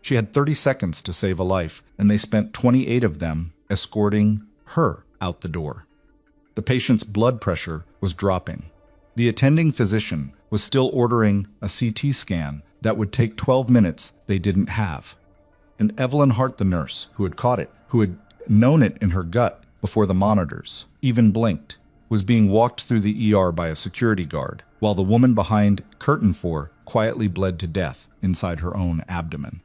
She had 30 seconds to save a life, and they spent 28 of them escorting her out the door. The patient's blood pressure was dropping. The attending physician was still ordering a CT scan that would take 12 minutes they didn't have. And Evelyn Hart, the nurse who had caught it, who had known it in her gut before the monitors even blinked, was being walked through the ER by a security guard, while the woman behind curtain 4 quietly bled to death inside her own abdomen.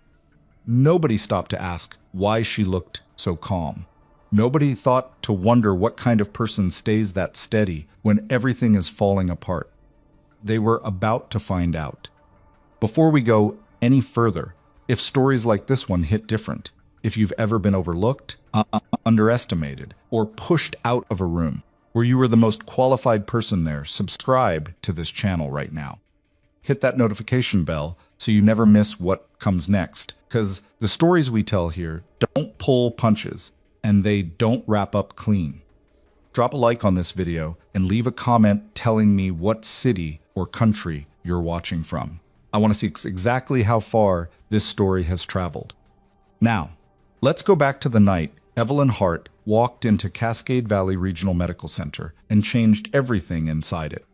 Nobody stopped to ask why she looked so calm. Nobody thought to wonder what kind of person stays that steady when everything is falling apart. They were about to find out. Before we go any further, if stories like this one hit different, if you've ever been overlooked, underestimated, or pushed out of a room where you were the most qualified person there, subscribe to this channel right now. Hit that notification bell so you never miss what comes next, because the stories we tell here don't pull punches and they don't wrap up clean. Drop a like on this video and leave a comment telling me what city or country you're watching from. I want to see exactly how far this story has traveled. Now, let's go back to the night Evelyn Hart walked into Cascade Valley Regional Medical Center and changed everything inside it.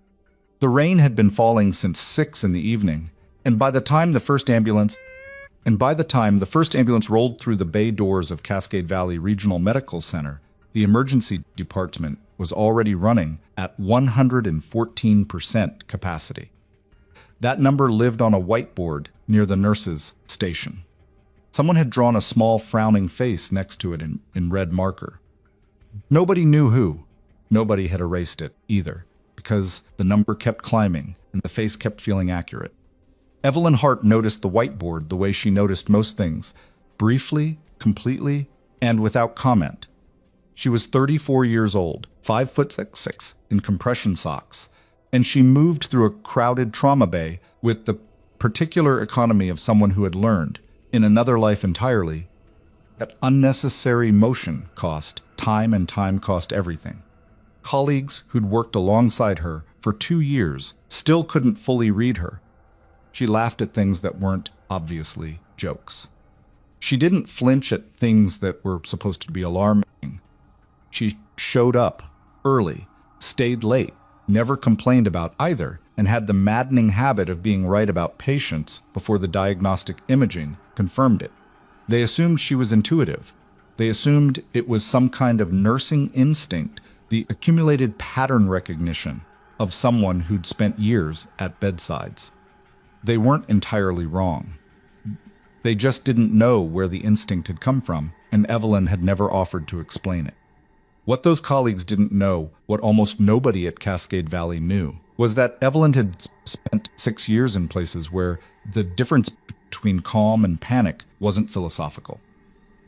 The rain had been falling since 6 in the evening, and by the time the first ambulance rolled through the bay doors of Cascade Valley Regional Medical Center, the emergency department was already running at 114% capacity. That number lived on a whiteboard near the nurses' station. Someone had drawn a small frowning face next to it in red marker. Nobody knew who. Nobody had erased it either, because the number kept climbing and the face kept feeling accurate. Evelyn Hart noticed the whiteboard the way she noticed most things, briefly, completely, and without comment. She was 34 years old, 5'6" in compression socks, and she moved through a crowded trauma bay with the particular economy of someone who had learned, in another life entirely, that unnecessary motion cost time and time cost everything. Colleagues who'd worked alongside her for 2 years still couldn't fully read her. She laughed at things that weren't obviously jokes. She didn't flinch at things that were supposed to be alarming. She showed up early, stayed late, never complained about either, and had the maddening habit of being right about patients before the diagnostic imaging confirmed it. They assumed she was intuitive. They assumed it was some kind of nursing instinct, the accumulated pattern recognition of someone who'd spent years at bedsides. They weren't entirely wrong. They just didn't know where the instinct had come from, and Evelyn had never offered to explain it. What those colleagues didn't know, what almost nobody at Cascade Valley knew, was that Evelyn had spent 6 years in places where the difference between calm and panic wasn't philosophical.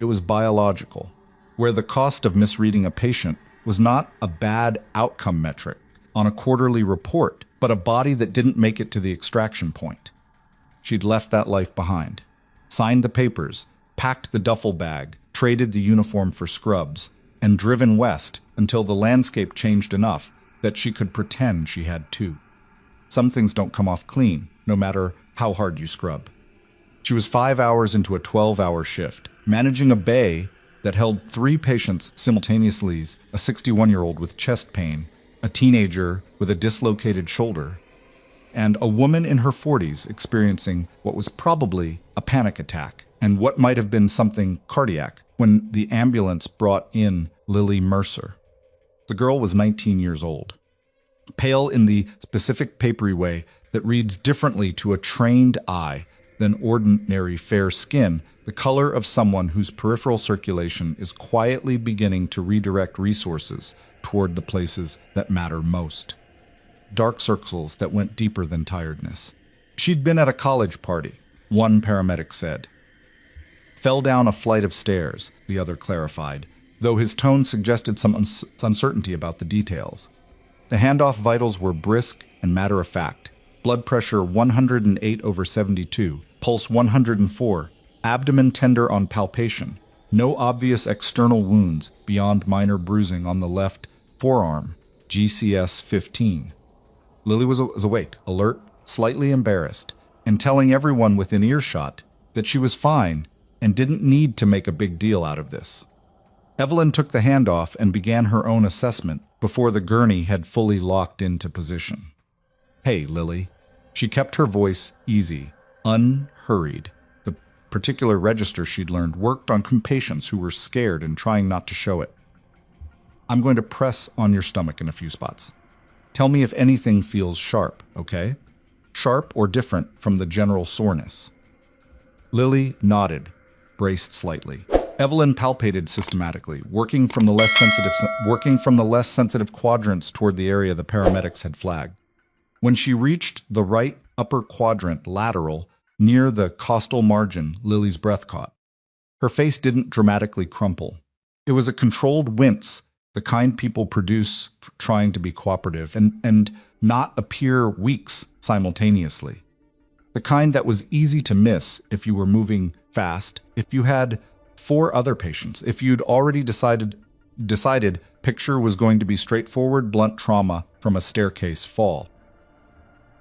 It was biological, where the cost of misreading a patient was not a bad outcome metric on a quarterly report, but a body that didn't make it to the extraction point. She'd left that life behind, signed the papers, packed the duffel bag, traded the uniform for scrubs, and driven west until the landscape changed enough that she could pretend she had too. Some things don't come off clean, no matter how hard you scrub. She was 5 hours into a 12-hour shift, managing a bay that held 3 patients simultaneously, a 61-year-old with chest pain, a teenager with a dislocated shoulder, and a woman in her 40s experiencing what was probably a panic attack and what might have been something cardiac when the ambulance brought in Lily Mercer. The girl was 19 years old, pale in the specific papery way that reads differently to a trained eye than ordinary fair skin, the color of someone whose peripheral circulation is quietly beginning to redirect resources toward the places that matter most. Dark circles that went deeper than tiredness. She'd been at a college party, one paramedic said. Fell down a flight of stairs, the other clarified, though his tone suggested some uncertainty about the details. The handoff vitals were brisk and matter-of-fact. Blood pressure 108/72, pulse 104, abdomen tender on palpation, no obvious external wounds beyond minor bruising on the left forearm, GCS 15. Lily was awake, alert, slightly embarrassed, and telling everyone within earshot that she was fine and didn't need to make a big deal out of this. Evelyn took the hand off and began her own assessment before the gurney had fully locked into position. "Hey, Lily." She kept her voice easy, unhurried. The particular register she'd learned worked on patients who were scared and trying not to show it. "I'm going to press on your stomach in a few spots. Tell me if anything feels sharp, okay? Sharp or different from the general soreness." Lily nodded, braced slightly. Evelyn palpated systematically, working from the less sensitive quadrants toward the area the paramedics had flagged. When she reached the right upper quadrant lateral, near the costal margin, Lily's breath caught. Her face didn't dramatically crumple. It was a controlled wince, the kind people produce for trying to be cooperative and not appear weeks simultaneously. The kind that was easy to miss if you were moving fast, if you had 4 other patients, if you'd already decided picture was going to be straightforward, blunt trauma from a staircase fall.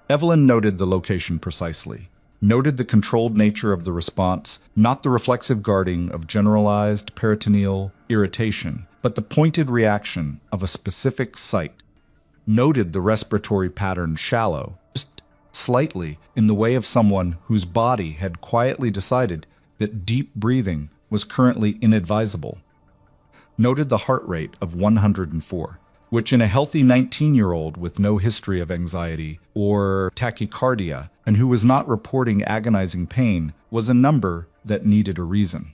Evelyn noted the location precisely, noted the controlled nature of the response, not the reflexive guarding of generalized peritoneal irritation, but the pointed reaction of a specific site, noted the respiratory pattern shallow, just slightly in the way of someone whose body had quietly decided that deep breathing was currently inadvisable. Noted the heart rate of 104, which in a healthy 19-year-old with no history of anxiety or tachycardia and who was not reporting agonizing pain was a number that needed a reason.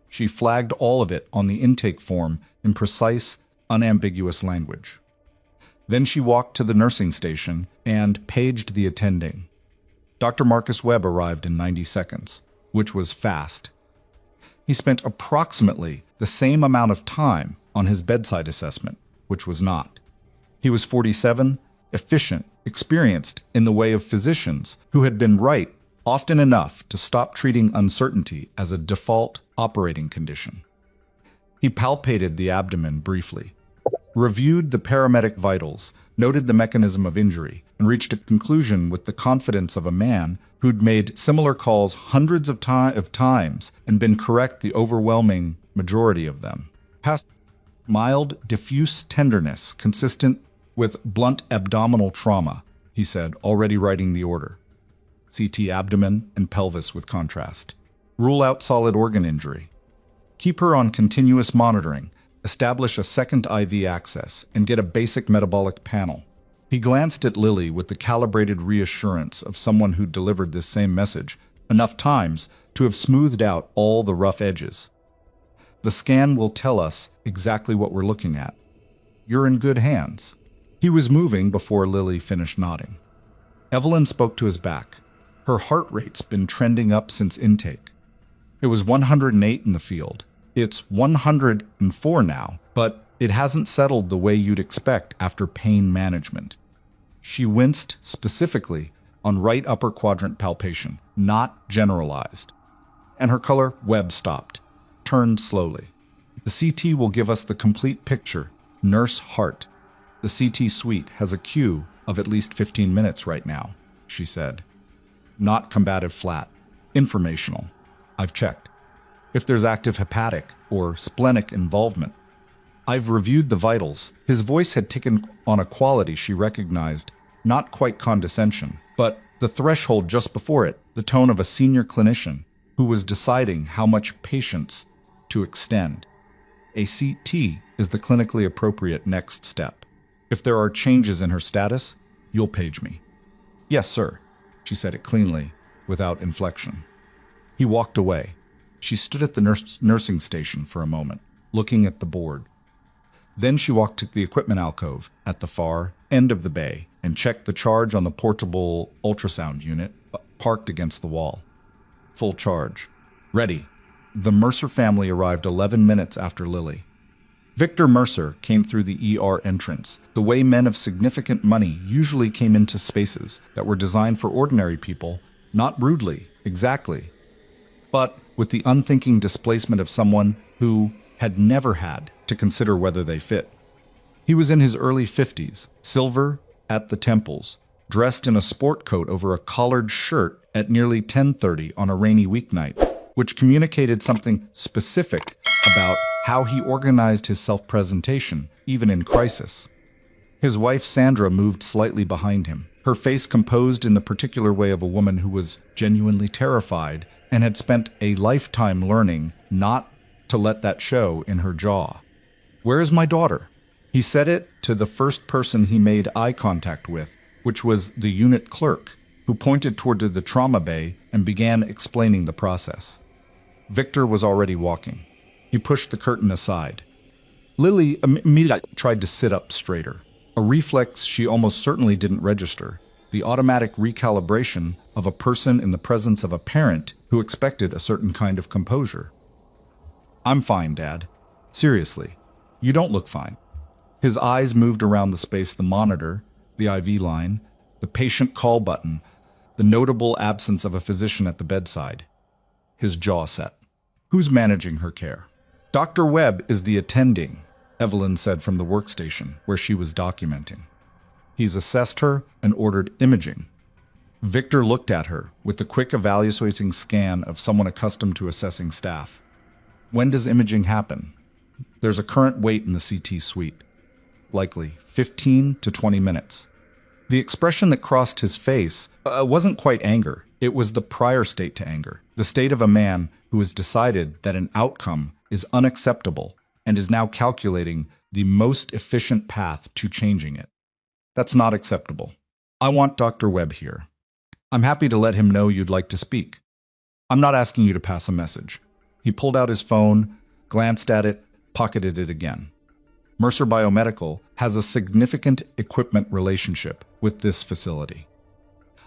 She flagged all of it on the intake form in precise, unambiguous language. Then she walked to the nursing station and paged the attending. Dr. Marcus Webb arrived in 90 seconds, which was fast. He spent approximately the same amount of time on his bedside assessment, which was not. He was 47, efficient, experienced in the way of physicians who had been right often enough to stop treating uncertainty as a default operating condition. He palpated the abdomen briefly, reviewed the paramedic vitals, noted the mechanism of injury, and reached a conclusion with the confidence of a man who'd made similar calls hundreds of times and been correct the overwhelming majority of them. Past mild, diffuse tenderness consistent with blunt abdominal trauma, he said, already writing the order. CT abdomen and pelvis with contrast. Rule out solid organ injury. Keep her on continuous monitoring. Establish a second IV access, and get a basic metabolic panel. He glanced at Lily with the calibrated reassurance of someone who delivered this same message enough times to have smoothed out all the rough edges. The scan will tell us exactly what we're looking at. You're in good hands. He was moving before Lily finished nodding. Evelyn spoke to his back. Her heart rate's been trending up since intake. It was 108 in the field. It's 104 now, but it hasn't settled the way you'd expect after pain management. She winced specifically on right upper quadrant palpation, not generalized. And her color Webb stopped, turned slowly. The CT will give us the complete picture. Nurse Hart. The CT suite has a queue of at least 15 minutes right now, she said. Not combative flat. Informational. I've checked. If there's active hepatic or splenic involvement. I've reviewed the vitals. His voice had taken on a quality she recognized, not quite condescension, but the threshold just before it, the tone of a senior clinician who was deciding how much patience to extend. A CT is the clinically appropriate next step. If there are changes in her status, you'll page me. Yes, sir, she said it cleanly, without inflection. He walked away. She stood at the nursing station for a moment, looking at the board. Then she walked to the equipment alcove at the far end of the bay and checked the charge on the portable ultrasound unit parked against the wall. Full charge. Ready. The Mercer family arrived 11 minutes after Lily. Victor Mercer came through the ER entrance, the way men of significant money usually came into spaces that were designed for ordinary people, not rudely, exactly, but with the unthinking displacement of someone who had never had to consider whether they fit. He was in his early 50s, silver at the temples, dressed in a sport coat over a collared shirt at nearly 10:30 on a rainy weeknight, which communicated something specific about how he organized his self-presentation, even in crisis. His wife Sandra moved slightly behind him, her face composed in the particular way of a woman who was genuinely terrified and had spent a lifetime learning not to let that show in her jaw. "Where is my daughter?" He said it to the first person he made eye contact with, which was the unit clerk, who pointed toward the trauma bay and began explaining the process. Victor was already walking. He pushed the curtain aside. Lily immediately tried to sit up straighter, a reflex she almost certainly didn't register, the automatic recalibration of a person in the presence of a parent who expected a certain kind of composure. "I'm fine, Dad. Seriously, you don't look fine." His eyes moved around the space, the monitor, the IV line, the patient call button, the notable absence of a physician at the bedside. His jaw set. "Who's managing her care?" "Dr. Webb is the attending," Evelyn said from the workstation where she was documenting. "He's assessed her and ordered imaging." Victor looked at her with the quick evaluating scan of someone accustomed to assessing staff. "When does imaging happen?" "There's a current wait in the CT suite. Likely 15 to 20 minutes. The expression that crossed his face wasn't quite anger. It was the prior state to anger, the state of a man who has decided that an outcome is unacceptable and is now calculating the most efficient path to changing it. "That's not acceptable. I want Dr. Webb here. I'm happy to let him know you'd like to speak. I'm not asking you to pass a message." He pulled out his phone, glanced at it, pocketed it again. Mercer Biomedical has a significant equipment relationship with this facility.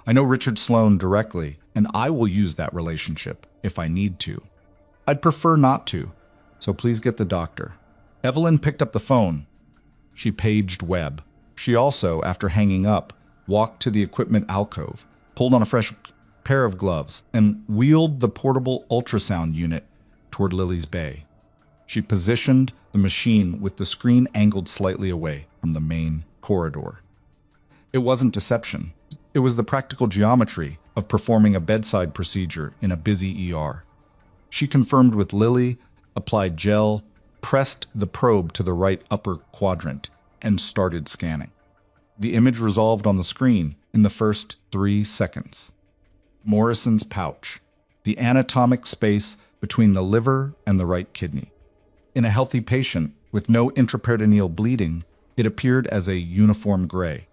I know Richard Sloan directly, and I will use that relationship if I need to. I'd prefer not to, so please get the doctor. Evelyn picked up the phone. She paged Webb. She also, after hanging up, walked to the equipment alcove, pulled on a fresh pair of gloves, and wheeled the portable ultrasound unit toward Lily's bay. She positioned the machine with the screen angled slightly away from the main corridor. It wasn't deception. It was the practical geometry of performing a bedside procedure in a busy ER. She confirmed with Lily, applied gel, pressed the probe to the right upper quadrant, and started scanning. The image resolved on the screen in the first 3 seconds. Morrison's pouch, the anatomic space between the liver and the right kidney. In a healthy patient with no intraperitoneal bleeding, it appeared as a uniform gray.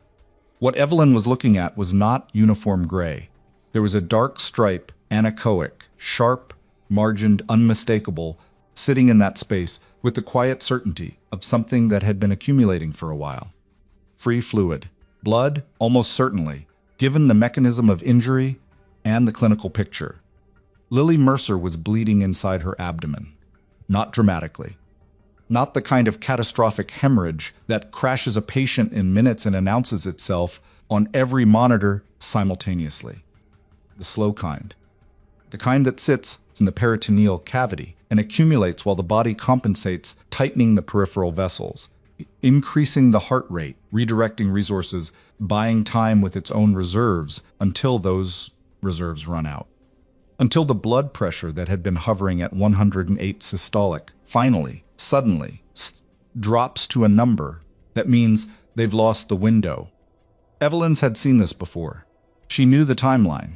What Evelyn was looking at was not uniform gray. There was a dark stripe, anechoic, sharp, margined, unmistakable, sitting in that space with the quiet certainty of something that had been accumulating for a while. Free fluid. Blood, almost certainly, given the mechanism of injury and the clinical picture. Lily Mercer was bleeding inside her abdomen. Not dramatically. Not the kind of catastrophic hemorrhage that crashes a patient in minutes and announces itself on every monitor simultaneously. The slow kind. The kind that sits in the peritoneal cavity and accumulates while the body compensates, tightening the peripheral vessels, increasing the heart rate, redirecting resources, buying time with its own reserves until those reserves run out. Until the blood pressure that had been hovering at 108 systolic finally, suddenly, drops to a number that means they've lost the window. Evelyn's had seen this before. She knew the timeline.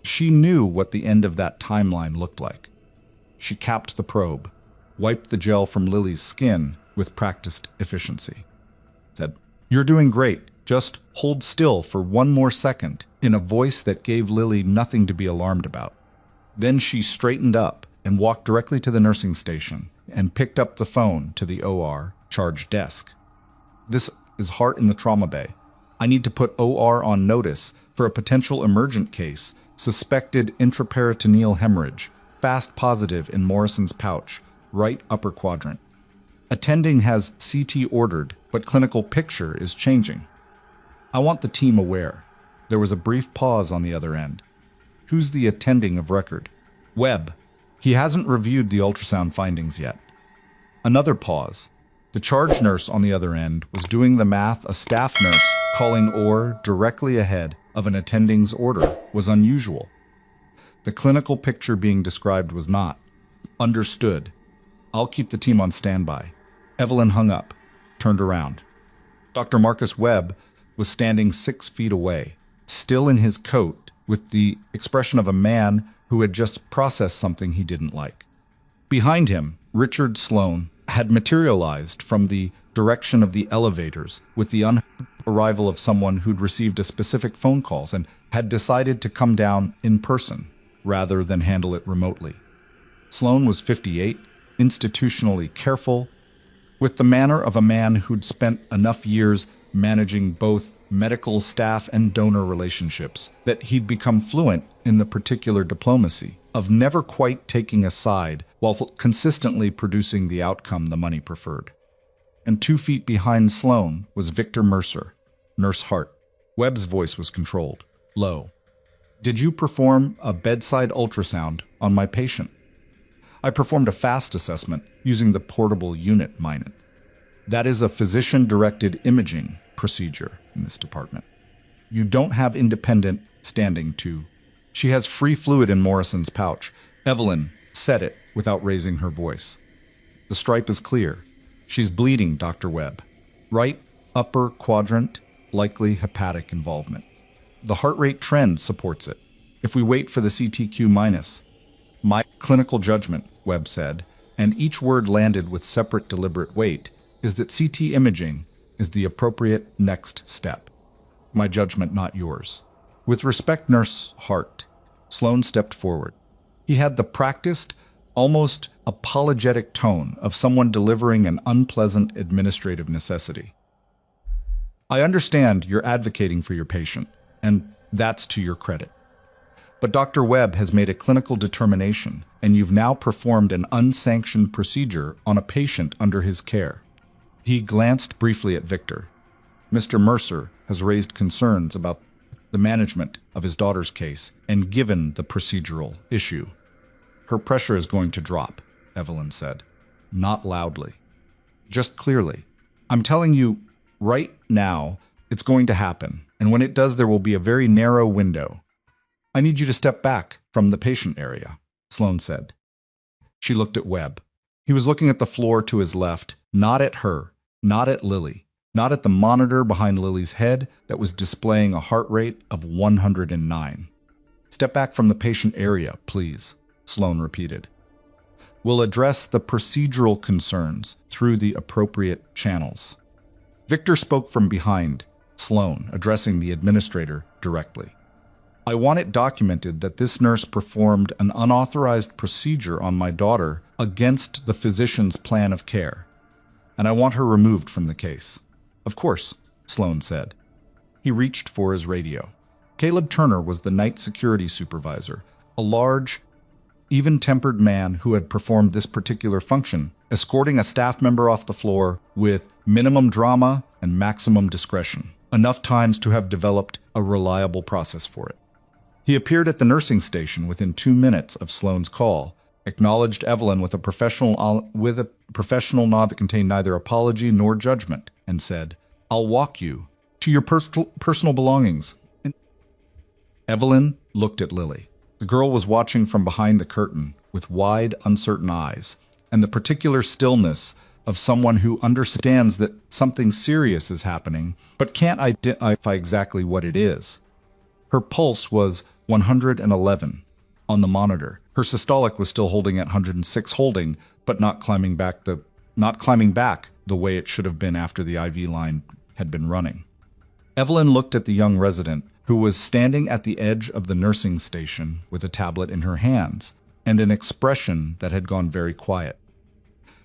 She knew what the end of that timeline looked like. She capped the probe, wiped the gel from Lily's skin with practiced efficiency. Said, "You're doing great. Just hold still for 1 more second," in a voice that gave Lily nothing to be alarmed about. Then she straightened up and walked directly to the nursing station and picked up the phone to the OR charge desk. "This is Hart in the trauma bay. I need to put OR on notice for a potential emergent case, suspected intraperitoneal hemorrhage, fast positive in Morrison's pouch, right upper quadrant. Attending has CT ordered, but clinical picture is changing. I want the team aware." There was a brief pause on the other end. "Who's the attending of record?" "Webb. He hasn't reviewed the ultrasound findings yet." Another pause. The charge nurse on the other end was doing the math a staff nurse calling OR directly ahead of an attending's order was unusual. The clinical picture being described was not. Understood. I'll keep the team on standby. Evelyn hung up, turned around. Dr. Marcus Webb was standing 6 feet away, still in his coat, with the expression of a man who had just processed something he didn't like. Behind him, Richard Sloane had materialized from the direction of the elevators with the arrival of someone who'd received a specific phone calls and had decided to come down in person rather than handle it remotely. Sloane was 58, institutionally careful, with the manner of a man who'd spent enough years managing both medical staff and donor relationships that he'd become fluent in the particular diplomacy of never quite taking a side while consistently producing the outcome the money preferred. And 2 feet behind Sloane was Victor Mercer, Nurse Hart. Webb's voice was controlled, low. Did you perform a bedside ultrasound on my patient? I performed a fast assessment using the portable unit minute. That is a physician-directed imaging procedure in this department. You don't have independent standing to. She has free fluid in Morrison's pouch. Evelyn said it without raising her voice. The stripe is clear. She's bleeding, Dr. Webb. Right upper quadrant, likely hepatic involvement. The heart rate trend supports it. If we wait for the CTQ minus, my clinical judgment, Webb said, and each word landed with separate deliberate weight, is that CT imaging is the appropriate next step. My judgment, not yours. With respect, Nurse Hart, Sloane stepped forward. He had the practiced, almost apologetic tone of someone delivering an unpleasant administrative necessity. I understand you're advocating for your patient, and that's to your credit. But Dr. Webb has made a clinical determination, and you've now performed an unsanctioned procedure on a patient under his care. He glanced briefly at Victor. Mr. Mercer has raised concerns about the management of his daughter's case, and given the procedural issue. Her pressure is going to drop, Evelyn said. Not loudly. Just clearly. I'm telling you, right now, it's going to happen, and when it does, there will be a very narrow window. I need you to step back from the patient area, Sloane said. She looked at Webb. He was looking at the floor to his left, not at her, not at Lily, not at the monitor behind Lily's head that was displaying a heart rate of 109. Step back from the patient area, please, Sloane repeated. We'll address the procedural concerns through the appropriate channels. Victor spoke from behind Sloane, addressing the administrator directly. I want it documented that this nurse performed an unauthorized procedure on my daughter against the physician's plan of care, and I want her removed from the case. Of course, Sloane said. He reached for his radio. Caleb Turner was the night security supervisor, a large, even-tempered man who had performed this particular function, escorting a staff member off the floor with minimum drama and maximum discretion, enough times to have developed a reliable process for it. He appeared at the nursing station within 2 minutes of Sloane's call, acknowledged Evelyn with a professional nod that contained neither apology nor judgment, and said, I'll walk you to your personal belongings. Evelyn looked at Lily. The girl was watching from behind the curtain with wide, uncertain eyes, and the particular stillness of someone who understands that something serious is happening, but can't identify exactly what it is. Her pulse was 111 on the monitor. Her systolic was still holding at 106 but not climbing back the way it should have been after the IV line had been running. Evelyn looked at the young resident, who was standing at the edge of the nursing station with a tablet in her hands and an expression that had gone very quiet.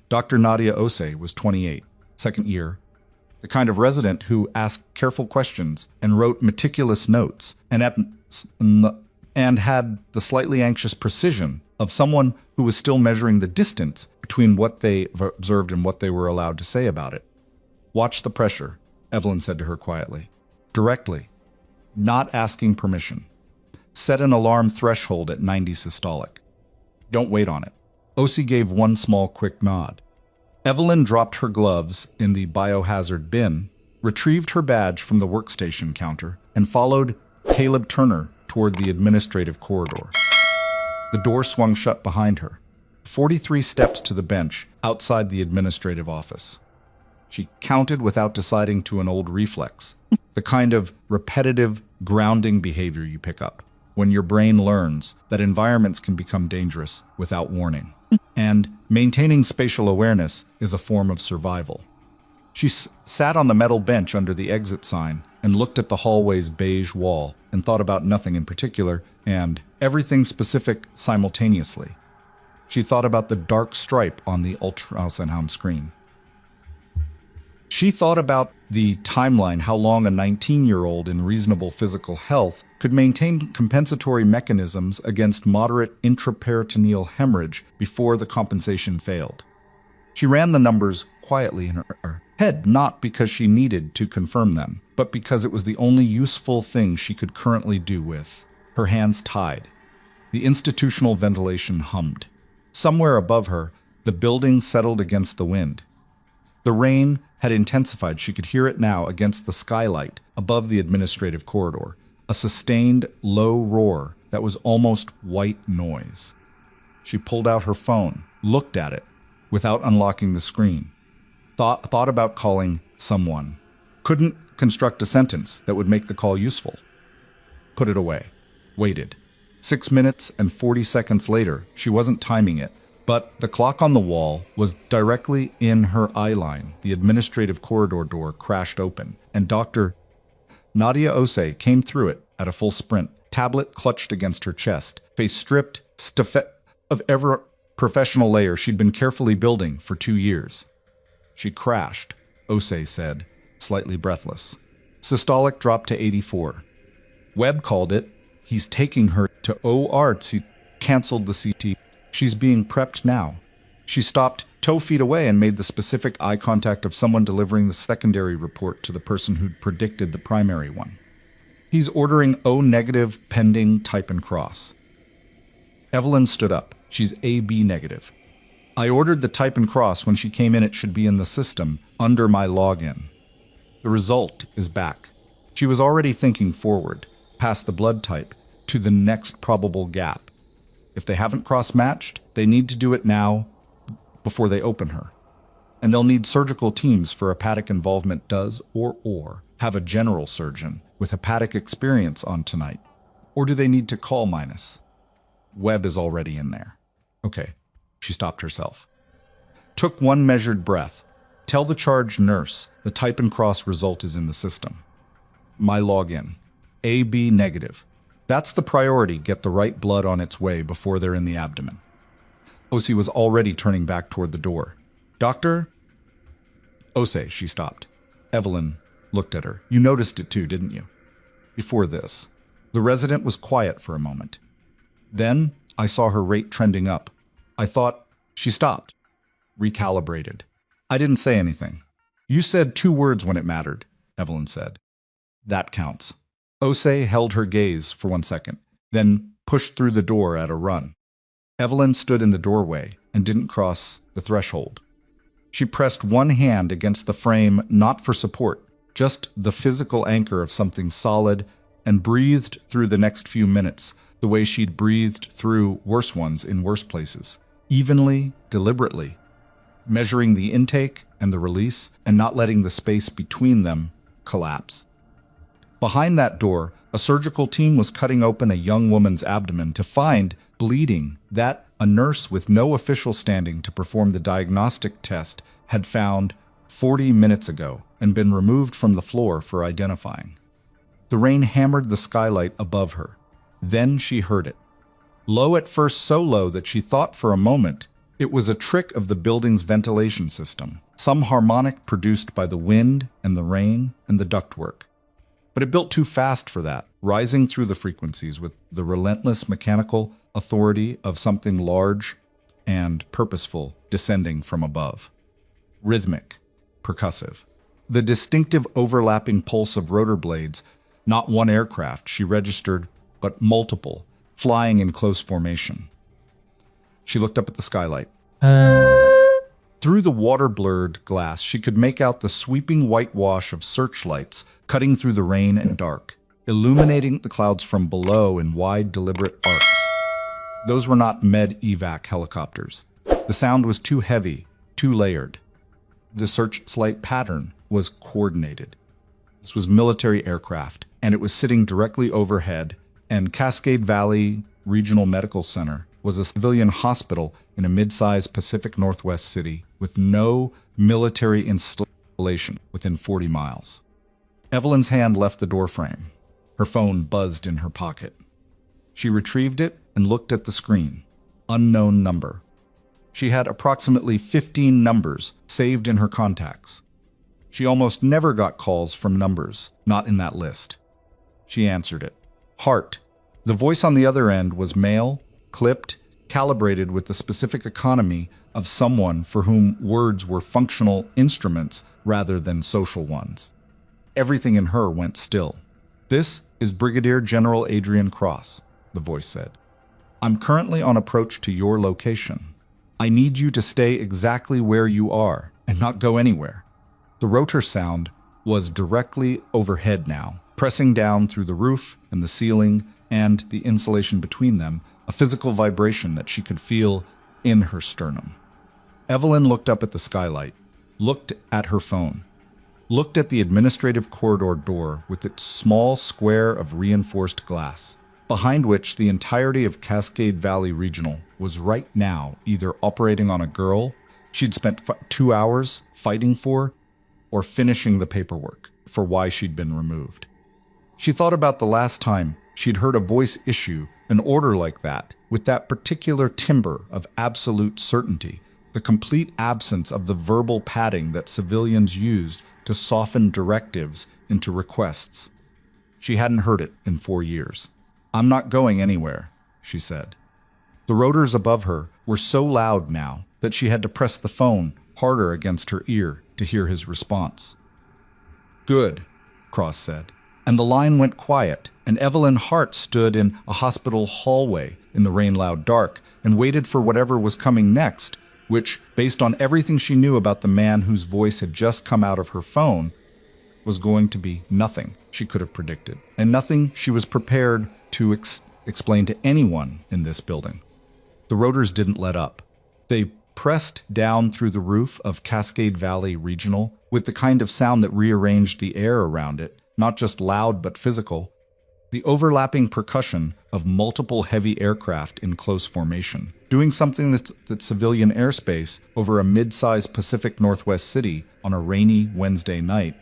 Dr. Nadia Osei was 28, second year, the kind of resident who asked careful questions and wrote meticulous notes and had the slightly anxious precision of someone who was still measuring the distance between what they observed and what they were allowed to say about it. Watch the pressure, Evelyn said to her quietly. Directly, not asking permission. Set an alarm threshold at 90 systolic. Don't wait on it. Osei gave one small quick nod. Evelyn dropped her gloves in the biohazard bin, retrieved her badge from the workstation counter, and followed Caleb Turner toward the administrative corridor. The door swung shut behind her. 43 steps to the bench outside the administrative office. She counted without deciding to an old reflex, the kind of repetitive, grounding behavior you pick up when your brain learns that environments can become dangerous without warning. And maintaining spatial awareness is a form of survival. She sat on the metal bench under the exit sign and looked at the hallway's beige wall and thought about nothing in particular and everything specific simultaneously. She thought about the dark stripe on the ultrasound screen. She thought about the timeline, how long a 19-year-old in reasonable physical health could maintain compensatory mechanisms against moderate intraperitoneal hemorrhage before the compensation failed. She ran the numbers quietly in her head, not because she needed to confirm them, but because it was the only useful thing she could currently do with her hands tied. The institutional ventilation hummed. Somewhere above her, the building settled against the wind. The rain had intensified. She could hear it now against the skylight above the administrative corridor, a sustained, low roar that was almost white noise. She pulled out her phone, looked at it without unlocking the screen, thought about calling someone. Couldn't construct a sentence that would make the call useful. Put it away. Waited. 6 minutes and 40 seconds later, she wasn't timing it, but the clock on the wall was directly in her eye line. The administrative corridor door crashed open, and Dr. Nadia Osei came through it at a full sprint, tablet clutched against her chest, face stripped of every professional layer she'd been carefully building for 2 years. She crashed, Osei said, slightly breathless. Systolic dropped to 84. Webb called it. He's taking her to OR. He canceled the CT. She's being prepped now. She stopped 2 feet away and made the specific eye contact of someone delivering the secondary report to the person who'd predicted the primary one. He's ordering O negative pending type and cross. Evelyn stood up. She's AB negative. I ordered the type and cross when she came in. It should be in the system under my login. The result is back. She was already thinking forward, past the blood type, to the next probable gap. If they haven't cross-matched, they need to do it now before they open her. And they'll need surgical teams for hepatic involvement. Does or have a general surgeon with hepatic experience on tonight? Or do they need to call Minus? Webb is already in there. Okay, she stopped herself. Took one measured breath. Tell the charge nurse the type and cross result is in the system. My login. AB negative. That's the priority. Get the right blood on its way before they're in the abdomen. Osei was already turning back toward the door. Doctor? Osei, she stopped. Evelyn looked at her. You noticed it too, didn't you? Before this. The resident was quiet for a moment. Then I saw her rate trending up. I thought she stopped. Recalibrated. I didn't say anything. You said 2 words when it mattered, Evelyn said. That counts. Osei held her gaze for 1 second, then pushed through the door at a run. Evelyn stood in the doorway and didn't cross the threshold. She pressed one hand against the frame, not for support, just the physical anchor of something solid, and breathed through the next few minutes the way she'd breathed through worse ones in worse places, evenly, deliberately, measuring the intake and the release and not letting the space between them collapse. Behind that door, a surgical team was cutting open a young woman's abdomen to find bleeding that a nurse with no official standing to perform the diagnostic test had found 40 minutes ago and been removed from the floor for identifying. The rain hammered the skylight above her. Then she heard it. Low at first, so low that she thought for a moment it was a trick of the building's ventilation system, some harmonic produced by the wind and the rain and the ductwork. But it built too fast for that, rising through the frequencies with the relentless mechanical authority of something large and purposeful descending from above. Rhythmic, percussive. The distinctive overlapping pulse of rotor blades, not one aircraft she registered, but multiple, flying in close formation. She looked up at the skylight. Through the water-blurred glass, she could make out the sweeping whitewash of searchlights cutting through the rain and dark. illuminating the clouds from below in wide, deliberate arcs. Those were not med-evac helicopters. The sound was too heavy, too layered. The searchlight pattern was coordinated. This was military aircraft, and it was sitting directly overhead, and Cascade Valley Regional Medical Center was a civilian hospital in a mid-sized Pacific Northwest city with no military installation within 40 miles. Evelyn's hand left the doorframe. Her phone buzzed in her pocket. She retrieved it and looked at the screen. Unknown number. She had approximately 15 numbers saved in her contacts. She almost never got calls from numbers not in that list. She answered it. Hart. The voice on the other end was male, clipped, calibrated with the specific economy of someone for whom words were functional instruments rather than social ones. Everything in her went still. This is Brigadier General Adrian Cross, the voice said. I'm currently on approach to your location. I need you to stay exactly where you are and not go anywhere. The rotor sound was directly overhead now, pressing down through the roof and the ceiling and the insulation between them, a physical vibration that she could feel in her sternum. Evelyn looked up at the skylight, looked at her phone, looked at the administrative corridor door with its small square of reinforced glass, behind which the entirety of Cascade Valley Regional was right now either operating on a girl she'd spent 2 hours fighting for, or finishing the paperwork for why she'd been removed. She thought about the last time she'd heard a voice issue an order like that, with that particular timbre of absolute certainty, the complete absence of the verbal padding that civilians used to soften directives into requests. She hadn't heard it in 4 years. I'm not going anywhere, she said. The rotors above her were so loud now that she had to press the phone harder against her ear to hear his response. Good, Cross said, and the line went quiet, and Evelyn Hart stood in a hospital hallway in the rain-loud dark and waited for whatever was coming next, which, based on everything she knew about the man whose voice had just come out of her phone, was going to be nothing she could have predicted, and nothing she was prepared to explain to anyone in this building. The rotors didn't let up. They pressed down through the roof of Cascade Valley Regional with the kind of sound that rearranged the air around it, not just loud but physical, the overlapping percussion of multiple heavy aircraft in close formation, doing something that's civilian airspace over a mid-sized Pacific Northwest city on a rainy Wednesday night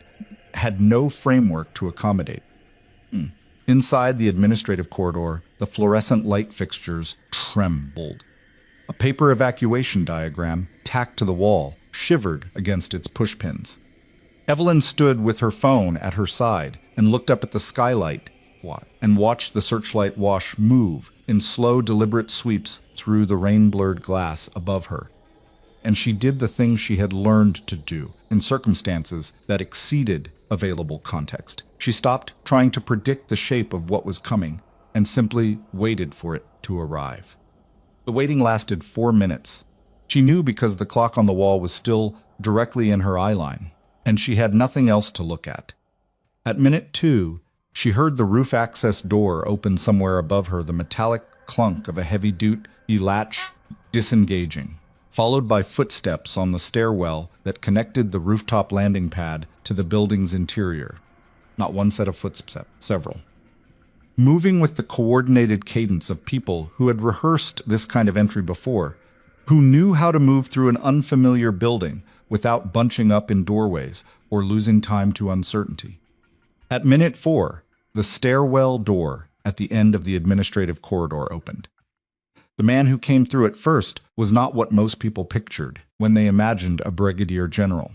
had no framework to accommodate. Inside the administrative corridor, the fluorescent light fixtures trembled. A paper evacuation diagram, tacked to the wall, shivered against its pushpins. Evelyn stood with her phone at her side and looked up at the skylight and watched the searchlight wash move in slow, deliberate sweeps through the rain-blurred glass above her. And she did the thing she had learned to do in circumstances that exceeded available context. She stopped trying to predict the shape of what was coming and simply waited for it to arrive. The waiting lasted 4 minutes. She knew because the clock on the wall was still directly in her eye line, and she had nothing else to look at. At minute 2, she heard the roof access door open somewhere above her, the metallic clunk of a heavy-duty latch disengaging, followed by footsteps on the stairwell that connected the rooftop landing pad to the building's interior. Not one set of footsteps, several. Moving with the coordinated cadence of people who had rehearsed this kind of entry before, who knew how to move through an unfamiliar building without bunching up in doorways or losing time to uncertainty. At minute 4, the stairwell door at the end of the administrative corridor opened. The man who came through it first was not what most people pictured when they imagined a brigadier general.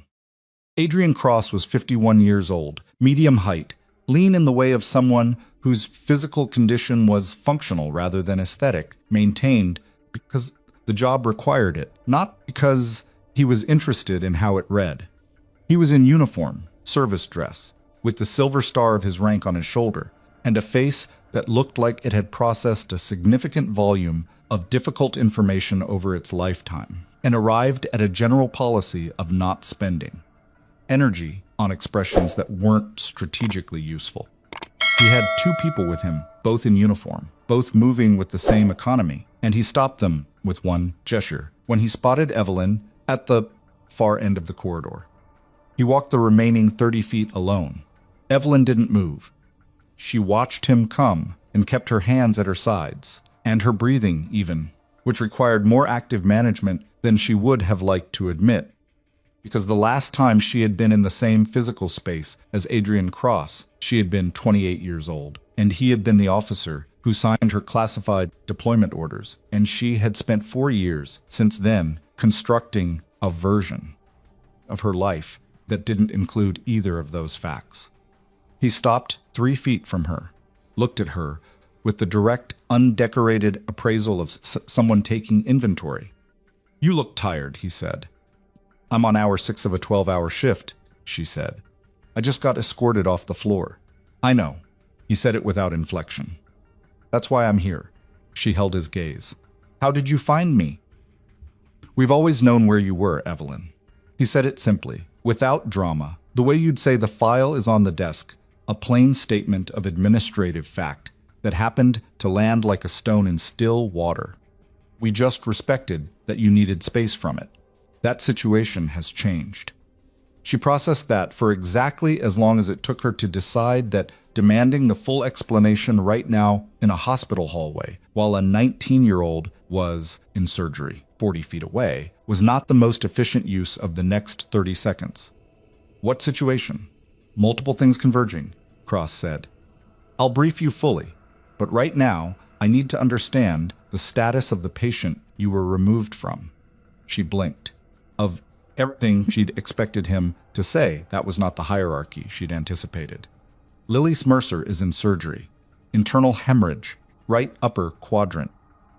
Adrian Cross was 51 years old, medium height, lean in the way of someone whose physical condition was functional rather than aesthetic, maintained because the job required it, not because he was interested in how it read. He was in uniform, service dress, with the silver star of his rank on his shoulder, and a face that looked like it had processed a significant volume of difficult information over its lifetime, and arrived at a general policy of not spending energy on expressions that weren't strategically useful. He had two people with him, both in uniform, both moving with the same economy, and he stopped them with one gesture when he spotted Evelyn at the far end of the corridor. He walked the remaining 30 feet alone. Evelyn didn't move. She watched him come and kept her hands at her sides, and her breathing even, which required more active management than she would have liked to admit. Because the last time she had been in the same physical space as Adrian Cross, she had been 28 years old, and he had been the officer who signed her classified deployment orders, and she had spent 4 years since then constructing a version of her life that didn't include either of those facts. He stopped 3 feet from her, looked at her with the direct, undecorated appraisal of someone taking inventory. "You look tired," he said. "I'm on hour 6 of a 12-hour shift," she said. "I just got escorted off the floor." "I know." He said it without inflection. "That's why I'm here." She held his gaze. "How did you find me?" "We've always known where you were, Evelyn." He said it simply, without drama, the way you'd say the file is on the desk, a plain statement of administrative fact that happened to land like a stone in still water. "We just respected that you needed space from it. That situation has changed." She processed that for exactly as long as it took her to decide that demanding the full explanation right now in a hospital hallway while a 19-year-old was in surgery 40 feet away was not the most efficient use of the next 30 seconds. "What situation?" "Multiple things converging," Cross said. "I'll brief you fully, but right now I need to understand the status of the patient you were removed from." She blinked. Of everything she'd expected him to say, that was not the hierarchy she'd anticipated. "Lillies Mercer is in surgery. Internal hemorrhage, right upper quadrant.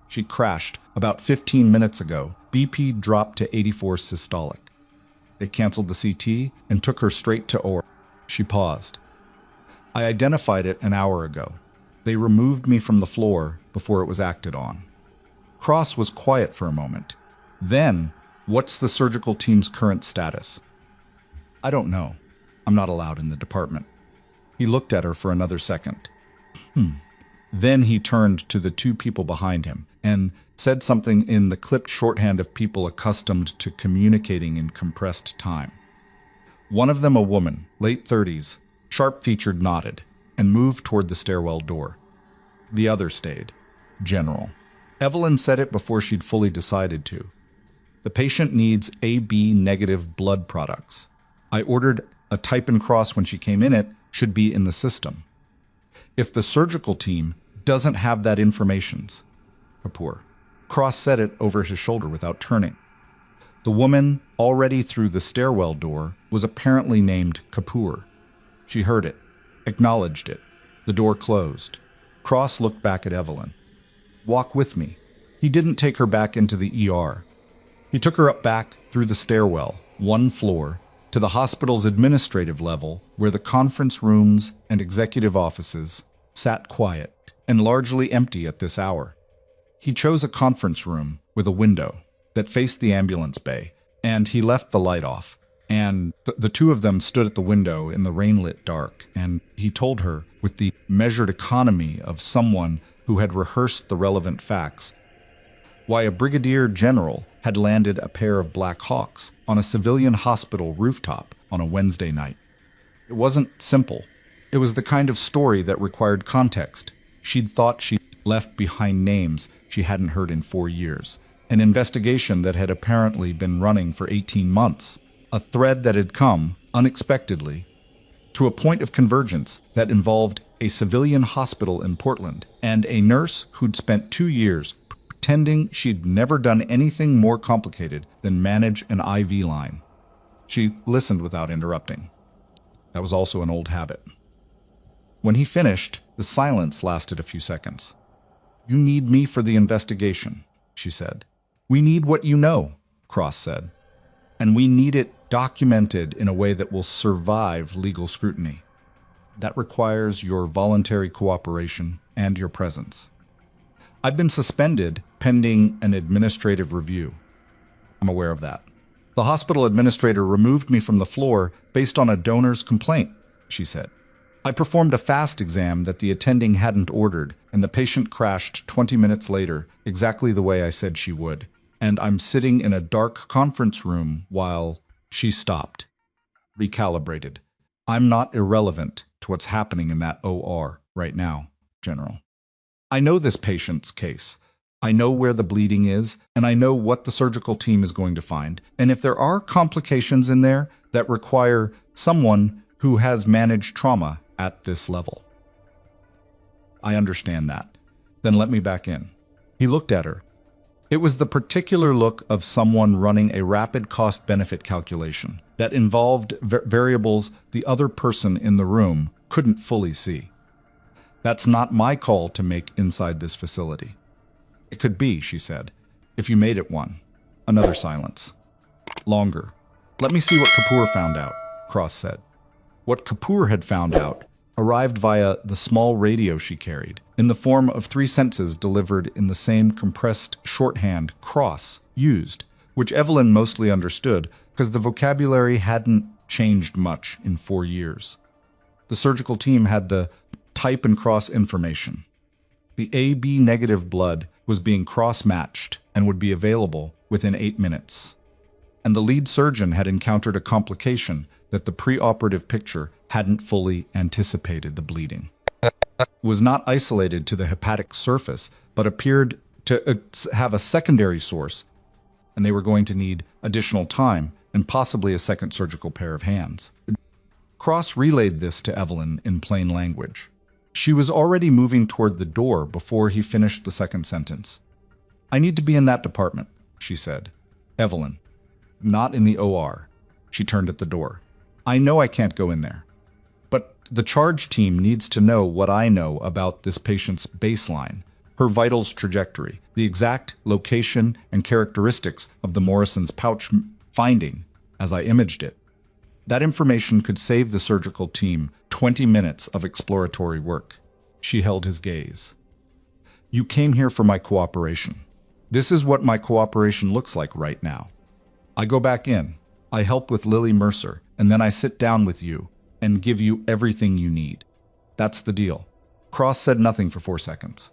She crashed about 15 minutes ago. BP dropped to 84 systolic. They canceled the CT and took her straight to OR." She paused. "I identified it an hour ago. They removed me from the floor before it was acted on." Cross was quiet for a moment. Then, "What's the surgical team's current status?" "I don't know. I'm not allowed in the department." He looked at her for another second. Then he turned to the two people behind him and said something in the clipped shorthand of people accustomed to communicating in compressed time. One of them, a woman, late 30s, sharp-featured, nodded and moved toward the stairwell door. The other stayed. General. Evelyn said it before she'd fully decided to. "The patient needs AB negative blood products. I ordered a type and cross when she came in. It should be in the system. If the surgical team doesn't have that information." Kapoor. Cross said it over his shoulder without turning. The woman, already through the stairwell door, was apparently named Kapoor. She heard it, acknowledged it. The door closed. Cross looked back at Evelyn. "Walk with me." He didn't take her back into the ER. He took her up back through the stairwell, one floor, to the hospital's administrative level, where the conference rooms and executive offices sat quiet and largely empty at this hour. He chose a conference room with a window that faced the ambulance bay, and he left the light off. And the two of them stood at the window in the rain-lit dark, and he told her, with the measured economy of someone who had rehearsed the relevant facts, why a brigadier general had landed a pair of Black Hawks on a civilian hospital rooftop on a Wednesday night. It wasn't simple. It was the kind of story that required context. She'd thought she'd left behind names she hadn't heard in 4 years, an investigation that had apparently been running for 18 months, a thread that had come, unexpectedly, to a point of convergence that involved a civilian hospital in Portland and a nurse who'd spent 2 years pretending she'd never done anything more complicated than manage an IV line. She listened without interrupting. That was also an old habit. When he finished, the silence lasted a few seconds. "You need me for the investigation," she said. "We need what you know," Cross said. "And we need it documented in a way that will survive legal scrutiny. That requires your voluntary cooperation and your presence. I've been suspended pending an administrative review." "I'm aware of that." "The hospital administrator removed me from the floor based on a donor's complaint," she said. I performed a fast exam that the attending hadn't ordered, and the patient crashed 20 minutes later, exactly the way I said she would. And I'm sitting in a dark conference room while she stopped. Recalibrated. I'm not irrelevant to what's happening in that OR right now, General. I know this patient's case. I know where the bleeding is, and I know what the surgical team is going to find. And if there are complications in there that require someone who has managed trauma at this level. I understand that. Then let me back in. He looked at her. It was the particular look of someone running a rapid cost-benefit calculation that involved variables the other person in the room couldn't fully see. That's not my call to make inside this facility. It could be, she said, if you made it one. Another silence. Longer. Let me see what Kapoor found out, Cross said. What Kapoor had found out arrived via the small radio she carried, in the form of 3 sentences delivered in the same compressed shorthand Cross used, which Evelyn mostly understood because the vocabulary hadn't changed much in 4 years. The surgical team had the type and cross information. The AB negative blood was being cross-matched and would be available within 8 minutes. And the lead surgeon had encountered a complication that the preoperative picture hadn't fully anticipated. The bleeding was not isolated to the hepatic surface, but appeared to have a secondary source, and they were going to need additional time and possibly a second surgical pair of hands. Cross relayed this to Evelyn in plain language. She was already moving toward the door before he finished the second sentence. I need to be in that department, she said. Evelyn, not in the OR. She turned at the door. I know I can't go in there. But the charge team needs to know what I know about this patient's baseline, her vitals trajectory, the exact location and characteristics of the Morrison's pouch finding as I imaged it. That information could save the surgical team 20 minutes of exploratory work. She held his gaze. You came here for my cooperation. This is what my cooperation looks like right now. I go back in, I help with Lily Mercer, and then I sit down with you and give you everything you need. That's the deal. Cross said nothing for 4 seconds.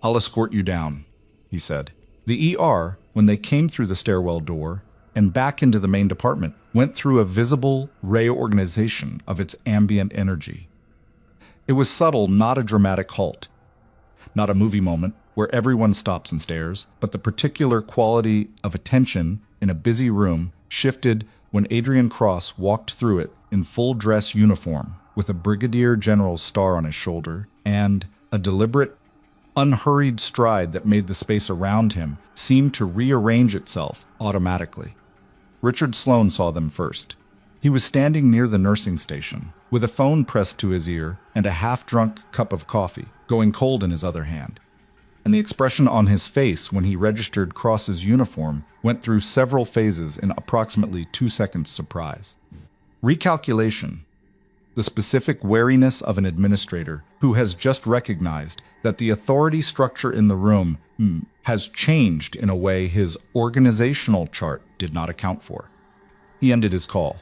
I'll escort you down, he said. The ER, when they came through the stairwell door and back into the main department, went through a visible reorganization of its ambient energy. It was subtle, not a dramatic halt. Not a movie moment where everyone stops and stares, but the particular quality of attention in a busy room shifted when Adrian Cross walked through it in full dress uniform with a brigadier general's star on his shoulder and a deliberate, unhurried stride that made the space around him seem to rearrange itself automatically. Richard Sloane saw them first. He was standing near the nursing station, with a phone pressed to his ear and a half-drunk cup of coffee, going cold in his other hand. And the expression on his face when he registered Cross's uniform went through several phases in approximately 2 seconds surprise. Recalculation, the specific wariness of an administrator who has just recognized that the authority structure in the room has changed in a way his organizational chart did not account for. He ended his call.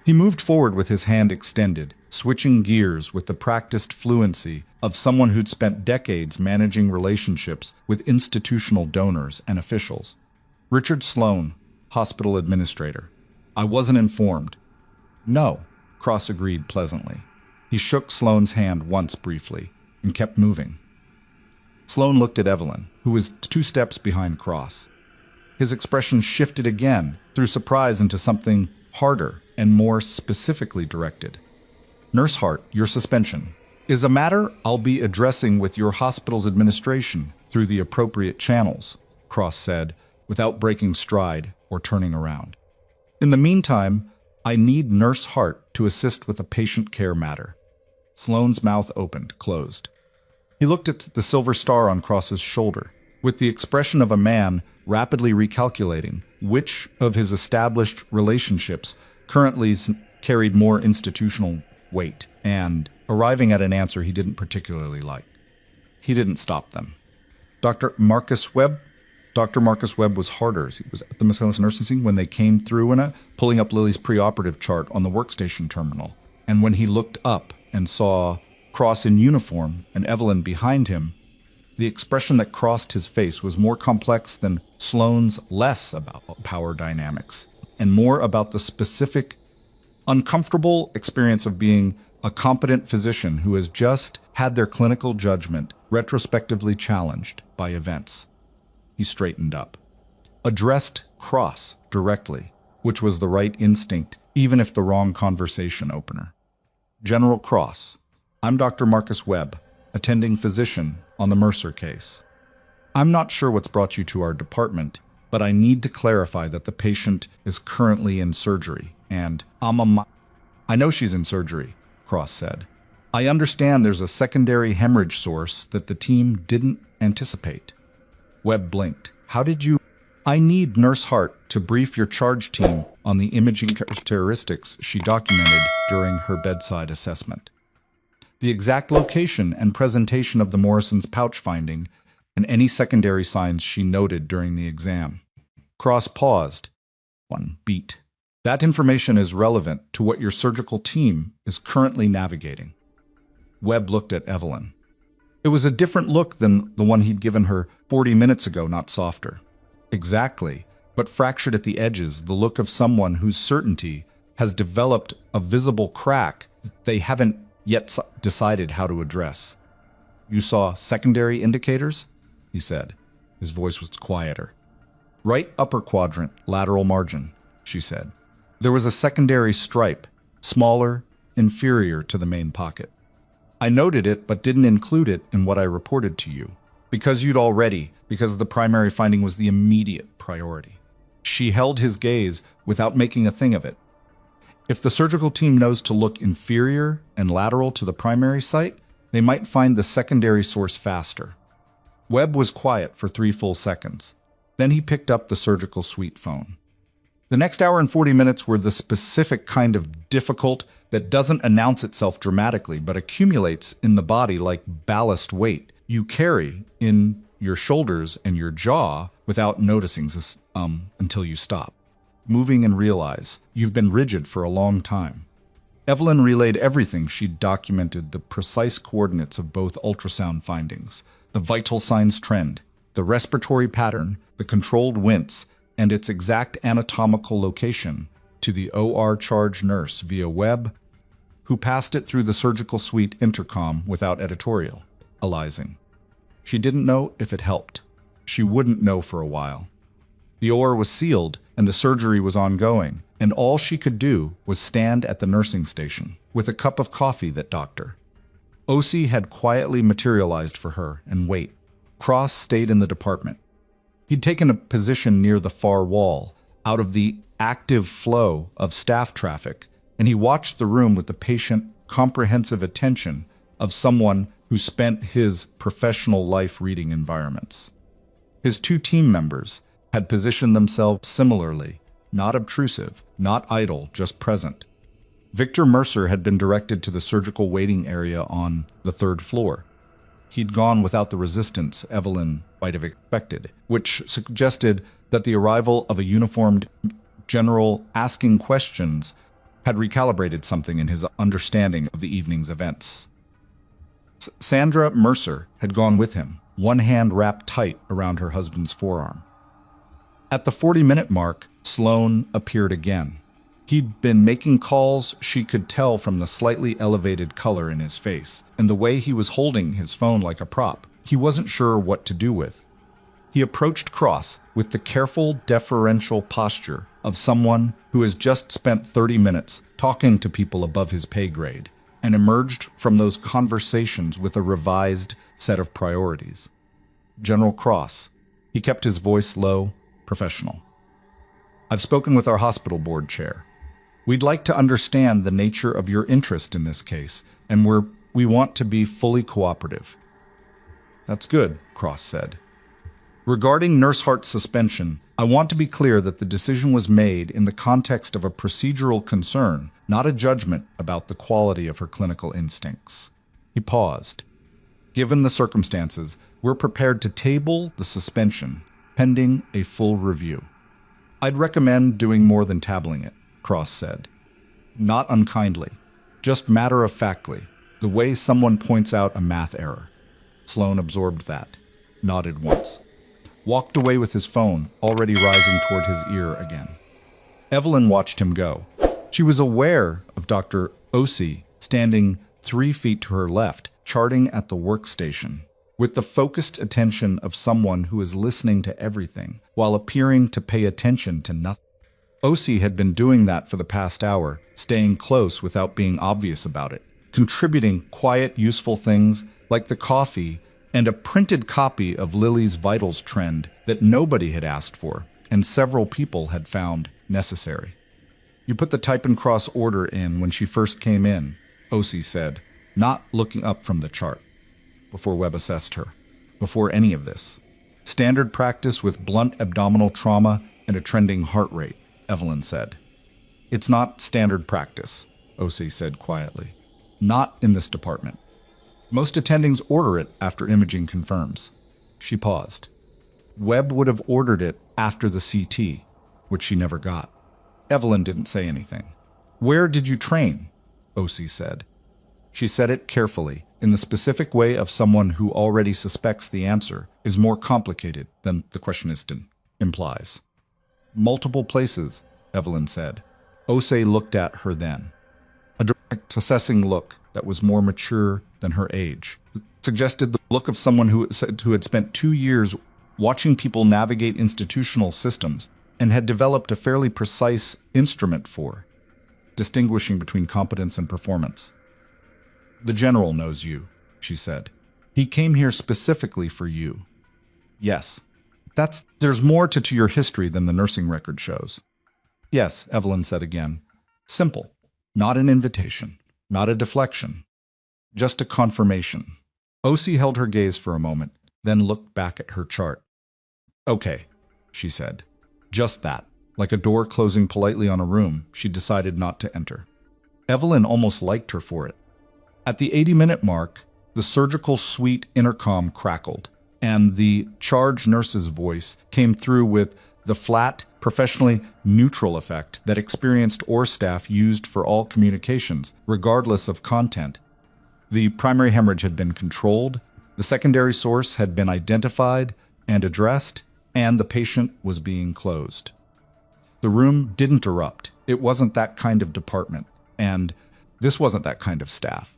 He moved forward with his hand extended, switching gears with the practiced fluency of someone who'd spent decades managing relationships with institutional donors and officials. Richard Sloane, hospital administrator. I wasn't informed. No, Cross agreed pleasantly. He shook Sloane's hand once briefly and kept moving. Sloane looked at Evelyn, who was 2 steps behind Cross. His expression shifted again, through surprise into something harder and more specifically directed. Nurse Hart, your suspension is a matter I'll be addressing with your hospital's administration through the appropriate channels, Cross said, without breaking stride or turning around. In the meantime, I need Nurse Hart to assist with a patient care matter. Sloane's mouth opened, closed. He looked at the silver star on Cross's shoulder, with the expression of a man rapidly recalculating which of his established relationships currently carried more institutional weight, and arriving at an answer he didn't particularly like. He didn't stop them. Dr. Marcus Webb was harder. He was at the McClellan nursing when they came through pulling up Lily's preoperative chart on the workstation terminal and when he looked up and saw Cross in uniform and Evelyn behind him, the expression that crossed his face was more complex than Sloane's, less about power dynamics and more about the specific, uncomfortable experience of being a competent physician who has just had their clinical judgment retrospectively challenged by events. He straightened up, addressed Cross directly, which was the right instinct, even if the wrong conversation opener. General Cross, I'm Dr. Marcus Webb, attending physician on the Mercer case. I'm not sure what's brought you to our department, but I need to clarify that the patient is currently in surgery, and I know she's in surgery, Cross said. I understand there's a secondary hemorrhage source that the team didn't anticipate. Webb blinked. How did you... I need Nurse Hart to brief your charge team on the imaging characteristics she documented during her bedside assessment. The exact location and presentation of the Morrison's pouch finding, and any secondary signs she noted during the exam. Cross paused. One beat. That information is relevant to what your surgical team is currently navigating. Webb looked at Evelyn. It was a different look than the one he'd given her 40 minutes ago, not softer. Exactly, but fractured at the edges, the look of someone whose certainty has developed a visible crack that they haven't yet decided how to address. You saw secondary indicators? He said. His voice was quieter. Right upper quadrant, lateral margin, she said. There was a secondary stripe, smaller, inferior to the main pocket. I noted it, but didn't include it in what I reported to you. Because the primary finding was the immediate priority. She held his gaze without making a thing of it. If the surgical team knows to look inferior and lateral to the primary site, they might find the secondary source faster. Webb was quiet for 3 full seconds. Then he picked up the surgical suite phone. The next hour and 40 minutes were the specific kind of difficult that doesn't announce itself dramatically, but accumulates in the body like ballast weight you carry in your shoulders and your jaw without noticing until you stop. Moving and realize you've been rigid for a long time. Evelyn relayed everything she'd documented, the precise coordinates of both ultrasound findings, the vital signs trend, the respiratory pattern, the controlled wince, and its exact anatomical location to the OR charge nurse via Webb, who passed it through the surgical suite intercom without editorializing. She didn't know if it helped. She wouldn't know for a while. The OR was sealed, and the surgery was ongoing, and all she could do was stand at the nursing station with a cup of coffee that doctor. OC had quietly materialized for her and wait. Cross stayed in the department. He'd taken a position near the far wall, out of the active flow of staff traffic, and he watched the room with the patient, comprehensive attention of someone who spent his professional life reading environments. His 2 team members had positioned themselves similarly, not obtrusive, not idle, just present. Victor Mercer had been directed to the surgical waiting area on the 3rd floor. He'd gone without the resistance Evelyn might have expected, which suggested that the arrival of a uniformed general asking questions had recalibrated something in his understanding of the evening's events. Sandra Mercer had gone with him, one hand wrapped tight around her husband's forearm. At the 40-minute mark, Sloane appeared again. He'd been making calls she could tell from the slightly elevated color in his face, and the way he was holding his phone like a prop. He wasn't sure what to do with. He approached Cross with the careful, deferential posture of someone who has just spent 30 minutes talking to people above his pay grade, and emerged from those conversations with a revised set of priorities. General Cross. He kept his voice low, professional. I've spoken with our hospital board chair. We'd like to understand the nature of your interest in this case, and we want to be fully cooperative. That's good, Cross said. Regarding Nurse Hart's suspension, I want to be clear that the decision was made in the context of a procedural concern, not a judgment about the quality of her clinical instincts. He paused. Given the circumstances, we're prepared to table the suspension, pending a full review. I'd recommend doing more than tabling it, Cross said. Not unkindly. Just matter-of-factly, the way someone points out a math error. Sloan absorbed that, nodded once, walked away with his phone already rising toward his ear again. Evelyn watched him go. She was aware of Dr. Osi standing 3 feet to her left, charting at the workstation, with the focused attention of someone who is listening to everything while appearing to pay attention to nothing. Osi had been doing that for the past hour, staying close without being obvious about it, contributing quiet, useful things like the coffee and a printed copy of Lily's Vitals trend that nobody had asked for and several people had found necessary. You put the type and cross order in when she first came in, Osi said, not looking up from the chart. Before Webb assessed her. Before any of this. Standard practice with blunt abdominal trauma and a trending heart rate, Evelyn said. It's not standard practice, Osi said quietly. Not in this department. Most attendings order it after imaging confirms. She paused. Webb would have ordered it after the CT, which she never got. Evelyn didn't say anything. Where did you train? Osi said. She said it carefully, in the specific way of someone who already suspects the answer is more complicated than the questionist implies. Multiple places, Evelyn said. Osi looked at her then. A direct, assessing look that was more mature than her age. It suggested the look of someone who had spent 2 years watching people navigate institutional systems and had developed a fairly precise instrument for distinguishing between competence and performance. The general knows you, she said. He came here specifically for you. Yes. There's more to your history than the nursing record shows. Yes, Evelyn said again. Simple. Not an invitation. Not a deflection. Just a confirmation. Osi held her gaze for a moment, then looked back at her chart. Okay, she said. Just that. Like a door closing politely on a room she decided not to enter. Evelyn almost liked her for it. At the 80-minute mark, the surgical suite intercom crackled, and the charge nurse's voice came through with the flat, professionally neutral effect that experienced OR staff used for all communications, regardless of content. The primary hemorrhage had been controlled, the secondary source had been identified and addressed, and the patient was being closed. The room didn't erupt. It wasn't that kind of department, and this wasn't that kind of staff.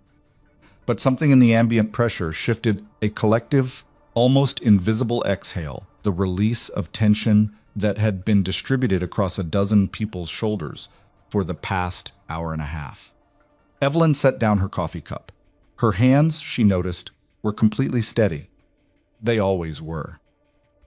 But something in the ambient pressure shifted a collective, almost invisible exhale, the release of tension that had been distributed across a dozen people's shoulders for the past hour and a half. Evelyn set down her coffee cup. Her hands, she noticed, were completely steady. They always were.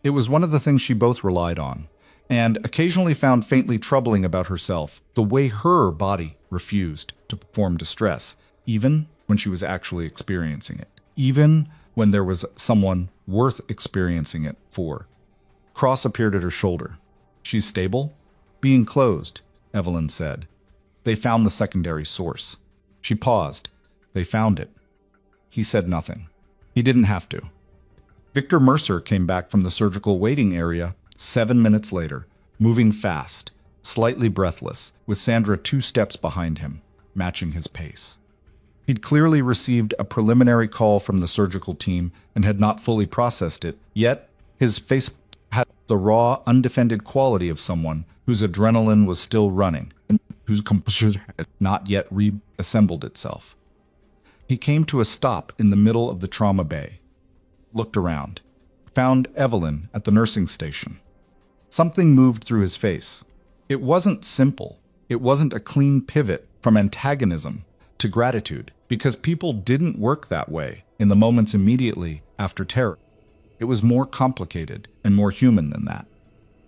It was one of the things she both relied on, and occasionally found faintly troubling about herself, the way her body refused to perform distress, even when she was actually experiencing it, even when there was someone worth experiencing it for. Cross appeared at her shoulder. She's stable? Being closed, Evelyn said. They found the secondary source. She paused. They found it. He said nothing. He didn't have to. Victor Mercer came back from the surgical waiting area 7 minutes later, moving fast, slightly breathless, with Sandra 2 steps behind him, matching his pace. He'd clearly received a preliminary call from the surgical team and had not fully processed it, yet his face had the raw, undefended quality of someone whose adrenaline was still running and whose composure had not yet reassembled itself. He came to a stop in the middle of the trauma bay, looked around, found Evelyn at the nursing station. Something moved through his face. It wasn't simple. It wasn't a clean pivot from antagonism to gratitude, because people didn't work that way in the moments immediately after terror. It was more complicated and more human than that.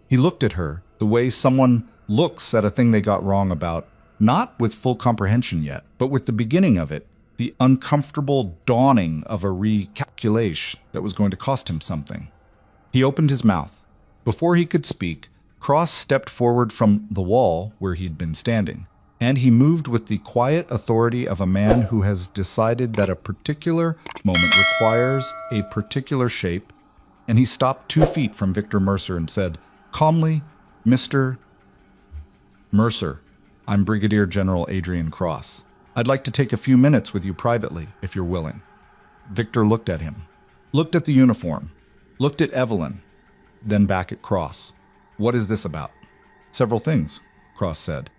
He looked at her the way someone looks at a thing they got wrong about, not with full comprehension yet, but with the beginning of it, the uncomfortable dawning of a recalculation that was going to cost him something. He opened his mouth. Before he could speak, Cross stepped forward from the wall where he'd been standing, and he moved with the quiet authority of a man who has decided that a particular moment requires a particular shape, and he stopped 2 feet from Victor Mercer and said, calmly, "Mr. Mercer, I'm Brigadier General Adrian Cross. I'd like to take a few minutes with you privately, if you're willing. Victor looked at him, looked at the uniform, looked at Evelyn, then back at Cross. What is this about? Several things, Cross said,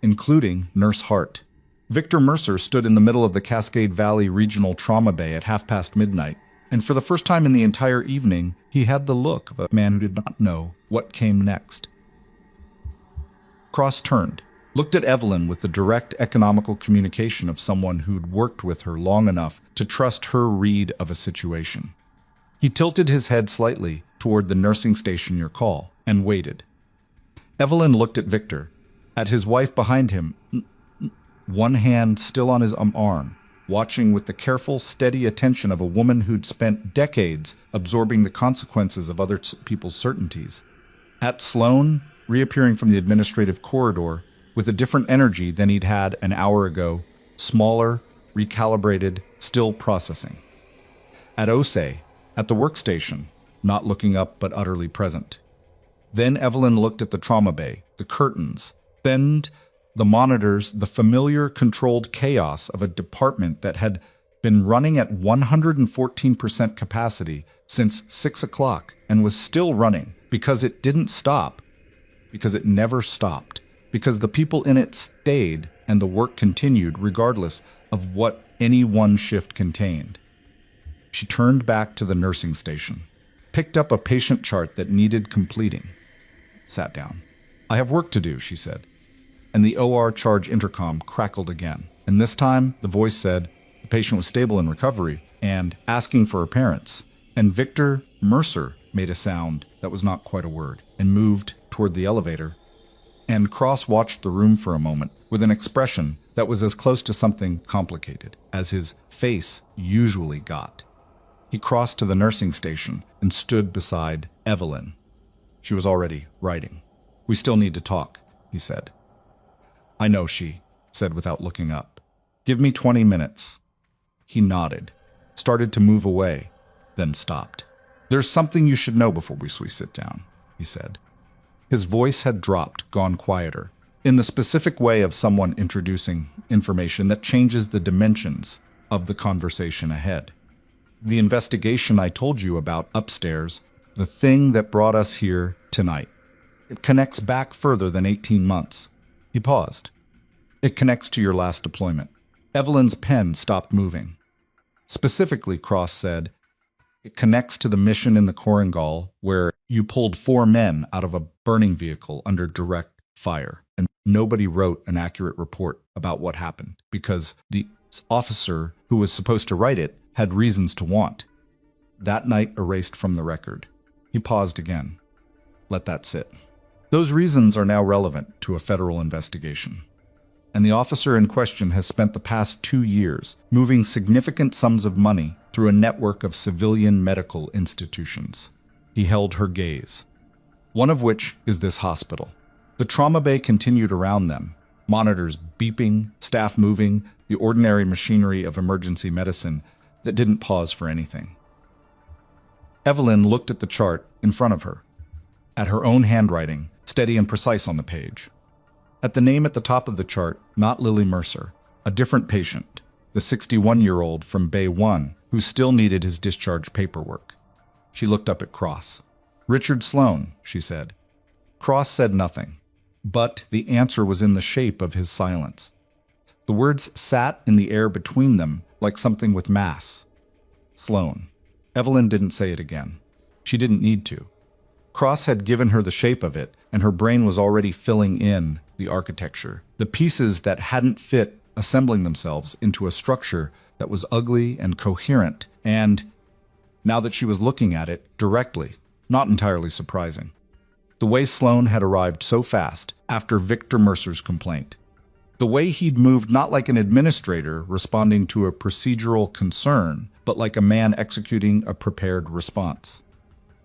including Nurse Hart. Victor Mercer stood in the middle of the Cascade Valley Regional Trauma Bay at midnight, and for the first time in the entire evening, he had the look of a man who did not know what came next. Cross turned, looked at Evelyn with the direct economical communication of someone who'd worked with her long enough to trust her read of a situation. He tilted his head slightly toward the nursing station your call, and waited. Evelyn looked at Victor, at his wife behind him, one hand still on his arm, watching with the careful, steady attention of a woman who'd spent decades absorbing the consequences of other people's certainties. At Sloan, reappearing from the administrative corridor, with a different energy than he'd had an hour ago, smaller, recalibrated, still processing. At Osei, at the workstation, not looking up but utterly present. Then Evelyn looked at the trauma bay, the curtains, then the monitors, the familiar controlled chaos of a department that had been running at 114% capacity since 6 o'clock and was still running because it didn't stop, because it never stopped, because the people in it stayed and the work continued regardless of what any one shift contained. She turned back to the nursing station, picked up a patient chart that needed completing, sat down. "I have work to do," she said. And the OR charge intercom crackled again. And this time, the voice said the patient was stable in recovery and asking for her parents. And Victor Mercer made a sound that was not quite a word and moved toward the elevator. And Cross watched the room for a moment with an expression that was as close to something complicated as his face usually got. He crossed to the nursing station and stood beside Evelyn. She was already writing. "We still need to talk," he said. "I know," she said without looking up. "Give me 20 minutes. He nodded, started to move away, then stopped. "There's something you should know before we sit down," he said. His voice had dropped, gone quieter, in the specific way of someone introducing information that changes the dimensions of the conversation ahead. "The investigation I told you about upstairs, the thing that brought us here tonight, it connects back further than 18 months. He paused. "It connects to your last deployment." Evelyn's pen stopped moving. Specifically, Cross said, "It connects to the mission in the Korengal where you pulled 4 men out of a burning vehicle under direct fire, and nobody wrote an accurate report about what happened because the officer who was supposed to write it had reasons to want. That night erased from the record." He paused again. "Let that sit. Those reasons are now relevant to a federal investigation. And the officer in question has spent the past 2 years moving significant sums of money through a network of civilian medical institutions." He held her gaze. "One of which is this hospital." The trauma bay continued around them, monitors beeping, staff moving, the ordinary machinery of emergency medicine that didn't pause for anything. Evelyn looked at the chart in front of her, at her own handwriting, steady and precise on the page. At the name at the top of the chart, not Lily Mercer, a different patient, the 61-year-old from Bay 1 who still needed his discharge paperwork. She looked up at Cross. "Richard Sloan," she said. Cross said nothing, but the answer was in the shape of his silence. The words sat in the air between them like something with mass. Sloan. Evelyn didn't say it again. She didn't need to. Cross had given her the shape of it, and her brain was already filling in the architecture, the pieces that hadn't fit assembling themselves into a structure that was ugly and coherent, and, now that she was looking at it directly, not entirely surprising. The way Sloan had arrived so fast after Victor Mercer's complaint. The way he'd moved not like an administrator responding to a procedural concern, but like a man executing a prepared response.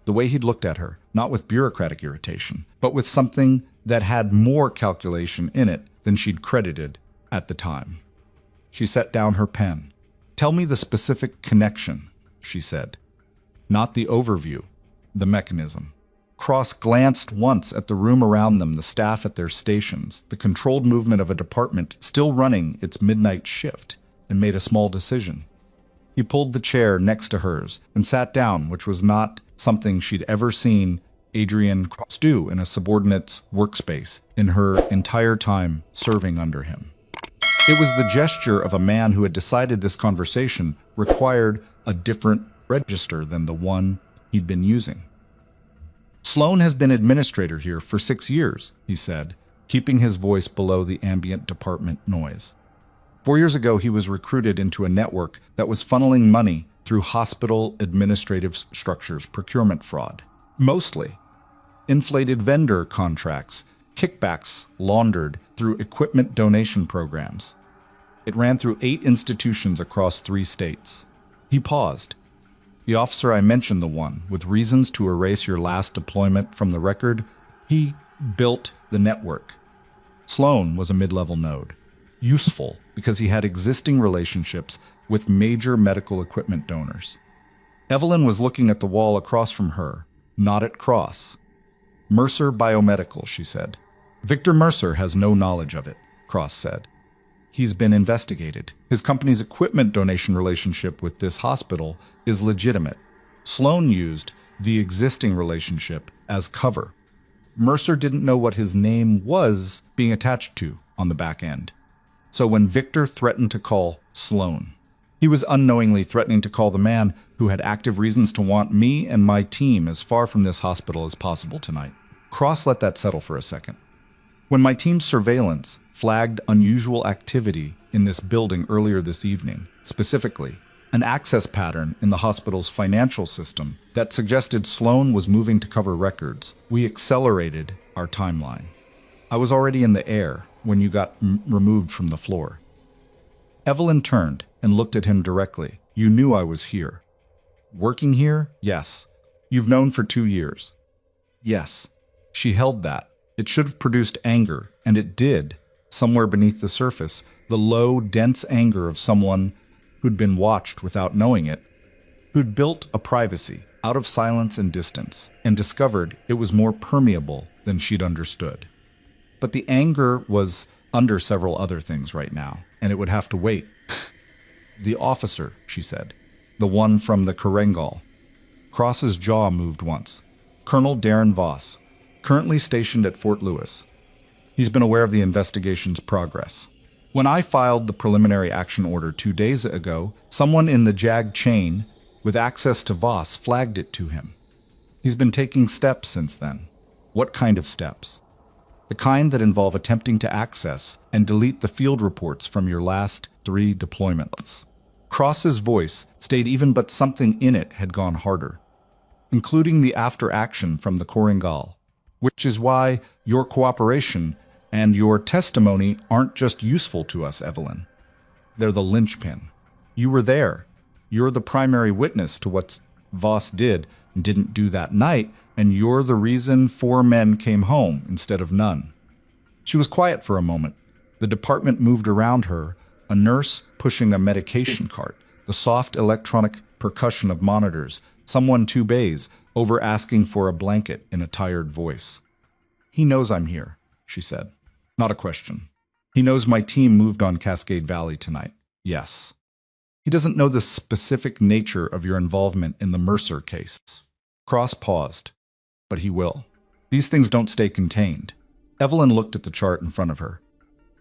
The way he'd looked at her, not with bureaucratic irritation, but with something that had more calculation in it than she'd credited at the time. She set down her pen. "Tell me the specific connection," she said. "Not the overview, the mechanism." Cross glanced once at the room around them, the staff at their stations, the controlled movement of a department still running its midnight shift, and made a small decision. He pulled the chair next to hers and sat down, which was not something she'd ever seen Adrian Cross do in a subordinate's workspace in her entire time serving under him. It was the gesture of a man who had decided this conversation required a different register than the one he'd been using. Sloan has been administrator here for 6 years, he said, keeping his voice below the ambient department noise. 4 years ago, he was recruited into a network that was funneling money through hospital administrative structures, procurement fraud. Mostly inflated vendor contracts, kickbacks laundered through equipment donation programs. It ran through 8 institutions across 3 states. He paused. The officer I mentioned, the one with reasons to erase your last deployment from the record, he built the network. Sloan was a mid-level node. Useful because he had existing relationships with major medical equipment donors. Evelyn was looking at the wall across from her, not at Cross. Mercer Biomedical, she said. Victor Mercer has no knowledge of it, Cross said. He's been investigated. His company's equipment donation relationship with this hospital is legitimate. Sloan used the existing relationship as cover. Mercer didn't know what his name was being attached to on the back end. So when Victor threatened to call Sloan, he was unknowingly threatening to call the man who had active reasons to want me and my team as far from this hospital as possible tonight. Cross let that settle for a second. When my team's surveillance flagged unusual activity in this building earlier this evening, specifically an access pattern in the hospital's financial system that suggested Sloan was moving to cover records, we accelerated our timeline. I was already in the air when you got removed from the floor. Evelyn turned and looked at him directly. You knew I was here. Working here? Yes. You've known for 2 years. Yes. She held that. It should have produced anger, and it did, somewhere beneath the surface, the low, dense anger of someone who'd been watched without knowing it, who'd built a privacy out of silence and distance, and discovered it was more permeable than she'd understood. But the anger was under several other things right now, and it would have to wait. The officer, she said, the one from the Chronicles. Cross's jaw moved once. Colonel Darren Voss, currently stationed at Fort Lewis. He's been aware of the investigation's progress. When I filed the preliminary action order 2 days ago, someone in the JAG chain with access to Voss flagged it to him. He's been taking steps since then. What kind of steps? The kind that involve attempting to access and delete the field reports from your last 3 deployments. Cross's voice stayed even, but something in it had gone harder, including the after-action from the Chronicles, which is why your cooperation and your testimony aren't just useful to us, Evelyn. They're the linchpin. You were there. You're the primary witness to what Voss did and didn't do that night, and you're the reason 4 men came home instead of none. She was quiet for a moment. The department moved around her, a nurse pushing a medication cart, the soft electronic percussion of monitors, someone 2 bays over asking for a blanket in a tired voice. He knows I'm here, she said. Not a question. He knows my team moved on Cascade Valley tonight. Yes. He doesn't know the specific nature of your involvement in the Mercer case. Cross paused, but he will. These things don't stay contained. Evelyn looked at the chart in front of her.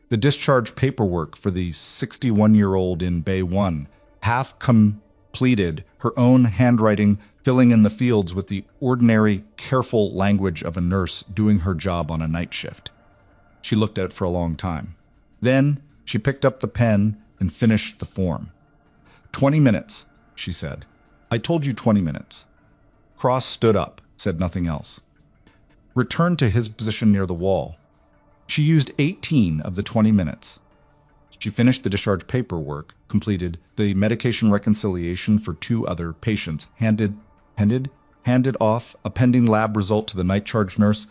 The discharge paperwork for the 61-year-old in Bay 1, half completed, her own handwriting filling in the fields with the ordinary, careful language of a nurse doing her job on a night shift. She looked at it for a long time. Then she picked up the pen and finished the form. 20 minutes, she said. I told you 20 minutes. Cross stood up, said nothing else. Returned to his position near the wall. She used 18 of the 20 minutes. She finished the discharge paperwork, completed the medication reconciliation for 2 other patients, handed off a pending lab result to the night charge nurse,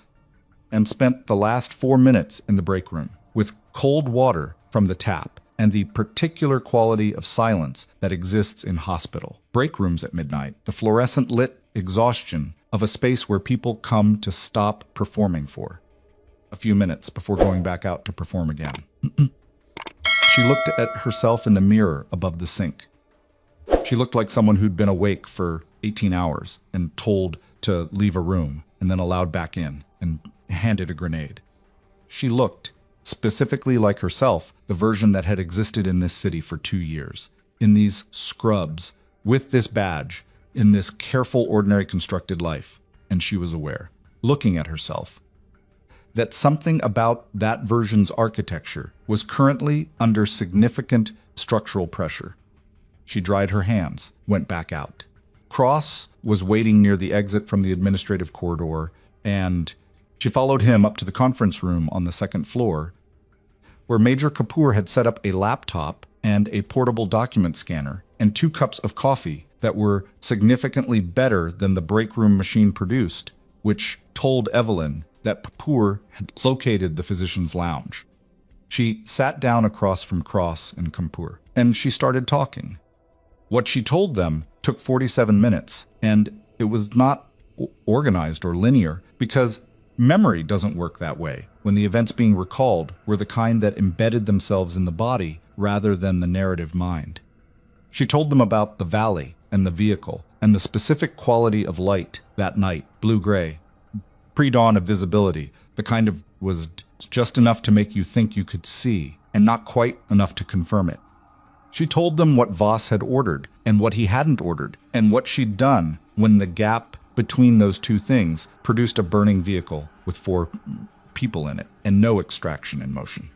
and spent the last 4 minutes in the break room with cold water from the tap and the particular quality of silence that exists in hospital break rooms at midnight. The fluorescent lit exhaustion of a space where people come to stop performing for a few minutes before going back out to perform again. She looked at herself in the mirror above the sink. She looked like someone who'd been awake for 18 hours and told to leave a room and then allowed back in and handed a grenade. She looked specifically like herself, the version that had existed in this city for 2 years, in these scrubs, with this badge, in this careful, ordinary constructed life. And she was aware, looking at herself, that something about that version's architecture was currently under significant structural pressure. She dried her hands, went back out. Cross was waiting near the exit from the administrative corridor, and she followed him up to the conference room on the second floor, where Major Kapoor had set up a laptop and a portable document scanner and 2 cups of coffee that were significantly better than the break room machine produced, which told Evelyn that Kapoor had located the physician's lounge. She sat down across from Cross and Kapoor, and she started talking. What she told them took 47 minutes, and it was not organized or linear because memory doesn't work that way when the events being recalled were the kind that embedded themselves in the body rather than the narrative mind. She told them about the valley and the vehicle and the specific quality of light that night, blue-gray, pre-dawn of visibility, the kind of was just enough to make you think you could see and not quite enough to confirm it. She told them what Voss had ordered and what he hadn't ordered and what she'd done when the gap between those 2 things produced a burning vehicle with 4 people in it and no extraction in motion.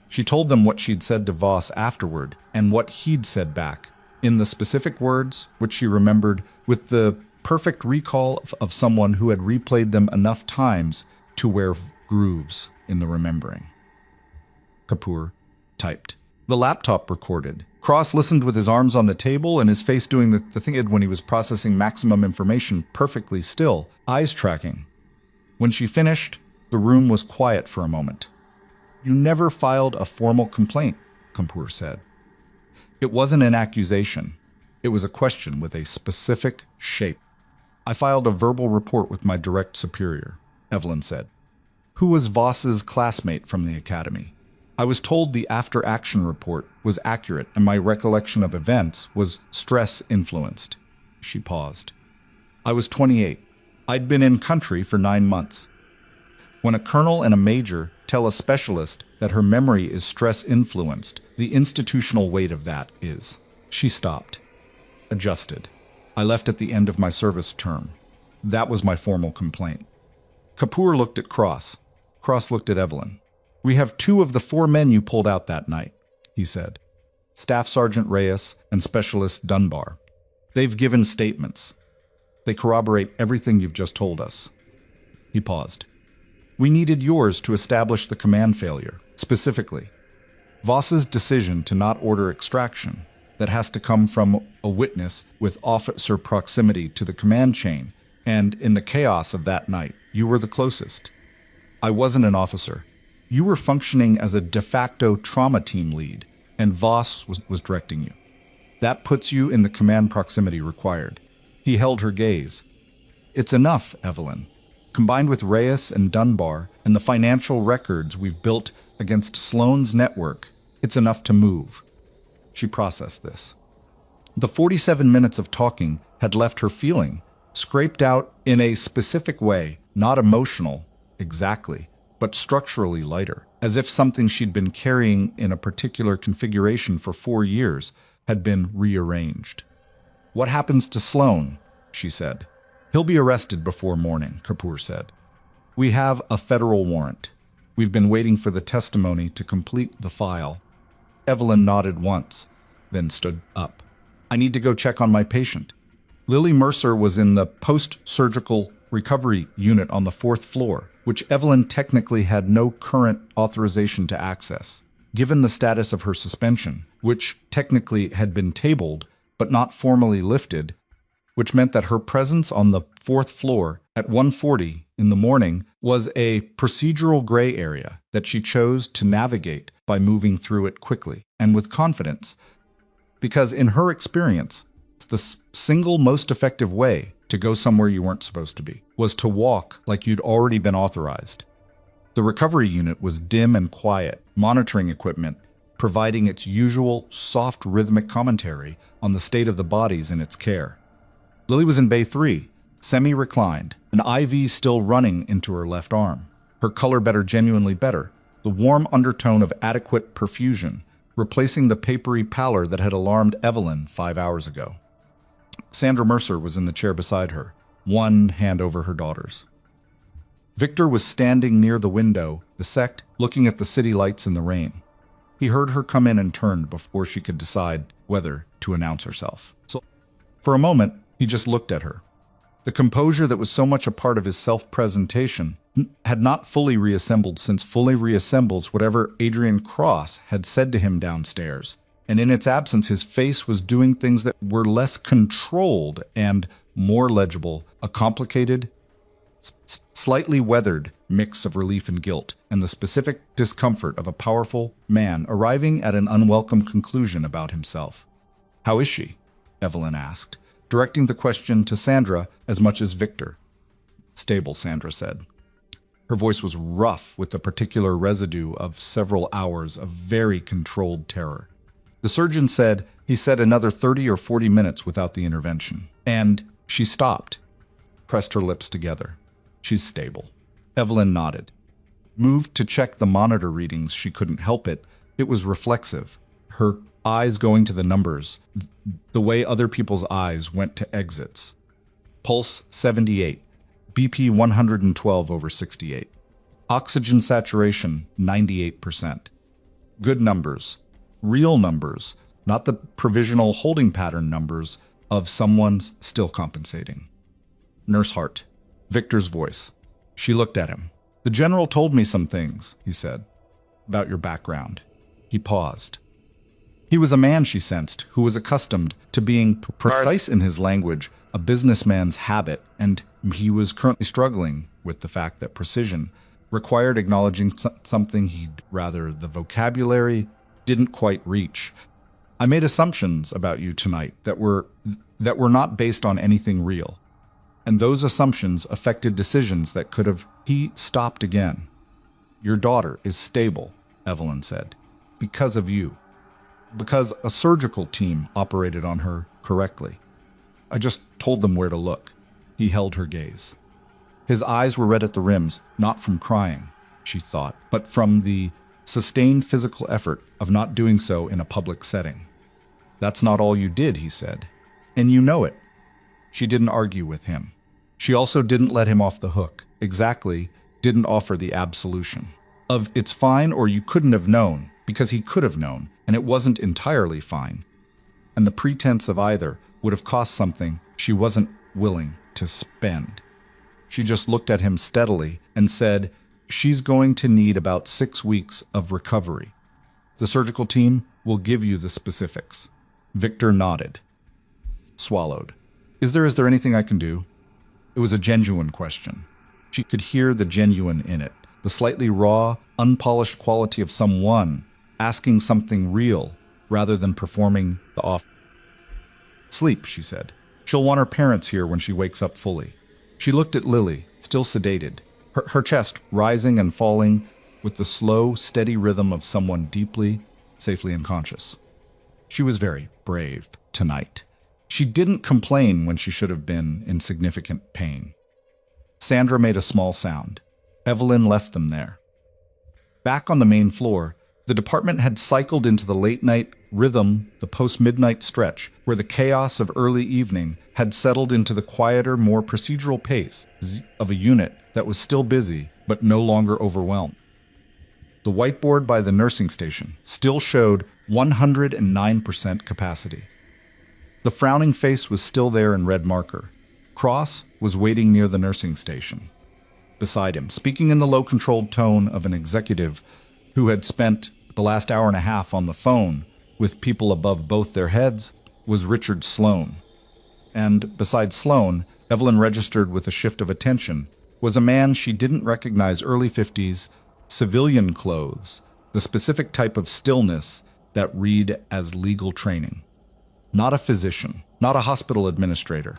She told them what she'd said to Voss afterward and what he'd said back, in the specific words which she remembered with the perfect recall of someone who had replayed them enough times to wear grooves in the remembering. Kapoor typed. The laptop recorded. Cross listened with his arms on the table and his face doing the thing it did when he was processing maximum information perfectly still, eyes tracking. When she finished, the room was quiet for a moment. You never filed a formal complaint, Kapoor said. It wasn't an accusation. It was a question with a specific shape. I filed a verbal report with my direct superior, Evelyn said. Who was Voss's classmate from the academy? I was told the after-action report was accurate and my recollection of events was stress-influenced. She paused. I was 28. I'd been in country for 9 months. When a colonel and a major tell a specialist that her memory is stress-influenced, the institutional weight of that is. She stopped. Adjusted. I left at the end of my service term. That was my formal complaint. Kapoor looked at Cross. Cross looked at Evelyn. We have 2 of the 4 men you pulled out that night, he said. Staff Sergeant Reyes and Specialist Dunbar. They've given statements. They corroborate everything you've just told us. He paused. We needed yours to establish the command failure, specifically. Voss's decision to not order extraction that has to come from a witness with officer proximity to the command chain, and in the chaos of that night, you were the closest. I wasn't an officer. You were functioning as a de facto trauma team lead, and Voss was directing you. That puts you in the command proximity required. He held her gaze. It's enough, Evelyn. Combined with Reyes and Dunbar and the financial records we've built against Sloan's network, it's enough to move. She processed this. The 47 minutes of talking had left her feeling, scraped out in a specific way, not emotional, exactly, but structurally lighter, as if something she'd been carrying in a particular configuration for 4 years had been rearranged. What happens to Sloan? She said. He'll be arrested before morning, Kapoor said. We have a federal warrant. We've been waiting for the testimony to complete the file. Evelyn nodded once, then stood up. I need to go check on my patient. Lily Mercer was in the post-surgical recovery unit on the 4th floor, which Evelyn technically had no current authorization to access. Given the status of her suspension, which technically had been tabled but not formally lifted, which meant that her presence on the 4th floor at 1:40 in the morning was a procedural gray area that she chose to navigate by moving through it quickly and with confidence, because in her experience, it's the single most effective way to go somewhere you weren't supposed to be, was to walk like you'd already been authorized. The recovery unit was dim and quiet, monitoring equipment, providing its usual soft rhythmic commentary on the state of the bodies in its care. Lily was in Bay 3, semi-reclined, an IV still running into her left arm. Her color better, genuinely better, the warm undertone of adequate perfusion, replacing the papery pallor that had alarmed Evelyn 5 hours ago. Sandra Mercer was in the chair beside her, one hand over her daughter's. Victor was standing near the window, the sect, looking at the city lights in the rain. He heard her come in and turned before she could decide whether to announce herself. So, for a moment, he just looked at her. The composure that was so much a part of his self-presentation had not fully reassembled since fully reassembles whatever Adrian Cross had said to him downstairs. And in its absence, his face was doing things that were less controlled and more legible, a complicated, slightly weathered mix of relief and guilt, and the specific discomfort of a powerful man arriving at an unwelcome conclusion about himself. "How is she?" Evelyn asked, directing the question to Sandra as much as Victor. "Stable," Sandra said. Her voice was rough with the particular residue of several hours of very controlled terror. The surgeon said he said another 30 or 40 minutes without the intervention. And she stopped, pressed her lips together. "She's stable." Evelyn nodded. Moved to check the monitor readings, she couldn't help it. It was reflexive, her eyes going to the numbers, the way other people's eyes went to exits. Pulse 78, BP 112/68. Oxygen saturation 98%. Good numbers, real numbers, not the provisional holding pattern numbers of someone's still compensating. Nurse Hart. Victor's voice. She looked at him. "The general told me some things," he said, "about your background." He paused. He was a man, she sensed, who was accustomed to being precise in his language, a businessman's habit, and he was currently struggling with the fact that precision required acknowledging something the vocabulary didn't quite reach. "I made assumptions about you tonight that were not based on anything real. And those assumptions affected decisions that could have..." He stopped again. "Your daughter is stable," Evelyn said, "because of you. Because a surgical team operated on her correctly. I just told them where to look." He held her gaze. His eyes were red at the rims, not from crying, she thought, but from the sustained physical effort of not doing so in a public setting. "That's not all you did," he said. "And you know it." She didn't argue with him. She also didn't let him off the hook. Exactly, didn't offer the absolution of "it's fine" or "you couldn't have known," because he could have known, and it wasn't entirely fine. And the pretense of either would have cost something she wasn't willing to spend. She just looked at him steadily and said, "She's going to need about 6 weeks of recovery. The surgical team will give you the specifics." Victor nodded. Swallowed. Is there anything I can do?" It was a genuine question. She could hear the genuine in it, the slightly raw, unpolished quality of someone asking something real rather than performing the off. "Sleep," she said. "She'll want her parents here when she wakes up fully." She looked at Lily, still sedated, her chest rising and falling with the slow, steady rhythm of someone deeply, safely unconscious. She was very brave tonight. She didn't complain when she should have been in significant pain. Sandra made a small sound. Evelyn left them there. Back on the main floor, the department had cycled into the late-night rhythm, the post-midnight stretch, where the chaos of early evening had settled into the quieter, more procedural pace of a unit that was still busy, but no longer overwhelmed. The whiteboard by the nursing station still showed 109% capacity. The frowning face was still there in red marker. Cross was waiting near the nursing station. Beside him, speaking in the low-controlled tone of an executive who had spent the last hour and a half on the phone with people above both their heads, was Richard Sloan. And beside Sloan, Evelyn registered with a shift of attention, was a man she didn't recognize, early 50s, civilian clothes, the specific type of stillness that read as legal training. Not a physician, not a hospital administrator.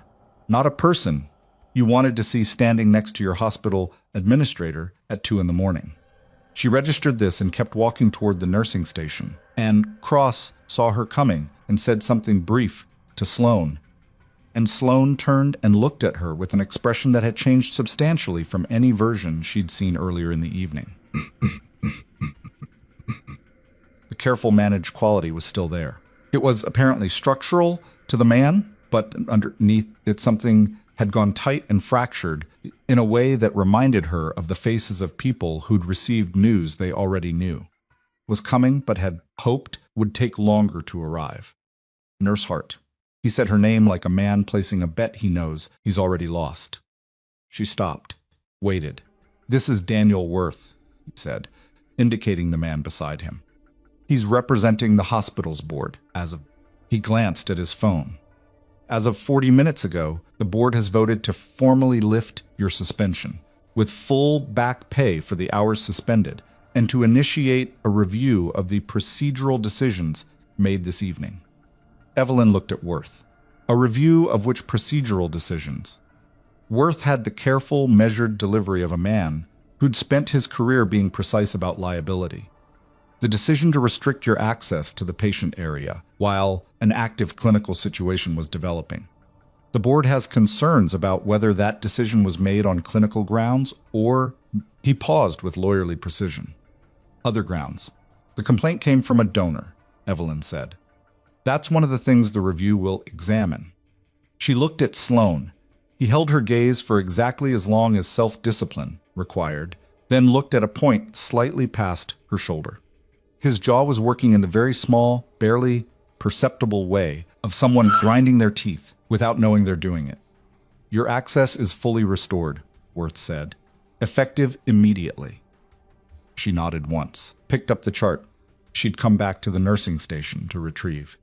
not a person you wanted to see standing next to your hospital administrator at 2 in the morning. She registered this and kept walking toward the nursing station, and Cross saw her coming and said something brief to Sloane. And Sloane turned and looked at her with an expression that had changed substantially from any version she'd seen earlier in the evening. The careful managed quality was still there. It was apparently structural to the man, but underneath it something had gone tight and fractured in a way that reminded her of the faces of people who'd received news they already knew was coming but had hoped would take longer to arrive. Nurse Hart. He said her name like a man placing a bet he knows he's already lost. She stopped, waited. "This is Daniel Worth," he said, indicating the man beside him. "He's representing the hospital's board as of..." He glanced at his phone. "As of 40 minutes ago, the board has voted to formally lift your suspension, with full back pay for the hours suspended, and to initiate a review of the procedural decisions made this evening." Evelyn looked at Worth. A review of which procedural decisions? Worth had the careful, measured delivery of a man who'd spent his career being precise about liability. The decision to restrict your access to the patient area while an active clinical situation was developing. The board has concerns about whether that decision was made on clinical grounds or... He paused with lawyerly precision. "Other grounds. The complaint came from a donor," Evelyn said. "That's one of the things the review will examine." She looked at Sloane. He held her gaze for exactly as long as self-discipline required, then looked at a point slightly past her shoulder. His jaw was working in the very small, barely perceptible way of someone grinding their teeth without knowing they're doing it. "Your access is fully restored," Worth said. "Effective immediately." She nodded once, picked up the chart she'd come back to the nursing station to retrieve.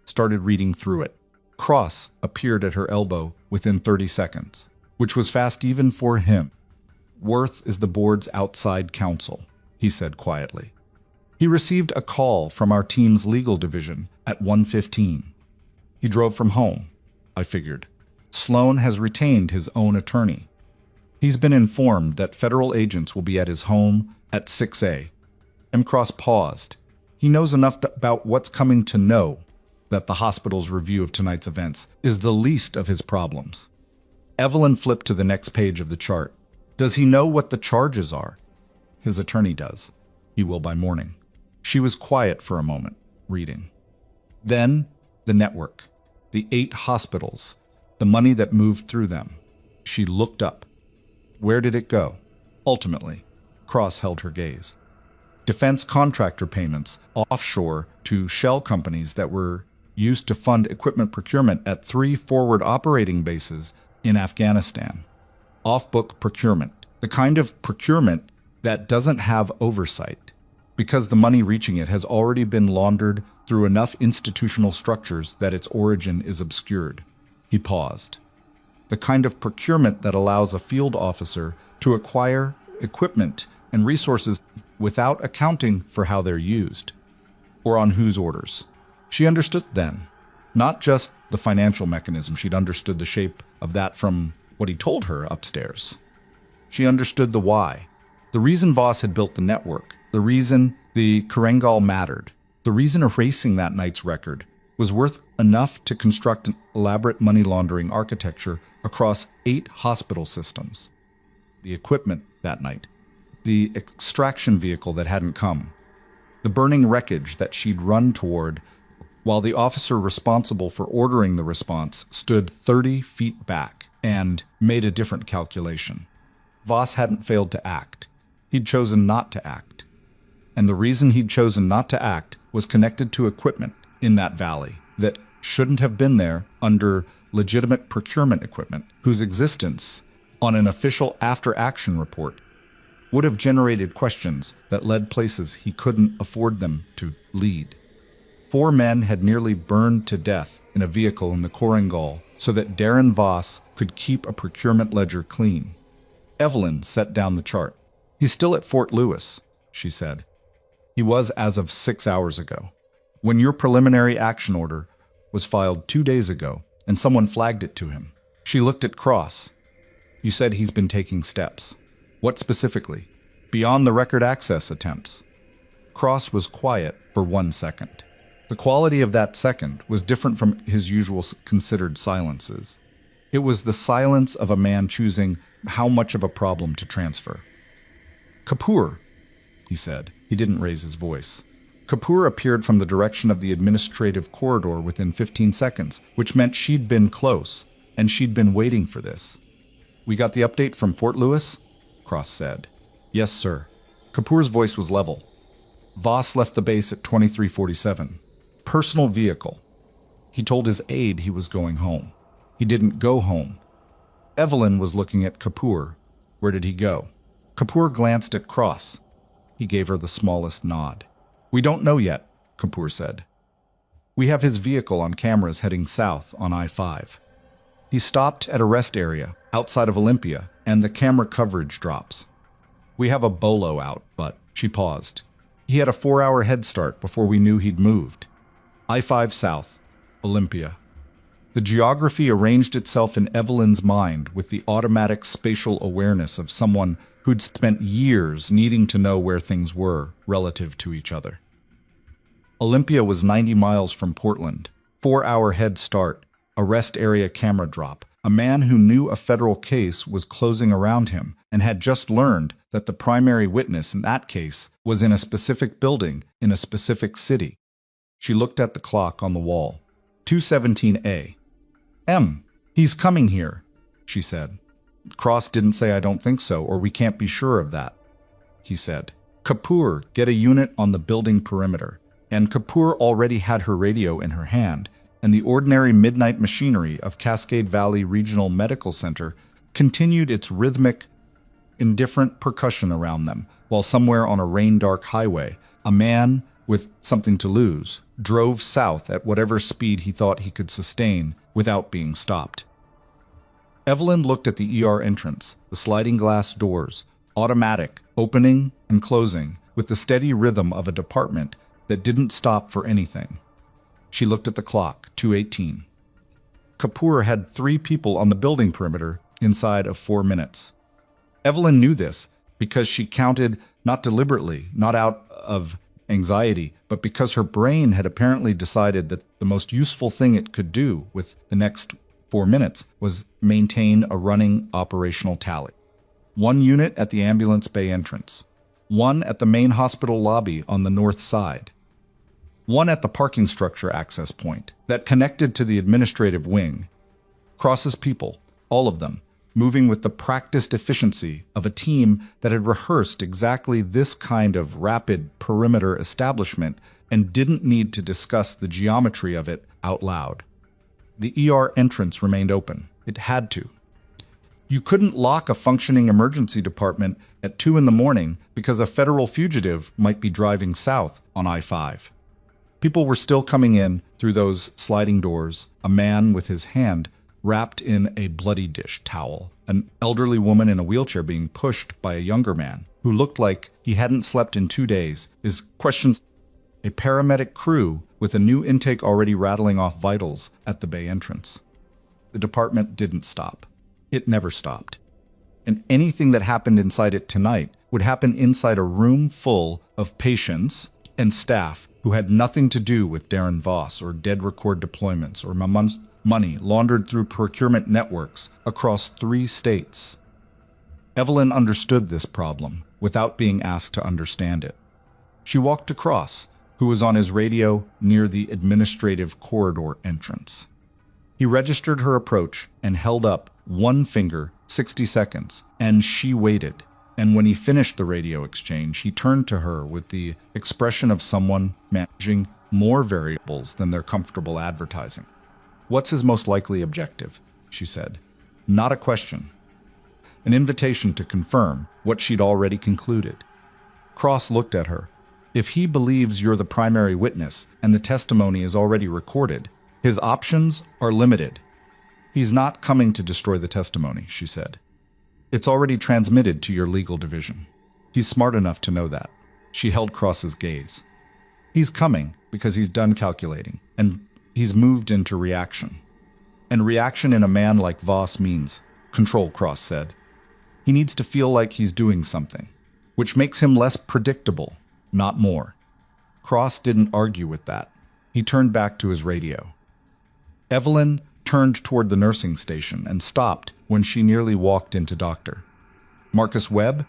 Started reading through it. Cross appeared at her elbow within 30 seconds, which was fast even for him. "Worth is the board's outside counsel," he said quietly. "He received a call from our team's legal division at 1:15. He drove from home, I figured. Sloane has retained his own attorney. He's been informed that federal agents will be at his home at 6A. M. Cross paused. He knows enough about what's coming to know that the hospital's review of tonight's events is the least of his problems. Evelyn flipped to the next page of the chart. "Does he know what the charges are?" "His attorney does. He will by morning." She was quiet for a moment, reading. Then, the network, the 8 hospitals, the money that moved through them. She looked up. Where did it go? Ultimately, Cross held her gaze. Defense contractor payments offshore to shell companies that were used to fund equipment procurement at 3 forward operating bases in Afghanistan. Off-book procurement, the kind of procurement that doesn't have oversight, because the money reaching it has already been laundered through enough institutional structures that its origin is obscured. He paused. The kind of procurement that allows a field officer to acquire equipment and resources without accounting for how they're used, or on whose orders. She understood then, not just the financial mechanism. She'd understood the shape of that from what he told her upstairs. She understood the why, the reason Voss had built the network, the reason the Korengal mattered, the reason erasing that night's record was worth enough to construct an elaborate money laundering architecture across 8 hospital systems. The equipment that night, the extraction vehicle that hadn't come, the burning wreckage that she'd run toward while the officer responsible for ordering the response stood 30 feet back and made a different calculation. Voss hadn't failed to act. He'd chosen not to act. And the reason he'd chosen not to act was connected to equipment in that valley that shouldn't have been there under legitimate procurement equipment, whose existence on an official after-action report would have generated questions that led places he couldn't afford them to lead. 4 men had nearly burned to death in a vehicle in the Korengal so that Darren Voss could keep a procurement ledger clean. Evelyn set down the chart. "He's still at Fort Lewis," she said. "He was as of 6 hours ago, when your preliminary action order was filed 2 days ago and someone flagged it to him. She looked at Cross. You said he's been taking steps. What specifically? Beyond the record access attempts. Cross was quiet for 1 second. The quality of that second was different from his usual considered silences. It was the silence of a man choosing how much of a problem to transfer. Kapoor, he said. He didn't raise his voice. Kapoor appeared from the direction of the administrative corridor within 15 seconds, which meant she'd been close, and she'd been waiting for this. We got the update from Fort Lewis? Cross said. Yes, sir. Kapoor's voice was level. Voss left the base at 2347. Personal vehicle. He told his aide he was going home. He didn't go home. Evelyn was looking at Kapoor. Where did he go? Kapoor glanced at Cross. He gave her the smallest nod. We don't know yet, Kapoor said. We have his vehicle on cameras heading south on I-5. He stopped at a rest area outside of Olympia, and the camera coverage drops. We have a bolo out, but she paused. He had a 4-hour head start before we knew he'd moved. I-5 south, Olympia. The geography arranged itself in Evelyn's mind with the automatic spatial awareness of someone who'd spent years needing to know where things were relative to each other. Olympia was 90 miles from Portland. 4-hour head start, a rest area camera drop. A man who knew a federal case was closing around him and had just learned that the primary witness in that case was in a specific building in a specific city. She looked at the clock on the wall. 2:17 A. He's coming here, she said. Cross didn't say I don't think so, or we can't be sure of that, he said. Kapoor, get a unit on the building perimeter. And Kapoor already had her radio in her hand, and the ordinary midnight machinery of Cascade Valley Regional Medical Center continued its rhythmic, indifferent percussion around them, while somewhere on a rain-dark highway, a man with something to lose drove south at whatever speed he thought he could sustain without being stopped. Evelyn looked at the ER entrance, the sliding glass doors, automatic, opening and closing, with the steady rhythm of a department that didn't stop for anything. She looked at the clock, 2:18. Kapoor had 3 people on the building perimeter inside of 4 minutes. Evelyn knew this because she counted not deliberately, not out of anxiety, but because her brain had apparently decided that the most useful thing it could do with the next 4 minutes was maintain a running operational tally. 1 unit at the ambulance bay entrance, 1 at the main hospital lobby on the north side, 1 at the parking structure access point that connected to the administrative wing. Cross's people, all of them, moving with the practiced efficiency of a team that had rehearsed exactly this kind of rapid perimeter establishment and didn't need to discuss the geometry of it out loud. The ER entrance remained open. It had to. You couldn't lock a functioning emergency department at 2 in the morning because a federal fugitive might be driving south on I-5. People were still coming in through those sliding doors, a man with his hand wrapped in a bloody dish towel, an elderly woman in a wheelchair being pushed by a younger man who looked like he hadn't slept in 2 days. His questions, a paramedic crew with a new intake already rattling off vitals at the bay entrance. The department didn't stop. It never stopped. And anything that happened inside it tonight would happen inside a room full of patients and staff who had nothing to do with Darren Voss or dead record deployments or Mamun's money laundered through procurement networks across 3 states. Evelyn understood this problem without being asked to understand it. She walked to Cross, who was on his radio near the administrative corridor entrance. He registered her approach and held up 1 finger 60 seconds, and she waited. And when he finished the radio exchange, he turned to her with the expression of someone managing more variables than they're comfortable advertising. What's his most likely objective? She said. Not a question. An invitation to confirm what she'd already concluded. Cross looked at her. If he believes you're the primary witness and the testimony is already recorded, his options are limited. He's not coming to destroy the testimony, she said. It's already transmitted to your legal division. He's smart enough to know that. She held Cross's gaze. He's coming because he's done calculating, and he's moved into reaction. And reaction in a man like Voss means control, Cross said. He needs to feel like he's doing something, which makes him less predictable, not more. Cross didn't argue with that. He turned back to his radio. Evelyn turned toward the nursing station and stopped when she nearly walked into Dr. Marcus Webb,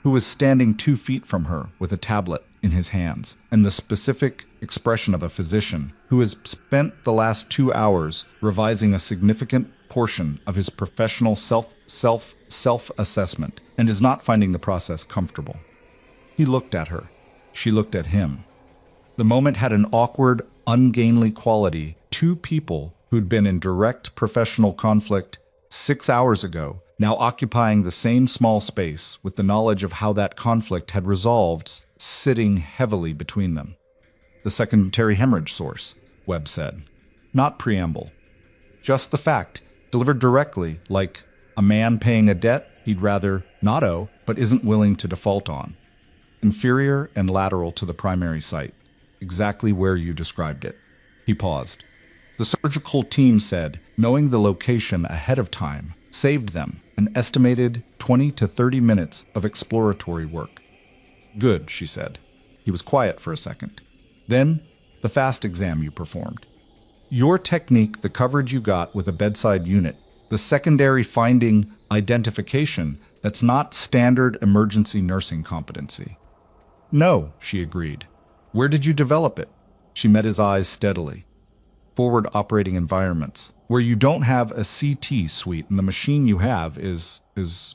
who was standing 2 feet from her with a tablet in his hands, and the specific expression of a physician who has spent the last 2 hours revising a significant portion of his professional self-assessment and is not finding the process comfortable. He looked at her. She looked at him. The moment had an awkward, ungainly quality. 2 people who'd been in direct professional conflict 6 hours ago, now occupying the same small space with the knowledge of how that conflict had resolved sitting heavily between them. The secondary hemorrhage source, Webb said. Not preamble. Just the fact, delivered directly, like a man paying a debt he'd rather not owe, but isn't willing to default on. Inferior and lateral to the primary site, exactly where you described it. He paused. The surgical team said, knowing the location ahead of time saved them an estimated 20 to 30 minutes of exploratory work. Good, she said. He was quiet for a second. Then, the fast exam you performed. Your technique, the coverage you got with a bedside unit, the secondary finding identification, that's not standard emergency nursing competency. No, she agreed. Where did you develop it? She met his eyes steadily. Forward operating environments, where you don't have a CT suite and the machine you have is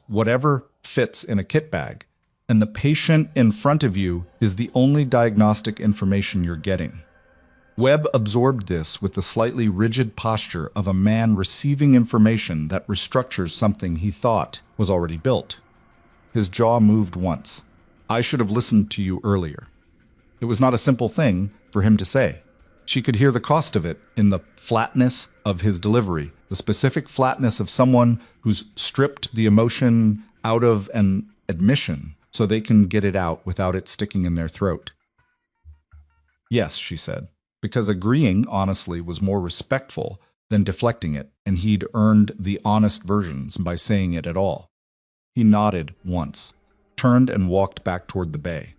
whatever fits in a kit bag, and the patient in front of you is the only diagnostic information you're getting. Webb absorbed this with the slightly rigid posture of a man receiving information that restructures something he thought was already built. His jaw moved once. I should have listened to you earlier. It was not a simple thing for him to say. She could hear the cost of it in the flatness of his delivery, the specific flatness of someone who's stripped the emotion out of an admission so they can get it out without it sticking in their throat. Yes, she said, because agreeing honestly was more respectful than deflecting it, and he'd earned the honest versions by saying it at all. He nodded once, turned and walked back toward the bay.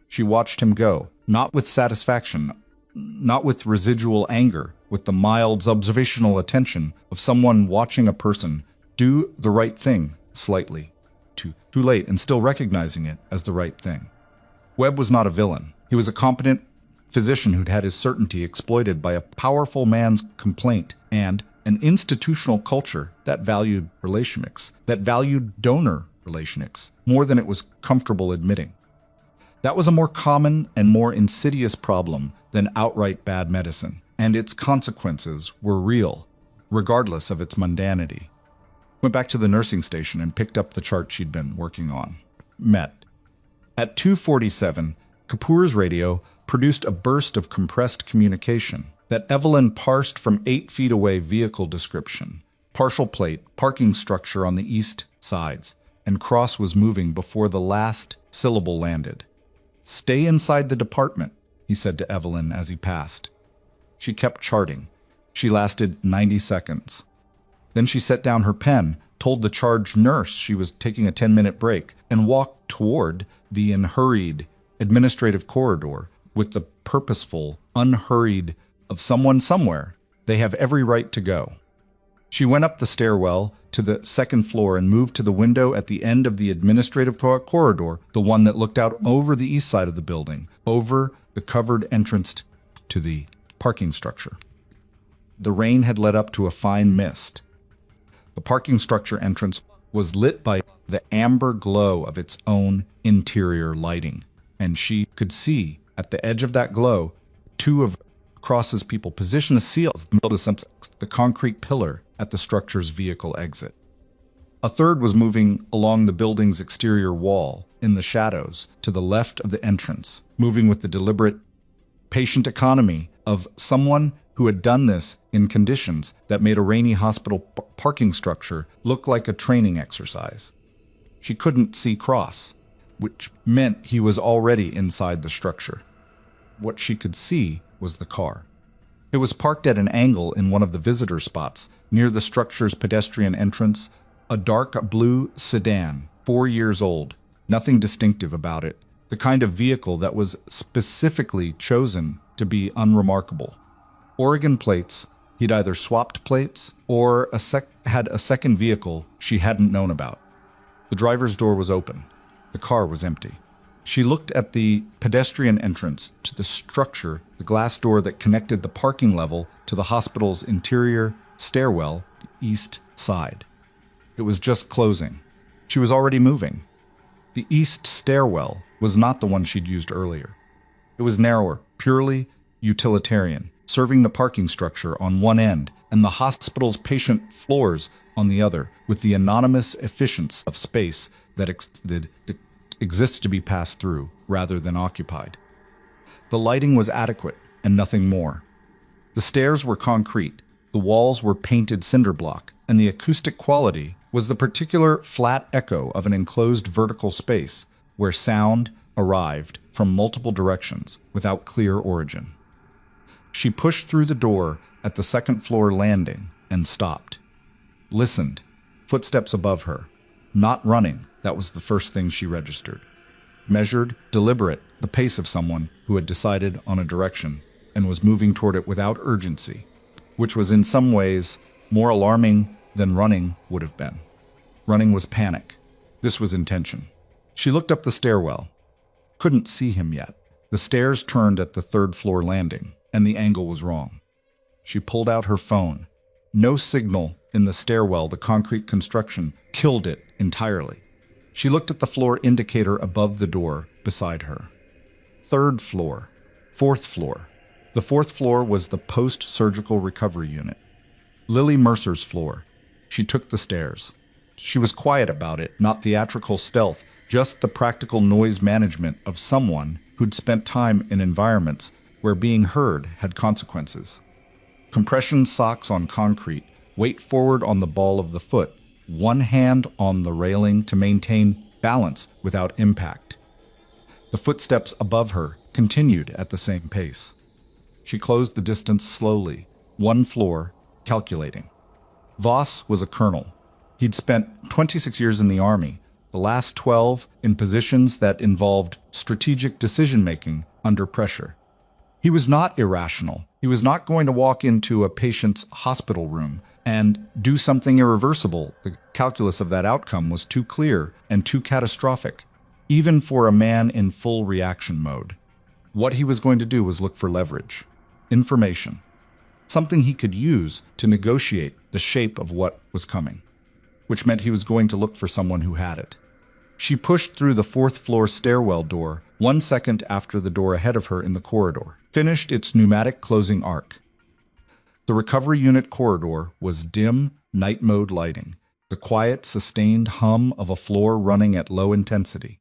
She watched him go, not with satisfaction, not with residual anger, with the mild observational attention of someone watching a person do the right thing slightly, too late, and still recognizing it as the right thing. Webb was not a villain. He was a competent physician who'd had his certainty exploited by a powerful man's complaint and an institutional culture that valued relationics, that valued donor relationics, more than it was comfortable admitting. That was a more common and more insidious problem than outright bad medicine, and its consequences were real, regardless of its mundanity. Went back to the nursing station and picked up the chart she'd been working on. Met. At 2:47, Kapoor's radio produced a burst of compressed communication that Evelyn parsed from 8 feet away. Vehicle description, partial plate, parking structure on the east sides, and Cross was moving before the last syllable landed. Stay inside the department, he said to Evelyn as he passed. She kept charting. She lasted 90 seconds. Then she set down her pen, told the charge nurse she was taking a 10-minute break, and walked toward the unhurried administrative corridor with the purposeful, unhurried of someone somewhere. They have every right to go. She went up the stairwell to the second floor and moved to the window at the end of the administrative corridor, the one that looked out over the east side of the building, over the covered entrance to the parking structure. The rain had led up to a fine mist. The parking structure entrance was lit by the amber glow of its own interior lighting, and she could see, at the edge of that glow, 2 of Cross's people positioned the seals, the concrete pillar at the structure's vehicle exit. A third was moving along the building's exterior wall, in the shadows, to the left of the entrance, moving with the deliberate, patient economy of someone who had done this in conditions that made a rainy hospital parking structure look like a training exercise. She couldn't see Cross, which meant he was already inside the structure. What she could see was the car. It was parked at an angle in one of the visitor spots, near the structure's pedestrian entrance, a dark blue sedan, 4 years old. Nothing distinctive about it. The kind of vehicle that was specifically chosen to be unremarkable. Oregon plates, he'd either swapped plates or had a second vehicle she hadn't known about. The driver's door was open. The car was empty. She looked at the pedestrian entrance to the structure, the glass door that connected the parking level to the hospital's interior stairwell, the east side. It was just closing. She was already moving. The east stairwell was not the one she'd used earlier. It was narrower, purely utilitarian, serving the parking structure on one end and the hospital's patient floors on the other, with the anonymous efficiency of space that exists to be passed through rather than occupied. The lighting was adequate and nothing more. The stairs were concrete, the walls were painted cinder block, and the acoustic quality was the particular flat echo of an enclosed vertical space where sound arrived from multiple directions without clear origin. She pushed through the door at the second-floor landing and stopped. Listened. Footsteps above her. Not running, that was the first thing she registered. Measured, deliberate, the pace of someone who had decided on a direction and was moving toward it without urgency, which was in some ways more alarming than running would have been. Running was panic. This was intention. She looked up the stairwell. Couldn't see him yet. The stairs turned at the third-floor landing, and the angle was wrong. She pulled out her phone. No signal in the stairwell. The concrete construction killed it entirely. She looked at the floor indicator above the door beside her. Third floor. Fourth floor. The fourth floor was the post-surgical recovery unit. Lily Mercer's floor. She took the stairs. She was quiet about it, not theatrical stealth, just the practical noise management of someone who'd spent time in environments where being heard had consequences. Compression socks on concrete, weight forward on the ball of the foot, one hand on the railing to maintain balance without impact. The footsteps above her continued at the same pace. She closed the distance slowly, one floor, calculating. Voss was a colonel. He'd spent 26 years in the Army, the last 12 in positions that involved strategic decision-making under pressure. He was not irrational. He was not going to walk into a patient's hospital room and do something irreversible. The calculus of that outcome was too clear and too catastrophic, even for a man in full reaction mode. What he was going to do was look for leverage, information, something he could use to negotiate the shape of what was coming, which meant he was going to look for someone who had it. She pushed through the fourth-floor stairwell door 1 second after the door ahead of her in the corridor finished its pneumatic closing arc. The recovery unit corridor was dim, night mode lighting, the quiet, sustained hum of a floor running at low intensity.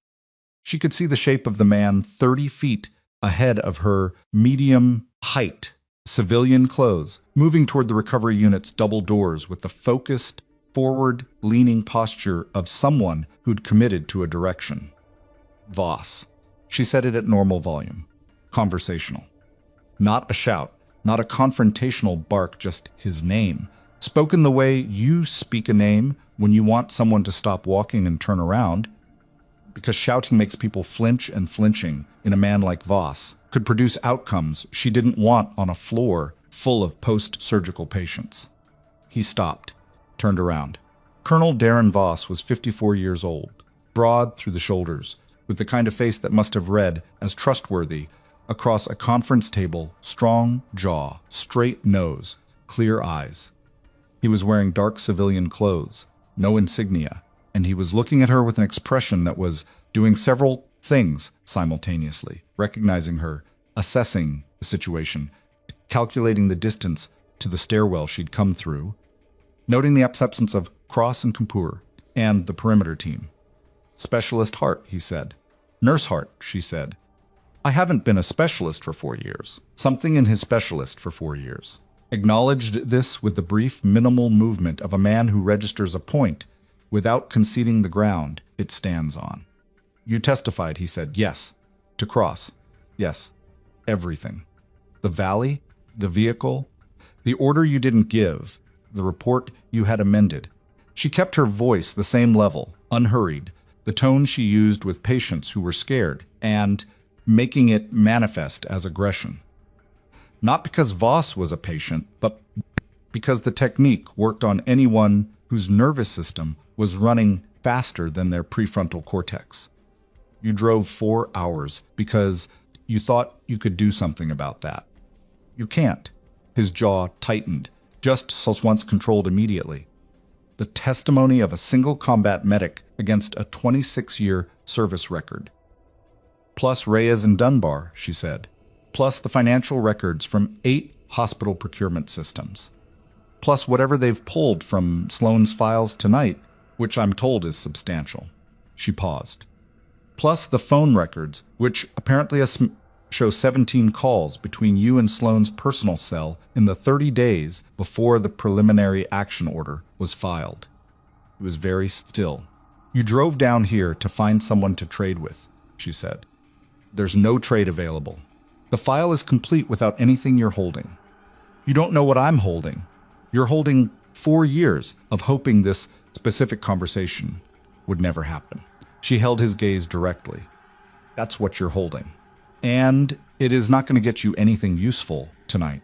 She could see the shape of the man 30 feet ahead of her, medium height, civilian clothes, moving toward the recovery unit's double doors with the focused, forward-leaning posture of someone who'd committed to a direction. Voss. She said it at normal volume. Conversational. Not a shout, not a confrontational bark, just his name. Spoken the way you speak a name when you want someone to stop walking and turn around, because shouting makes people flinch, and flinching in a man like Voss could produce outcomes she didn't want on a floor full of post-surgical patients. He stopped, turned around. Colonel Darren Voss was 54 years old, broad through the shoulders, with the kind of face that must have read as trustworthy across a conference table, strong jaw, straight nose, clear eyes. He was wearing dark civilian clothes, no insignia, and he was looking at her with an expression that was doing several things simultaneously, recognizing her, assessing the situation, calculating the distance to the stairwell she'd come through, noting the absence of Cross and Kapoor and the perimeter team. Specialist Hart, he said. Nurse Hart, she said. I haven't been a specialist for 4 years. Something in his specialist for 4 years. Acknowledged this with the brief, minimal movement of a man who registers a point without conceding the ground it stands on. You testified, he said. Yes. To Cross. Yes. Everything. The valley? the vehicle, the order you didn't give, the report you had amended. She kept her voice the same level, unhurried, the tone she used with patients who were scared, and making it manifest as aggression. Not because Voss was a patient, but because the technique worked on anyone whose nervous system was running faster than their prefrontal cortex. You drove 4 hours because you thought you could do something about that. You can't. His jaw tightened, just as once controlled immediately. The testimony of a single combat medic against a 26-year service record. Plus Reyes and Dunbar, she said. Plus the financial records from 8 hospital procurement systems. Plus whatever they've pulled from Sloan's files tonight, which I'm told is substantial. She paused. Plus the phone records, which apparently show 17 calls between you and Sloan's personal cell in the 30 days before the preliminary action order was filed. It was very still. You drove down here to find someone to trade with, she said. There's no trade available. The file is complete without anything you're holding. You don't know what I'm holding. You're holding 4 years of hoping this specific conversation would never happen. She held his gaze directly. That's what you're holding. And it is not going to get you anything useful tonight.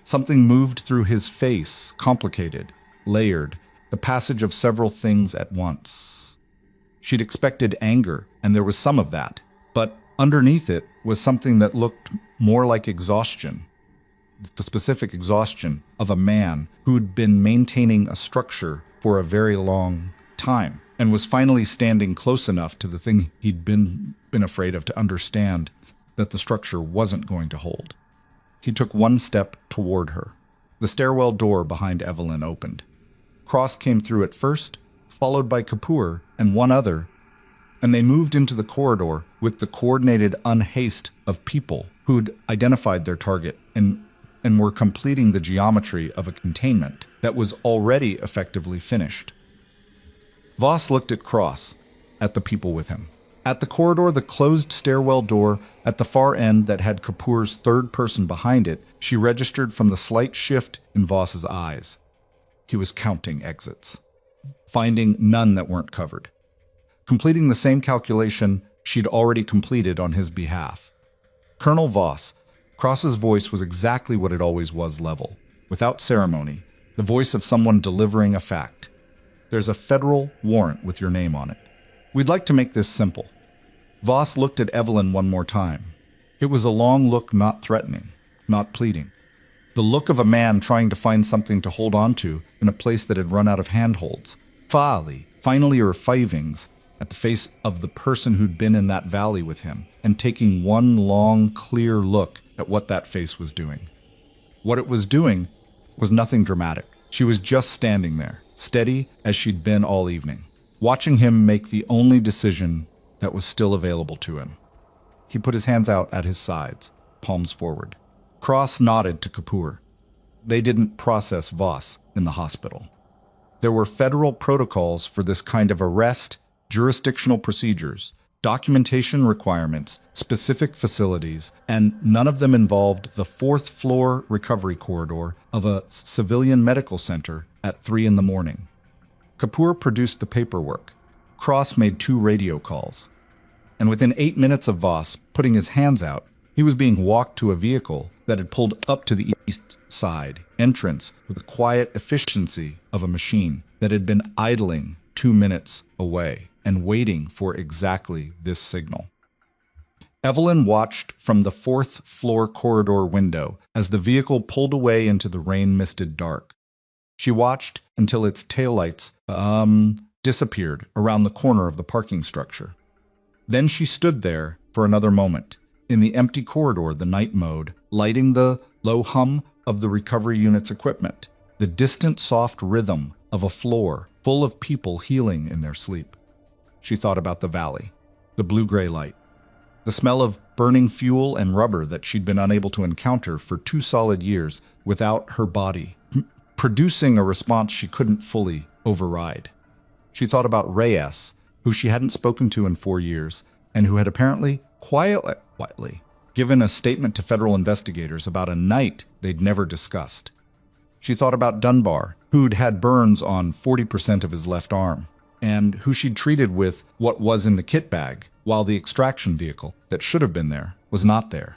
Something moved through his face, complicated, layered, the passage of several things at once. She'd expected anger, and there was some of that, but underneath it was something that looked more like exhaustion. The specific exhaustion of a man who'd been maintaining a structure for a very long time and was finally standing close enough to the thing he'd been afraid of to understand that the structure wasn't going to hold. He took one step toward her. The stairwell door behind Evelyn opened. Cross came through it first, followed by Kapoor and one other, and they moved into the corridor with the coordinated unhaste of people who'd identified their target and were completing the geometry of a containment that was already effectively finished. Voss looked at Cross, at the people with him. At the corridor, the closed stairwell door at the far end that had Kapoor's third person behind it, she registered from the slight shift in Voss's eyes. He was counting exits, finding none that weren't covered, completing the same calculation she'd already completed on his behalf. Colonel Voss, Cross's voice was exactly what it always was, level, without ceremony, the voice of someone delivering a fact. There's a federal warrant with your name on it. We'd like to make this simple. Voss looked at Evelyn one more time. It was a long look, not threatening, not pleading. The look of a man trying to find something to hold on to in a place that had run out of handholds. Finally or fivings at the face of the person who'd been in that valley with him, and taking one long, clear look at what that face was doing. What it was doing was nothing dramatic. She was just standing there, steady as she'd been all evening, watching him make the only decision that was still available to him. He put his hands out at his sides, palms forward. Cross nodded to Kapoor. They didn't process Voss in the hospital. There were federal protocols for this kind of arrest, jurisdictional procedures, documentation requirements, specific facilities, and none of them involved the 4th floor recovery corridor of a civilian medical center at 3 a.m. Kapoor produced the paperwork. Cross made 2 radio calls. And within 8 minutes of Voss putting his hands out, he was being walked to a vehicle that had pulled up to the east side entrance with the quiet efficiency of a machine that had been idling 2 minutes away and waiting for exactly this signal. Evelyn watched from the 4th floor corridor window as the vehicle pulled away into the rain-misted dark. She watched until its taillights disappeared around the corner of the parking structure. Then she stood there for another moment, in the empty corridor, the night mode, lighting the low hum of the recovery unit's equipment, the distant soft rhythm of a floor full of people healing in their sleep. She thought about the valley, the blue-gray light, the smell of burning fuel and rubber that she'd been unable to encounter for 2 solid years without her body producing a response she couldn't fully override. She thought about Reyes, who she hadn't spoken to in 4 years, and who had apparently quietly given a statement to federal investigators about a night they'd never discussed. She thought about Dunbar, who'd had burns on 40% of his left arm, and who she'd treated with what was in the kit bag, while the extraction vehicle that should have been there was not there.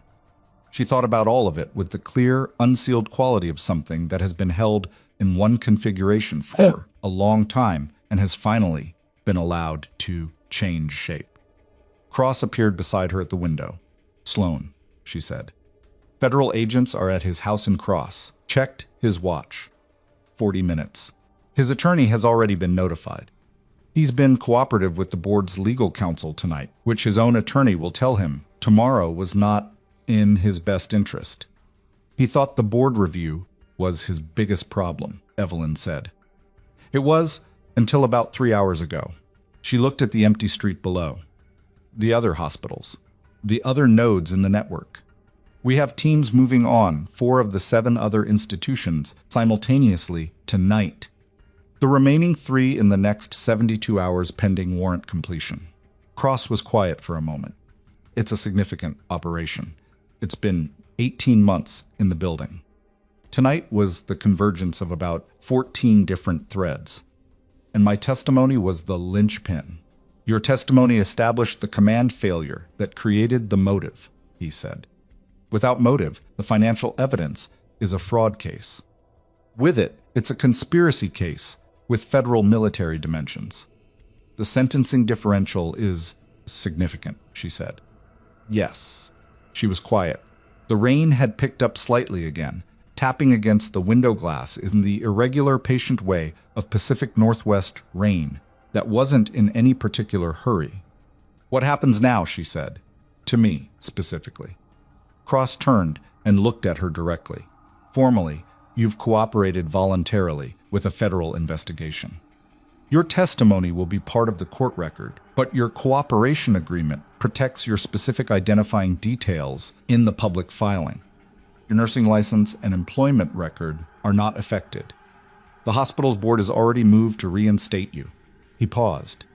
She thought about all of it with the clear, unsealed quality of something that has been held in one configuration for a long time and has finally been allowed to change shape. Cross appeared beside her at the window. "Sloan," she said. "Federal agents are at his house in Cross. Checked his watch. 40 minutes. His attorney has already been notified. He's been cooperative with the board's legal counsel tonight, which his own attorney will tell him tomorrow was not in his best interest. He thought the board review was his biggest problem," Evelyn said. "It was until about 3 hours ago." She looked at the empty street below. "The other hospitals. The other nodes in the network. We have teams moving on 4 of the 7 other institutions simultaneously tonight. The remaining 3 in the next 72 hours pending warrant completion." Cross was quiet for a moment. "It's a significant operation. It's been 18 months in the building. Tonight was the convergence of about 14 different threads. And my testimony was the linchpin. Your testimony established the command failure that created the motive," he said. "Without motive, the financial evidence is a fraud case. With it, it's a conspiracy case with federal military dimensions. The sentencing differential is significant," she said. "Yes." She was quiet. The rain had picked up slightly again, tapping against the window glass in the irregular, patient way of Pacific Northwest rain that wasn't in any particular hurry. "What happens now?" she said. "To me, specifically." Cross turned and looked at her directly. "Formally, you've cooperated voluntarily with a federal investigation. Your testimony will be part of the court record, but your cooperation agreement protects your specific identifying details in the public filing. Your nursing license and employment record are not affected. The hospital's board has already moved to reinstate you." He paused.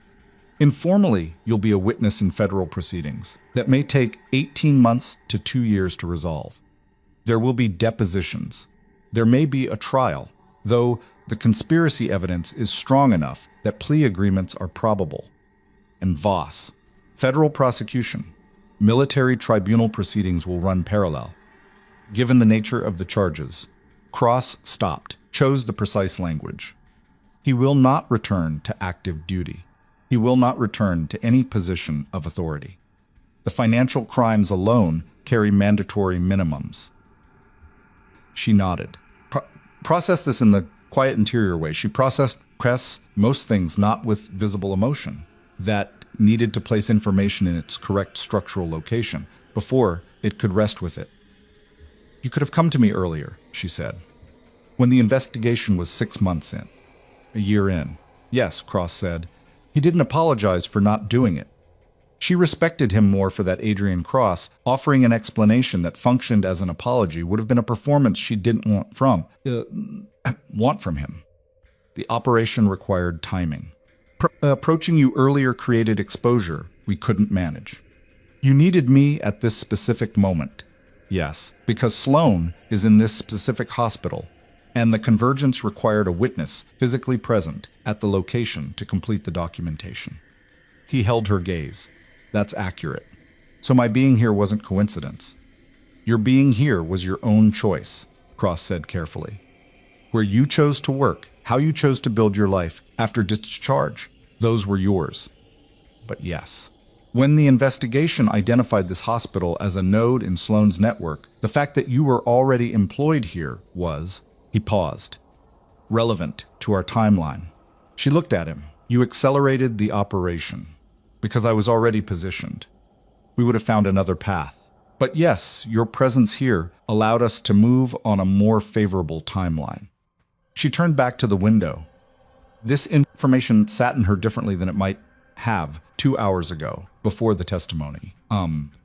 "Informally, you'll be a witness in federal proceedings that may take 18 months to 2 years to resolve. There will be depositions. There may be a trial, though the conspiracy evidence is strong enough that plea agreements are probable. And Voss, federal prosecution, military tribunal proceedings will run parallel. Given the nature of the charges," Cross stopped, chose the precise language. "He will not return to active duty. He will not return to any position of authority. The financial crimes alone carry mandatory minimums." She nodded. Process this in the quiet interior way. She processed most things not with visible emotion, that needed to place information in its correct structural location before it could rest with it. "You could have come to me earlier," she said, "when the investigation was 6 months in, a year in." "Yes," Cross said. He didn't apologize for not doing it. She respected him more for that. Adrian Cross, offering an explanation that functioned as an apology, would have been a performance she didn't want from him. The operation required timing. Approaching you earlier created exposure we couldn't manage. You needed me at this specific moment. Yes, because Sloan is in this specific hospital, and the convergence required a witness physically present at the location to complete the documentation. He held her gaze. "That's accurate. So my being here wasn't coincidence. Your being here was your own choice," Cross said carefully. "Where you chose to work, how you chose to build your life after discharge, those were yours. But yes, when the investigation identified this hospital as a node in Sloan's network, the fact that you were already employed here was," he paused, "relevant to our timeline." She looked at him. "You accelerated the operation. Because I was already positioned. We would have found another path. But yes, your presence here allowed us to move on a more favorable timeline." She turned back to the window. This information sat in her differently than it might have 2 hours ago, before the testimony.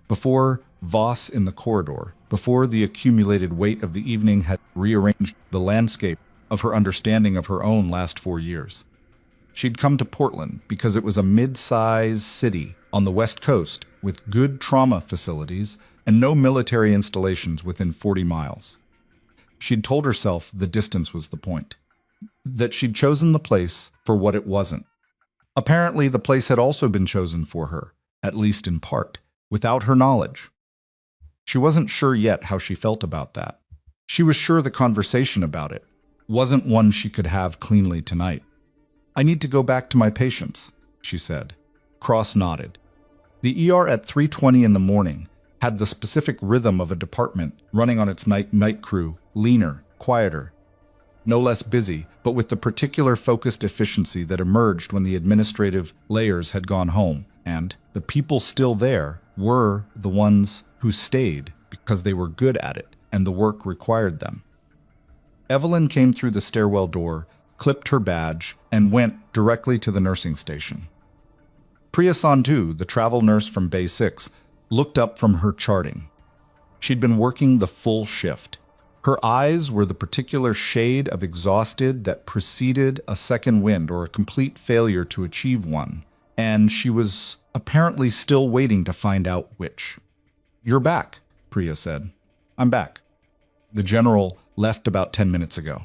Before Voss in the corridor, before the accumulated weight of the evening had rearranged the landscape of her understanding of her own last 4 years. She'd come to Portland because it was a mid-sized city on the West Coast with good trauma facilities and no military installations within 40 miles. She'd told herself the distance was the point, that she'd chosen the place for what it wasn't. Apparently, the place had also been chosen for her, at least in part, without her knowledge. She wasn't sure yet how she felt about that. She was sure the conversation about it wasn't one she could have cleanly tonight. "I need to go back to my patients," she said. Cross nodded. The ER at 3:20 in the morning had the specific rhythm of a department running on its night crew, leaner, quieter, no less busy, but with the particular focused efficiency that emerged when the administrative layers had gone home, and the people still there were the ones who stayed because they were good at it and the work required them. Evelyn came through the stairwell door, clipped her badge, and went directly to the nursing station. Priya Sandhu, the travel nurse from Bay 6, looked up from her charting. She'd been working the full shift. Her eyes were the particular shade of exhausted that preceded a second wind or a complete failure to achieve one, and she was apparently still waiting to find out which. "You're back," Priya said. "I'm back. The general left about 10 minutes ago."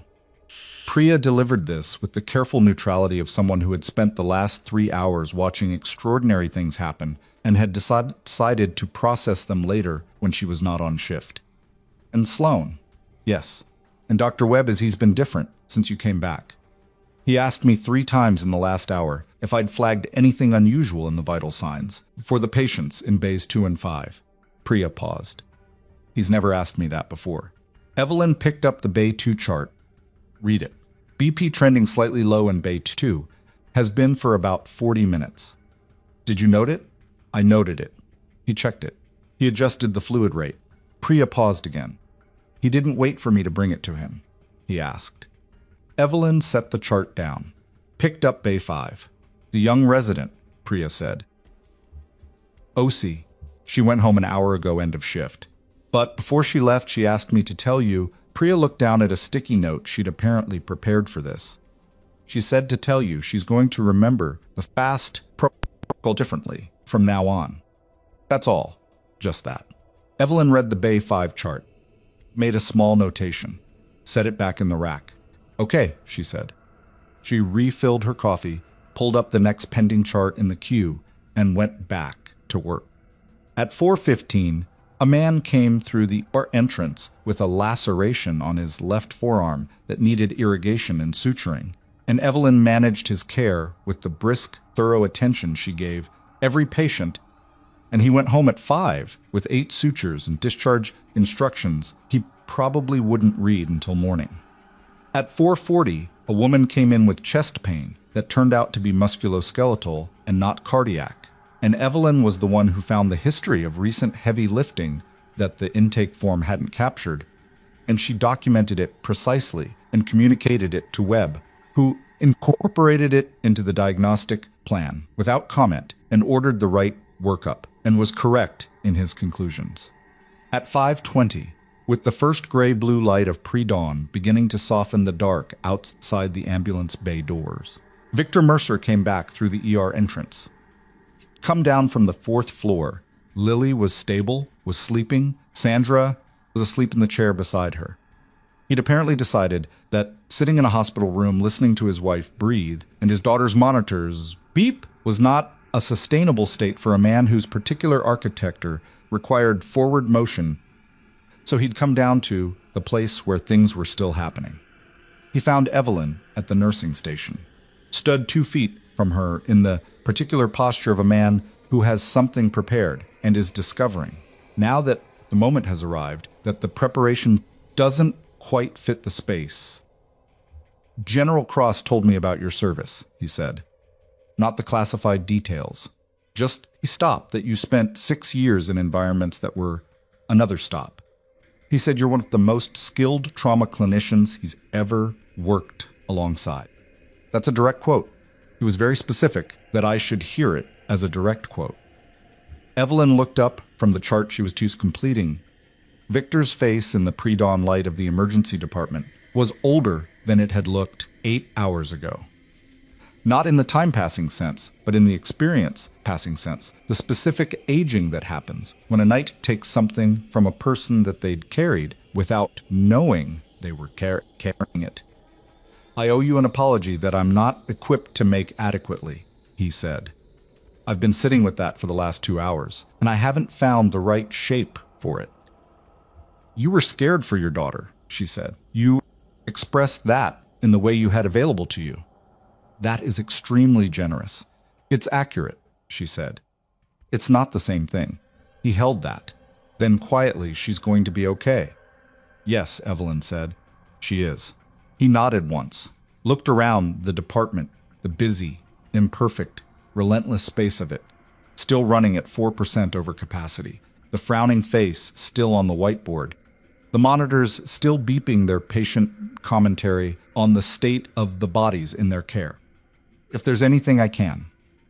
Priya delivered this with the careful neutrality of someone who had spent the last 3 hours watching extraordinary things happen and had decided to process them later when she was not on shift. "And Sloan?" "Yes. And Dr. Webb, he's been different since you came back. He asked me 3 times in the last hour if I'd flagged anything unusual in the vital signs for the patients in bays 2 and 5. Priya paused. "He's never asked me that before." Evelyn picked up the Bay 2 chart. "Read it. BP trending slightly low in Bay 2 has been for about 40 minutes. Did you note it?" "I noted it." He checked it. He adjusted the fluid rate. Priya paused again. "He didn't wait for me to bring it to him," he asked. Evelyn set the chart down, picked up Bay 5. "The young resident," Priya said. "OC. She went home an hour ago, end of shift. But before she left, she asked me to tell you." Priya looked down at a sticky note she'd apparently prepared for this. "She said to tell you she's going to remember the fast protocol differently from now on. That's all. Just that." Evelyn read the Bay 5 chart, made a small notation, set it back in the rack. "Okay," she said. She refilled her coffee, pulled up the next pending chart in the queue, and went back to work. At 4:15, a man came through the entrance with a laceration on his left forearm that needed irrigation and suturing, and Evelyn managed his care with the brisk, thorough attention she gave every patient, and he went home at 5 with 8 sutures and discharge instructions he probably wouldn't read until morning. At 4:40, a woman came in with chest pain that turned out to be musculoskeletal and not cardiac, and Evelyn was the one who found the history of recent heavy lifting that the intake form hadn't captured, and she documented it precisely and communicated it to Webb, who incorporated it into the diagnostic plan without comment and ordered the right workup, and was correct in his conclusions. At 5:20, with the first gray-blue light of pre-dawn beginning to soften the dark outside the ambulance bay doors, Victor Mercer came back through the ER entrance. He'd come down from the 4th floor. Lily was stable, was sleeping. Sandra was asleep in the chair beside her. He'd apparently decided that sitting in a hospital room listening to his wife breathe and his daughter's monitors beep was not a sustainable state for a man whose particular architecture required forward motion, so he'd come down to the place where things were still happening. He found Evelyn at the nursing station, stood 2 feet from her in the particular posture of a man who has something prepared and is discovering, now that the moment has arrived, that the preparation doesn't quite fit the space. "General Cross told me about your service," he said. "Not the classified details. Just a stop that you spent 6 years in environments that were another stop. He said you're one of the most skilled trauma clinicians he's ever worked alongside." That's a direct quote. He was very specific that I should hear it as a direct quote. Evelyn looked up from the chart she was just completing. Victor's face in the pre-dawn light of the emergency department was older than it had looked 8 hours ago. Not in the time-passing sense, but in the experience-passing sense. The specific aging that happens when a knight takes something from a person that they'd carried without knowing they were carrying it. "I owe you an apology that I'm not equipped to make adequately," he said. "I've been sitting with that for the last 2 hours, and I haven't found the right shape for it." "You were scared for your daughter," she said. "You expressed that in the way you had available to you." "That is extremely generous." "It's accurate," she said. "It's not the same thing." He held that. Then quietly, "She's going to be okay." "Yes," Evelyn said. "She is." He nodded once, looked around the department, the busy, imperfect, relentless space of it, still running at 4% over capacity, the frowning face still on the whiteboard, the monitors still beeping their patient commentary on the state of the bodies in their care. "If there's anything I can."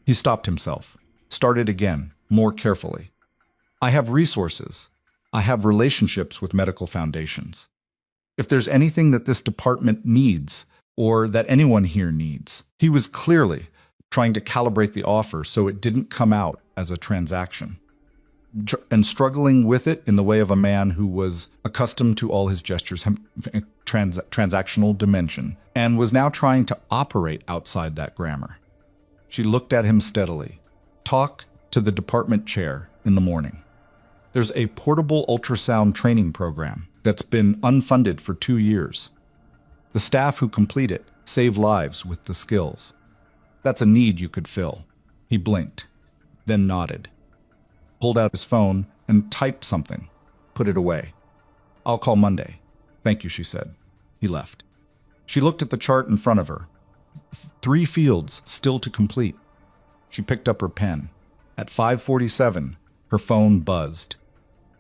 He stopped himself, started again, more carefully. "I have resources. I have relationships with medical foundations. If there's anything that this department needs, or that anyone here needs." He was clearly trying to calibrate the offer so it didn't come out as a transaction, and struggling with it in the way of a man who was accustomed to all his gestures, transactional dimension, and was now trying to operate outside that grammar. She looked at him steadily. "Talk to the department chair in the morning. There's a portable ultrasound training program that's been unfunded for 2 years. The staff who complete it save lives with the skills. That's a need you could fill." He blinked, then nodded, pulled out his phone and typed something, put it away. "I'll call Monday." "Thank you," she said. He left. She looked at the chart in front of her. 3 fields still to complete. She picked up her pen. At 5:47, her phone buzzed.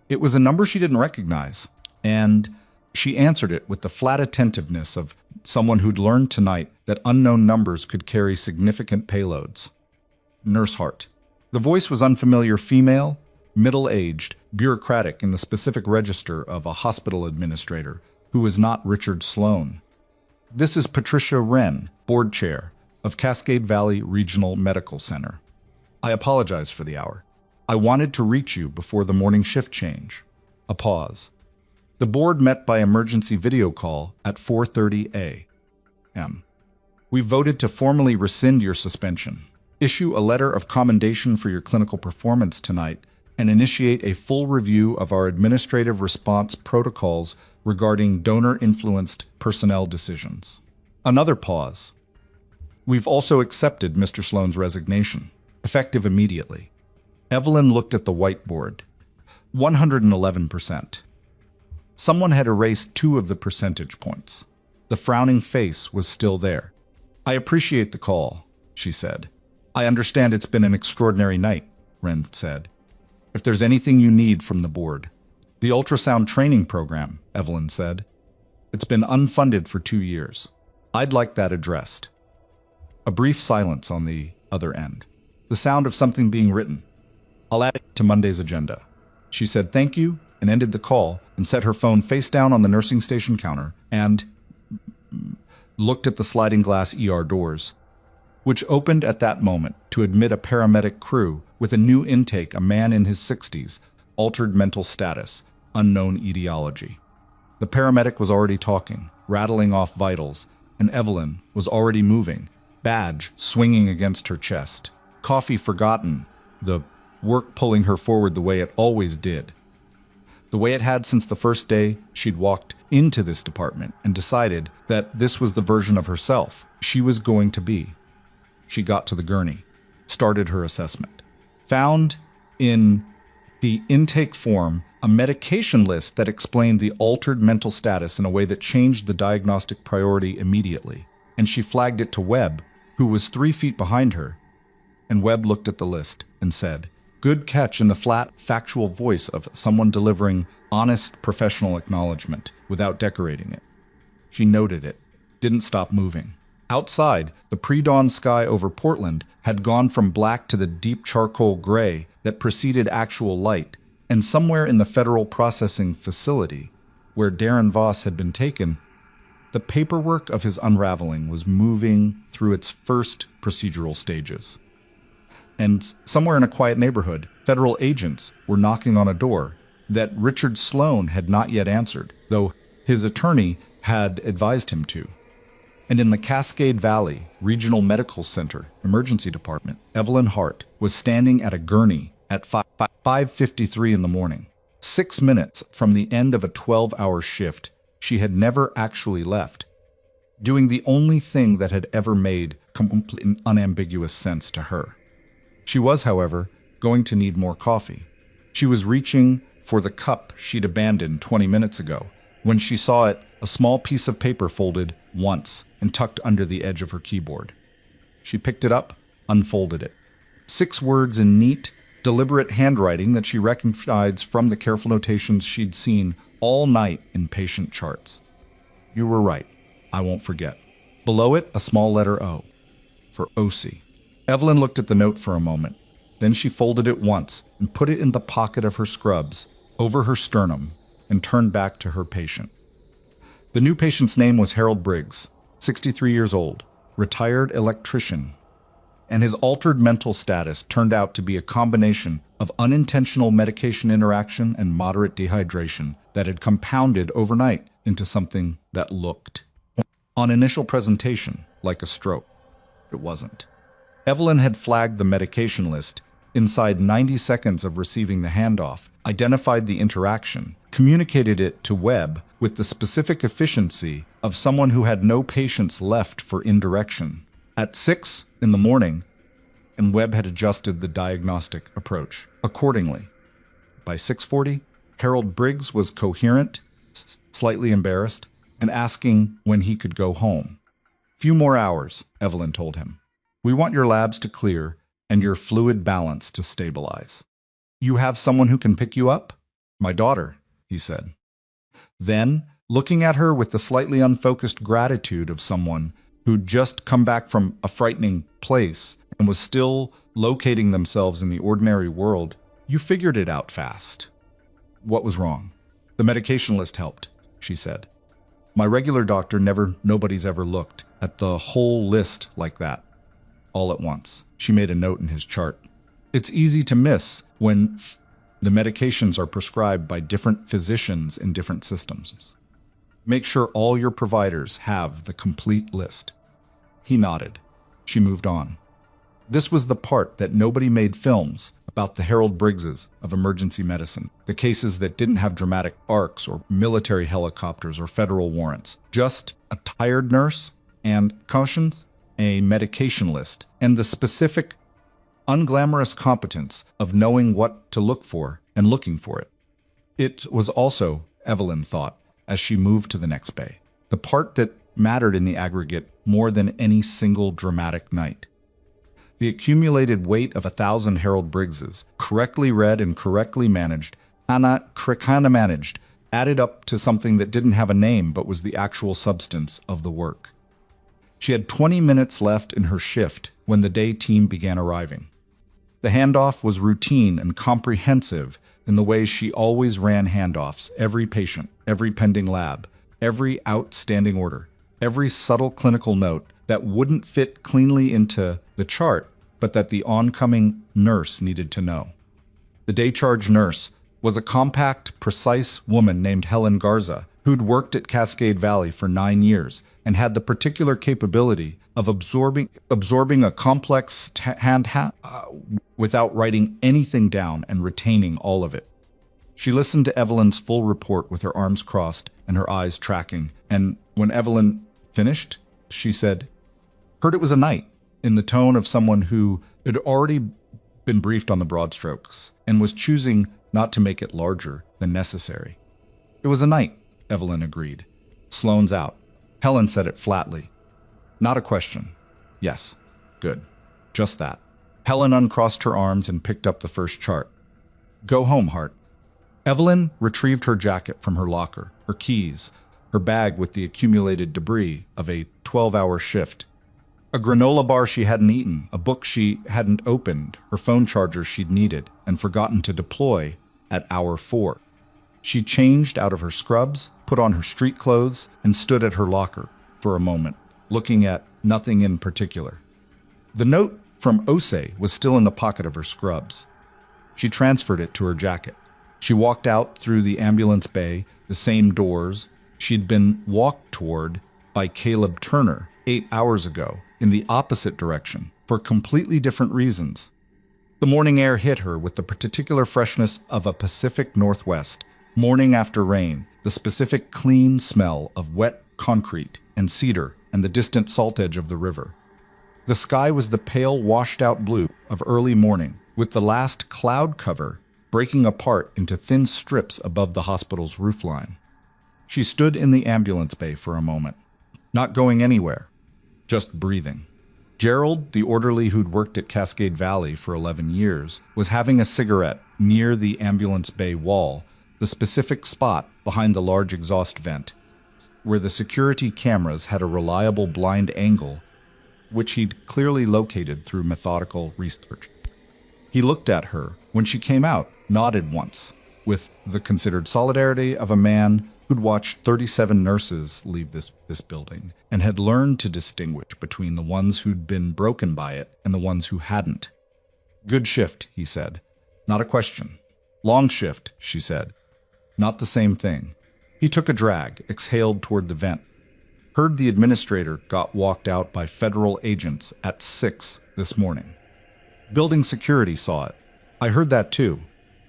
It was a number she didn't recognize, and she answered it with the flat attentiveness of someone who'd learned tonight that unknown numbers could carry significant payloads. Nurse Hart. The voice was unfamiliar, female, middle-aged, bureaucratic in the specific register of a hospital administrator who was not Richard Sloan. "This is Patricia Wren, board chair of Cascade Valley Regional Medical Center. I apologize for the hour. I wanted to reach you before the morning shift change." A pause. "The board met by emergency video call at 4:30 a.m. We voted to formally rescind your suspension, issue a letter of commendation for your clinical performance tonight, and initiate a full review of our administrative response protocols regarding donor-influenced personnel decisions." Another pause. "We've also accepted Mr. Sloan's resignation, effective immediately." Evelyn looked at the whiteboard. 111%. Someone had erased 2 of the percentage points. The frowning face was still there. "I appreciate the call," she said. "I understand it's been an extraordinary night," Wren said. "If there's anything you need from the board." "The ultrasound training program," Evelyn said. "It's been unfunded for 2 years. I'd like that addressed." A brief silence on the other end. The sound of something being written. "I'll add it to Monday's agenda." She said thank you and ended the call and set her phone face down on the nursing station counter and looked at the sliding glass ER doors, which opened at that moment to admit a paramedic crew with a new intake, a man in his 60s, altered mental status, unknown etiology. The paramedic was already talking, rattling off vitals, and Evelyn was already moving, badge swinging against her chest, coffee forgotten, the work pulling her forward the way it always did. The way it had since the first day she'd walked into this department and decided that this was the version of herself she was going to be. She got to the gurney, started her assessment. Found in the intake form a medication list that explained the altered mental status in a way that changed the diagnostic priority immediately, and she flagged it to Webb, who was 3 feet behind her, and Webb looked at the list and said, "Good catch," in the flat, factual voice of someone delivering honest, professional acknowledgement without decorating it. She noted it, didn't stop moving. Outside, the pre-dawn sky over Portland had gone from black to the deep charcoal gray that preceded actual light, and somewhere in the federal processing facility, where Darren Voss had been taken, The paperwork of his unraveling was moving through its first procedural stages. And somewhere in a quiet neighborhood, federal agents were knocking on a door that Richard Sloan had not yet answered, though his attorney had advised him to. And in the Cascade Valley Regional Medical Center Emergency Department, Evelyn Hart was standing at a gurney at 5:53 in the morning. 6 minutes from the end of a 12-hour shift she had never actually left, doing the only thing that had ever made complete and unambiguous sense to her. She was, however, going to need more coffee. She was reaching for the cup she'd abandoned 20 minutes ago when she saw it, a small piece of paper folded once and tucked under the edge of her keyboard. She picked it up, unfolded it. 6 words in neat, deliberate handwriting that she recognized from the careful notations she'd seen all night in patient charts. You were right. I won't forget. Below it, a small letter O, for OC. Evelyn looked at the note for a moment. Then she folded it once and put it in the pocket of her scrubs, over her sternum, and turned back to her patient. The new patient's name was Harold Briggs, 63 years old, retired electrician, and his altered mental status turned out to be a combination of unintentional medication interaction and moderate dehydration that had compounded overnight into something that looked, on initial presentation, like a stroke. It wasn't. Evelyn had flagged the medication list inside 90 seconds of receiving the handoff, identified the interaction, communicated it to Webb with the specific efficiency of someone who had no patience left for indirection. At 6 in the morning, and Webb had adjusted the diagnostic approach accordingly. By 6:40, Harold Briggs was coherent, slightly embarrassed, and asking when he could go home. Few more hours, Evelyn told him. We want your labs to clear and your fluid balance to stabilize. You have someone who can pick you up? My daughter, he said. Then, looking at her with the slightly unfocused gratitude of someone who'd just come back from a frightening place and was still locating themselves in the ordinary world, you figured it out fast. What was wrong? The medication list helped, she said. My regular doctor nobody's ever looked at the whole list like that, all at once. She made a note in his chart. It's easy to miss when the medications are prescribed by different physicians in different systems. Make sure all your providers have the complete list. He nodded. She moved on. This was the part that nobody made films about, the Harold Briggses of emergency medicine, the cases that didn't have dramatic arcs or military helicopters or federal warrants, just a tired nurse and cautions, a medication list, and the specific, unglamorous competence of knowing what to look for and looking for it. It was also, Evelyn thought, as she moved to the next bay, the part that mattered in the aggregate more than any single dramatic night. The accumulated weight of 1,000 Harold Briggses, correctly read and correctly managed, added up to something that didn't have a name but was the actual substance of the work. She had 20 minutes left in her shift when the day team began arriving. The handoff was routine and comprehensive in the way she always ran handoffs, every patient, every pending lab, every outstanding order, every subtle clinical note that wouldn't fit cleanly into the chart, but that the oncoming nurse needed to know. The day charge nurse was a compact, precise woman named Helen Garza, who'd worked at Cascade Valley for 9 years and had the particular capability of absorbing a complex without writing anything down and retaining all of it. She listened to Evelyn's full report with her arms crossed and her eyes tracking, and when Evelyn finished, she said, "Heard it was a night," in the tone of someone who had already been briefed on the broad strokes and was choosing not to make it larger than necessary. "It was a night," Evelyn agreed. "Sloan's out." Helen said it flatly. Not a question. "Yes. Good. Just that." Helen uncrossed her arms and picked up the first chart. "Go home, Hart." Evelyn retrieved her jacket from her locker, her keys, her bag with the accumulated debris of a 12-hour shift, a granola bar she hadn't eaten, a book she hadn't opened, her phone charger she'd needed and forgotten to deploy at hour 4. She changed out of her scrubs, put on her street clothes, and stood at her locker for a moment, looking at nothing in particular. The note from Ose was still in the pocket of her scrubs. She transferred it to her jacket. She walked out through the ambulance bay, the same doors she'd been walked toward by Caleb Turner 8 hours ago, in the opposite direction, for completely different reasons. The morning air hit her with the particular freshness of a Pacific Northwest, morning after rain, the specific clean smell of wet concrete and cedar and the distant salt edge of the river. The sky was the pale, washed-out blue of early morning, with the last cloud cover breaking apart into thin strips above the hospital's roofline. She stood in the ambulance bay for a moment, not going anywhere, just breathing. Gerald, the orderly who'd worked at Cascade Valley for 11 years, was having a cigarette near the ambulance bay wall, the specific spot behind the large exhaust vent, where the security cameras had a reliable blind angle, which he'd clearly located through methodical research. He looked at her when she came out, nodded once, with the considered solidarity of a man who'd watched 37 nurses leave this building and had learned to distinguish between the ones who'd been broken by it and the ones who hadn't. "Good shift," he said. "Not a question." "Long shift," she said. "Not the same thing." He took a drag, exhaled toward the vent. "Heard the administrator got walked out by federal agents at 6 this morning. Building security saw it. I heard that too.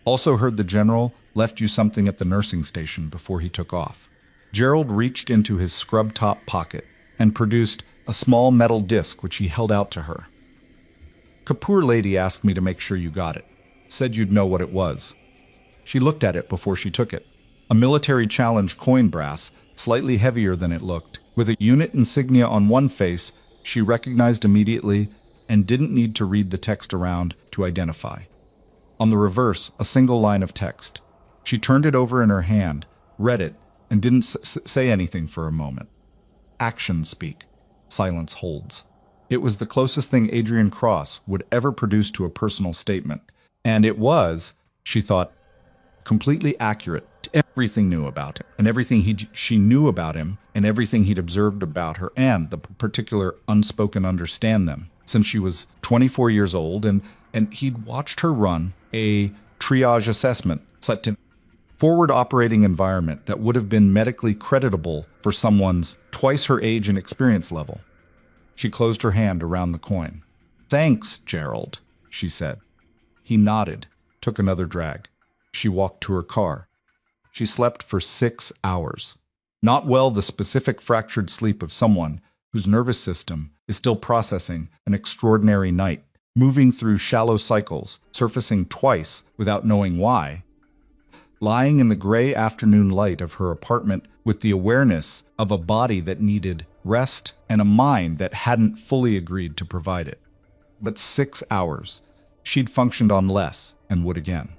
Also heard the general left you something at the nursing station before he took off." Gerald reached into his scrub-top pocket and produced a small metal disc which he held out to her. "Kapoor lady asked me to make sure you got it. Said you'd know what it was." She looked at it before she took it. A military challenge coin brass, slightly heavier than it looked, with a unit insignia on one face she recognized immediately and didn't need to read the text around to identify. On the reverse, a single line of text. She turned it over in her hand, read it, and didn't say anything for a moment. Actions speak. Silence holds. It was the closest thing Adrian Cross would ever produce to a personal statement, and it was, she thought, completely accurate to everything new about him, and everything she knew about him, and everything he'd observed about her, and the particular unspoken understand them, since she was 24 years old, and he'd watched her run a triage assessment set to forward operating environment that would have been medically creditable for someone's twice her age and experience level. She closed her hand around the coin. "Thanks, Gerald," she said. He nodded, took another drag. She walked to her car. She slept for 6 hours. Not well the specific fractured sleep of someone whose nervous system is still processing an extraordinary night, moving through shallow cycles, surfacing twice without knowing why, lying in the gray afternoon light of her apartment with the awareness of a body that needed rest and a mind that hadn't fully agreed to provide it. But 6 hours. She'd functioned on less and would again.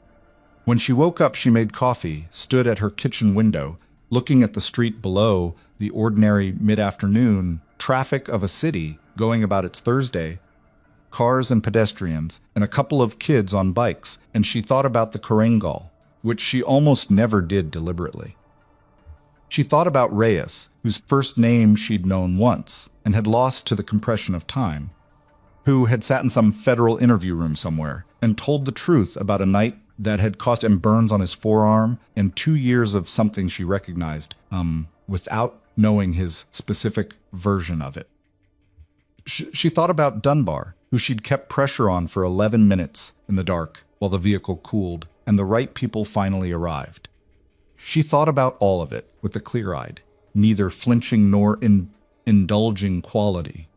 When she woke up, she made coffee, stood at her kitchen window, looking at the street below, the ordinary mid-afternoon traffic of a city going about its Thursday, cars and pedestrians, and a couple of kids on bikes, and she thought about the Korengal, which she almost never did deliberately. She thought about Reyes, whose first name she'd known once and had lost to the compression of time, who had sat in some federal interview room somewhere and told the truth about a night that had cost him burns on his forearm and 2 years of something she recognized, without knowing his specific version of it. She thought about Dunbar, who she'd kept pressure on for 11 minutes in the dark while the vehicle cooled and the right people finally arrived. She thought about all of it with a clear-eyed, neither flinching nor indulging quality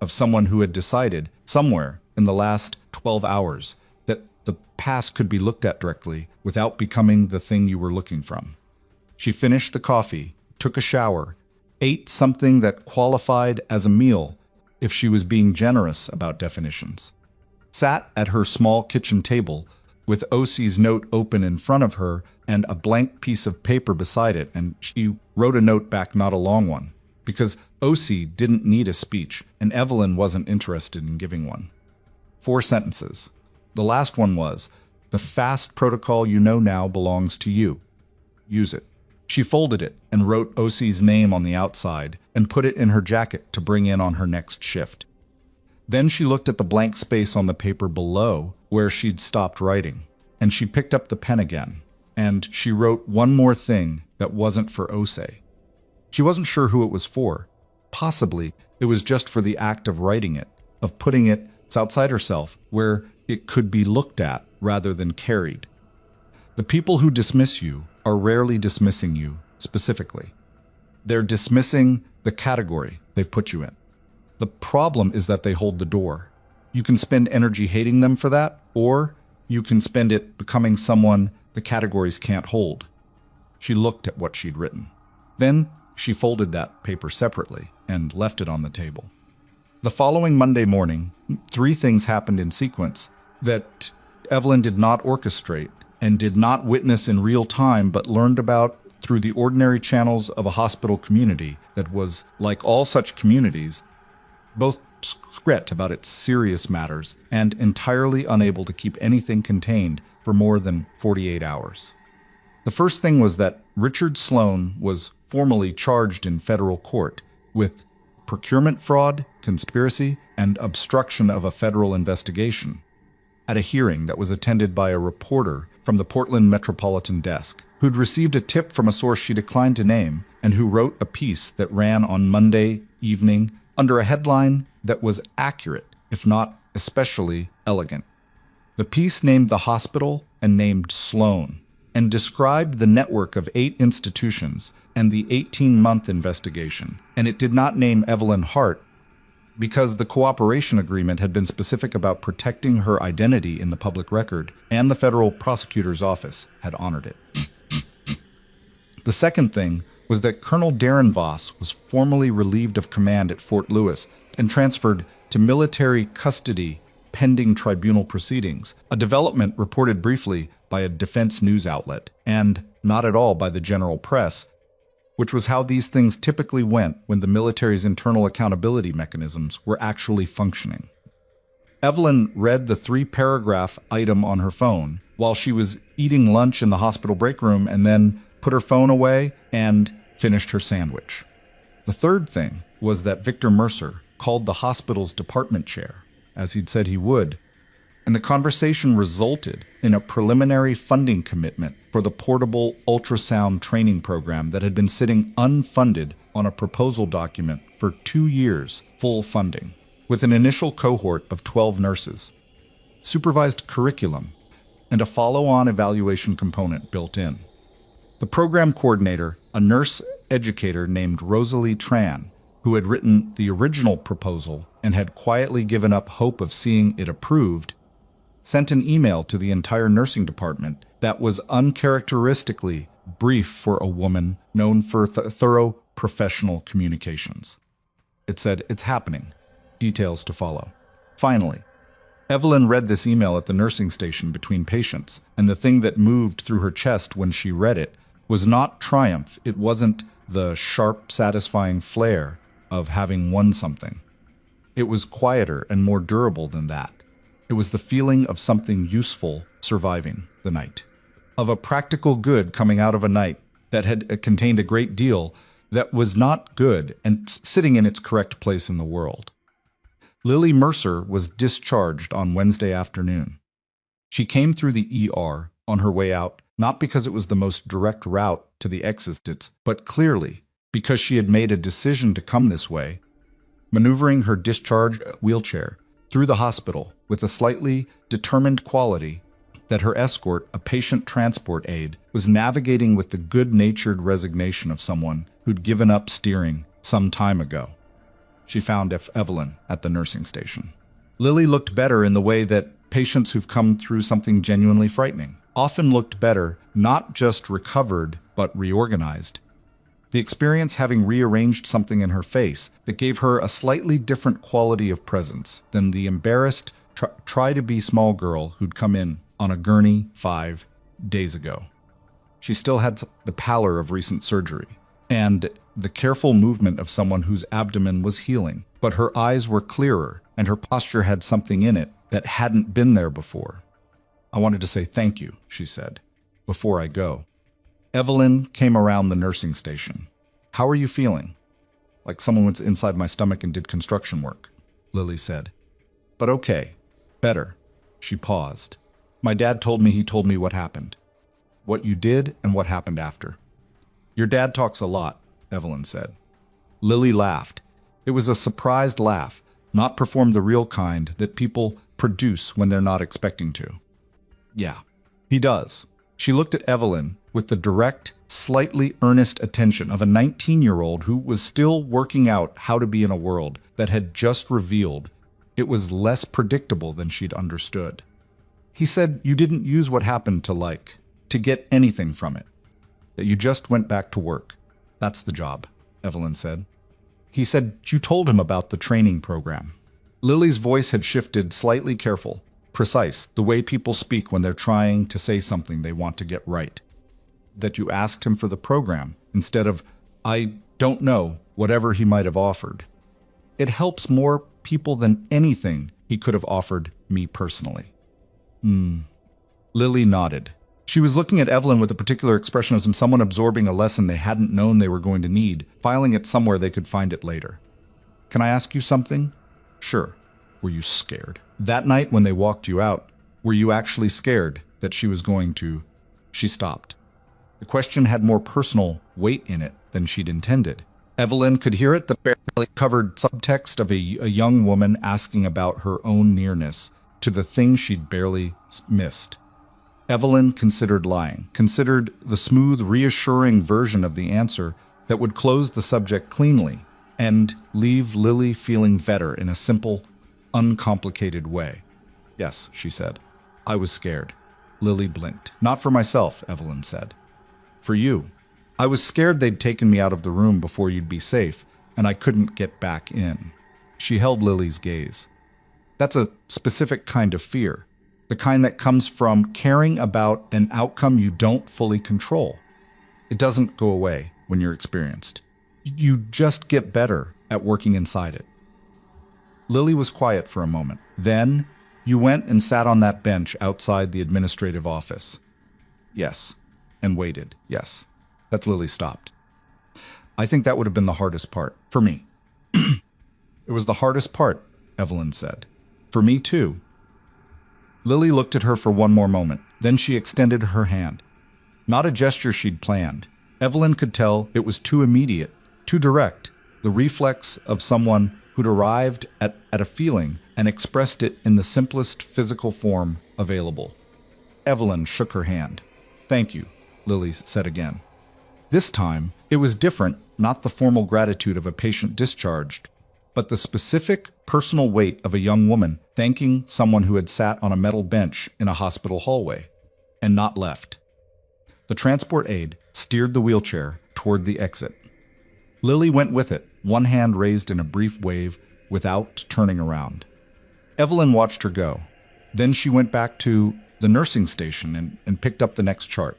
of someone who had decided somewhere in the last 12 hours that the past could be looked at directly without becoming the thing you were looking from. She finished the coffee, took a shower, ate something that qualified as a meal if she was being generous about definitions, sat at her small kitchen table with Osie's note open in front of her and a blank piece of paper beside it, and she wrote a note back, not a long one, because Osie didn't need a speech, and Evelyn wasn't interested in giving one. 4 sentences. The last one was, "The fast protocol you know now belongs to you." use it. She folded it and wrote OC's name on the outside and put it in her jacket to bring in on her next shift. Then she looked at the blank space on the paper below where she'd stopped writing, and she picked up the pen again, and she wrote one more thing that wasn't for Ose. She wasn't sure who it was for. Possibly it was just for the act of writing it, of putting it outside herself where it could be looked at rather than carried. The people who dismiss you are rarely dismissing you specifically. They're dismissing the category they've put you in. The problem is that they hold the door. You can spend energy hating them for that, or you can spend it becoming someone the categories can't hold. She looked at what she'd written. Then she folded that paper separately and left it on the table. The following Monday morning, 3 things happened in sequence that Evelyn did not orchestrate and did not witness in real time, but learned about through the ordinary channels of a hospital community that was, like all such communities, both discreet about its serious matters and entirely unable to keep anything contained for more than 48 hours. The first thing was that Richard Sloan was formally charged in federal court with procurement fraud, conspiracy, and obstruction of a federal investigation at a hearing that was attended by a reporter from the Portland Metropolitan Desk, who'd received a tip from a source she declined to name and who wrote a piece that ran on Monday evening under a headline that was accurate, if not especially elegant. The piece named the hospital and named Sloan, and described the network of 8 institutions and the 18-month investigation, and it did not name Evelyn Hart because the cooperation agreement had been specific about protecting her identity in the public record, and the federal prosecutor's office had honored it. The second thing was that Colonel Darren Voss was formally relieved of command at Fort Lewis and transferred to military custody pending tribunal proceedings, a development reported briefly by a defense news outlet, and not at all by the general press, which was how these things typically went when the military's internal accountability mechanisms were actually functioning. Evelyn read the 3-paragraph item on her phone while she was eating lunch in the hospital break room, and then put her phone away and finished her sandwich. The third thing was that Victor Mercer called the hospital's department chair, as he'd said he would, and the conversation resulted in a preliminary funding commitment for the portable ultrasound training program that had been sitting unfunded on a proposal document for 2 years, full funding, with an initial cohort of 12 nurses, supervised curriculum, and a follow-on evaluation component built in. The program coordinator, a nurse educator named Rosalie Tran, who had written the original proposal and had quietly given up hope of seeing it approved, sent an email to the entire nursing department that was uncharacteristically brief for a woman known for thorough professional communications. It said, "It's happening. Details to follow." Finally, Evelyn read this email at the nursing station between patients, and the thing that moved through her chest when she read it was not triumph. It wasn't the sharp, satisfying flare of having won something. It was quieter and more durable than that. It was the feeling of something useful surviving the night, of a practical good coming out of a night that had contained a great deal that was not good and sitting in its correct place in the world. Lily Mercer was discharged on Wednesday afternoon. She came through the ER on her way out, not because it was the most direct route to the exits, but clearly because she had made a decision to come this way, maneuvering her discharge wheelchair through the hospital with a slightly determined quality that her escort, a patient transport aide, was navigating with the good-natured resignation of someone who'd given up steering some time ago. She found Evelyn at the nursing station. Lily looked better in the way that patients who've come through something genuinely frightening often looked better, not just recovered, but reorganized. The experience having rearranged something in her face that gave her a slightly different quality of presence than the embarrassed, try-to-be-small girl who'd come in on a gurney 5 days ago. She still had the pallor of recent surgery and the careful movement of someone whose abdomen was healing, but her eyes were clearer and her posture had something in it that hadn't been there before. "I wanted to say thank you," she said, "before I go." Evelyn came around the nursing station. How are you feeling? Like someone was inside my stomach and did construction work, Lily said. But okay, better. She paused. My dad told me he told me what happened. What you did and what happened after. Your dad talks a lot, Evelyn said. Lily laughed. It was a surprised laugh, not performed the real kind that people produce when they're not expecting to. Yeah, he does. She looked at Evelyn with the direct, slightly earnest attention of a 19-year-old who was still working out how to be in a world that had just revealed it was less predictable than she'd understood. He said you didn't use what happened to get anything from it, that you just went back to work. That's the job, Evelyn said. He said you told him about the training program. Lily's voice had shifted, slightly careful, precise, the way people speak when they're trying to say something they want to get right. That you asked him for the program instead of, I don't know, whatever he might have offered. It helps more people than anything he could have offered me personally. Lily nodded. She was looking at Evelyn with a particular expression as someone absorbing a lesson they hadn't known they were going to need, filing it somewhere they could find it later. Can I ask you something? Sure. Were you scared? That night when they walked you out, were you actually scared that she was going to... She stopped. The question had more personal weight in it than she'd intended. Evelyn could hear it, the barely covered subtext of a young woman asking about her own nearness to the thing she'd barely missed. Evelyn considered lying, considered the smooth, reassuring version of the answer that would close the subject cleanly and leave Lily feeling better in a simple, uncomplicated way. Yes, she said. I was scared. Lily blinked. Not for myself, Evelyn said. For you. I was scared they'd taken me out of the room before you'd be safe, and I couldn't get back in. She held Lily's gaze. That's a specific kind of fear. The kind that comes from caring about an outcome you don't fully control. It doesn't go away when you're experienced. You just get better at working inside it. Lily was quiet for a moment. Then, you went and sat on that bench outside the administrative office. Yes. And waited. Yes. That's Lily stopped. I think that would have been the hardest part. For me. It was the hardest part, Evelyn said. For me, too. Lily looked at her for one more moment. Then she extended her hand. Not a gesture she'd planned. Evelyn could tell it was too immediate, too direct, the reflex of someone who'd arrived at a feeling and expressed it in the simplest physical form available. Evelyn shook her hand. Thank you, Lily said again. This time, it was different, not the formal gratitude of a patient discharged, but the specific, personal weight of a young woman thanking someone who had sat on a metal bench in a hospital hallway and not left. The transport aide steered the wheelchair toward the exit. Lily went with it, one hand raised in a brief wave without turning around. Evelyn watched her go. Then she went back to the nursing station and picked up the next chart.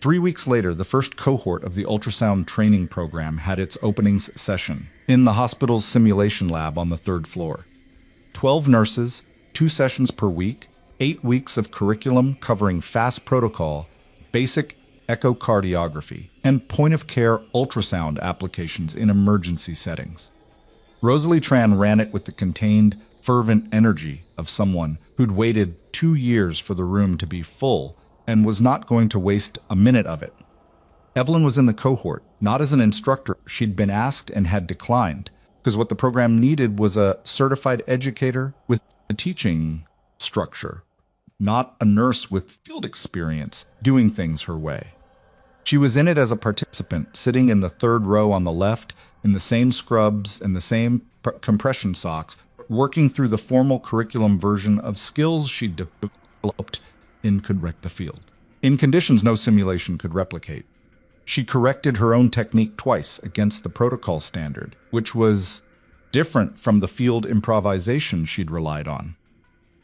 3 weeks later, the first cohort of the ultrasound training program had its openings session in the hospital's simulation lab on the 3rd floor. 12 nurses, 2 sessions per week, 8 weeks of curriculum covering fast protocol, basic echocardiography, and point-of-care ultrasound applications in emergency settings. Rosalie Tran ran it with the contained, fervent energy of someone who'd waited 2 years for the room to be full and was not going to waste a minute of it. Evelyn was in the cohort, not as an instructor. She'd been asked and had declined, because what the program needed was a certified educator with a teaching structure, not a nurse with field experience doing things her way. She was in it as a participant, sitting in the 3rd row on the left, in the same scrubs and the same compression socks, working through the formal curriculum version of skills she'd developed in could wreck the field. In conditions no simulation could replicate. She corrected her own technique twice against the protocol standard, which was different from the field improvisation she'd relied on.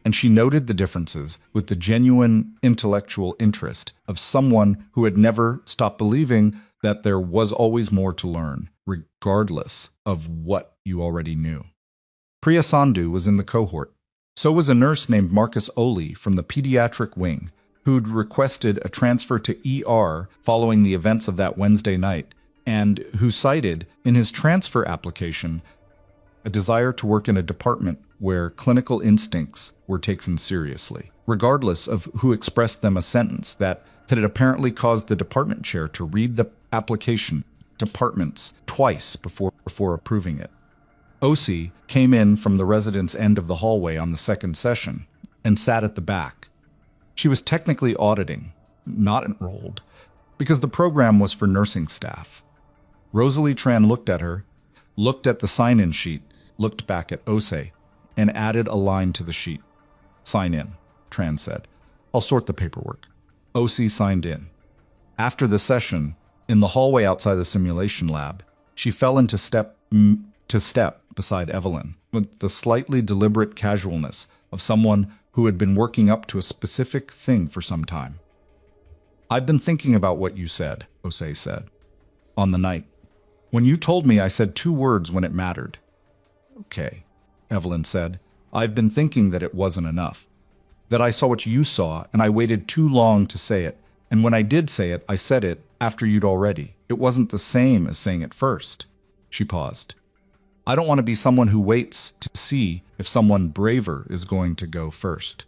And she noted the differences with the genuine intellectual interest of someone who had never stopped believing that there was always more to learn, regardless of what you already knew. Priya Sandhu was in the cohort. So was a nurse named Marcus Oli from the pediatric wing, who'd requested a transfer to ER following the events of that Wednesday night, and who cited in his transfer application a desire to work in a department where clinical instincts were taken seriously, regardless of who expressed them a sentence that had apparently caused the department chair to read the application departments twice before approving it. OC came in from the residence end of the hallway on the second session and sat at the back. She was technically auditing, not enrolled, because the program was for nursing staff. Rosalie Tran looked at her, looked at the sign-in sheet, looked back at Ose, and added a line to the sheet. "Sign in," Tran said. "I'll sort the paperwork." OC signed in. After the session, in the hallway outside the simulation lab, she fell into step beside Evelyn, with the slightly deliberate casualness of someone who had been working up to a specific thing for some time. "I've been thinking about what you said," Ose said. "On the night. When you told me, I said 2 words when it mattered." "Okay," Evelyn said. "I've been thinking that it wasn't enough. That I saw what you saw, and I waited too long to say it. And when I did say it, I said it after you'd already. It wasn't the same as saying it first." She paused. "I don't want to be someone who waits to see if someone braver is going to go first."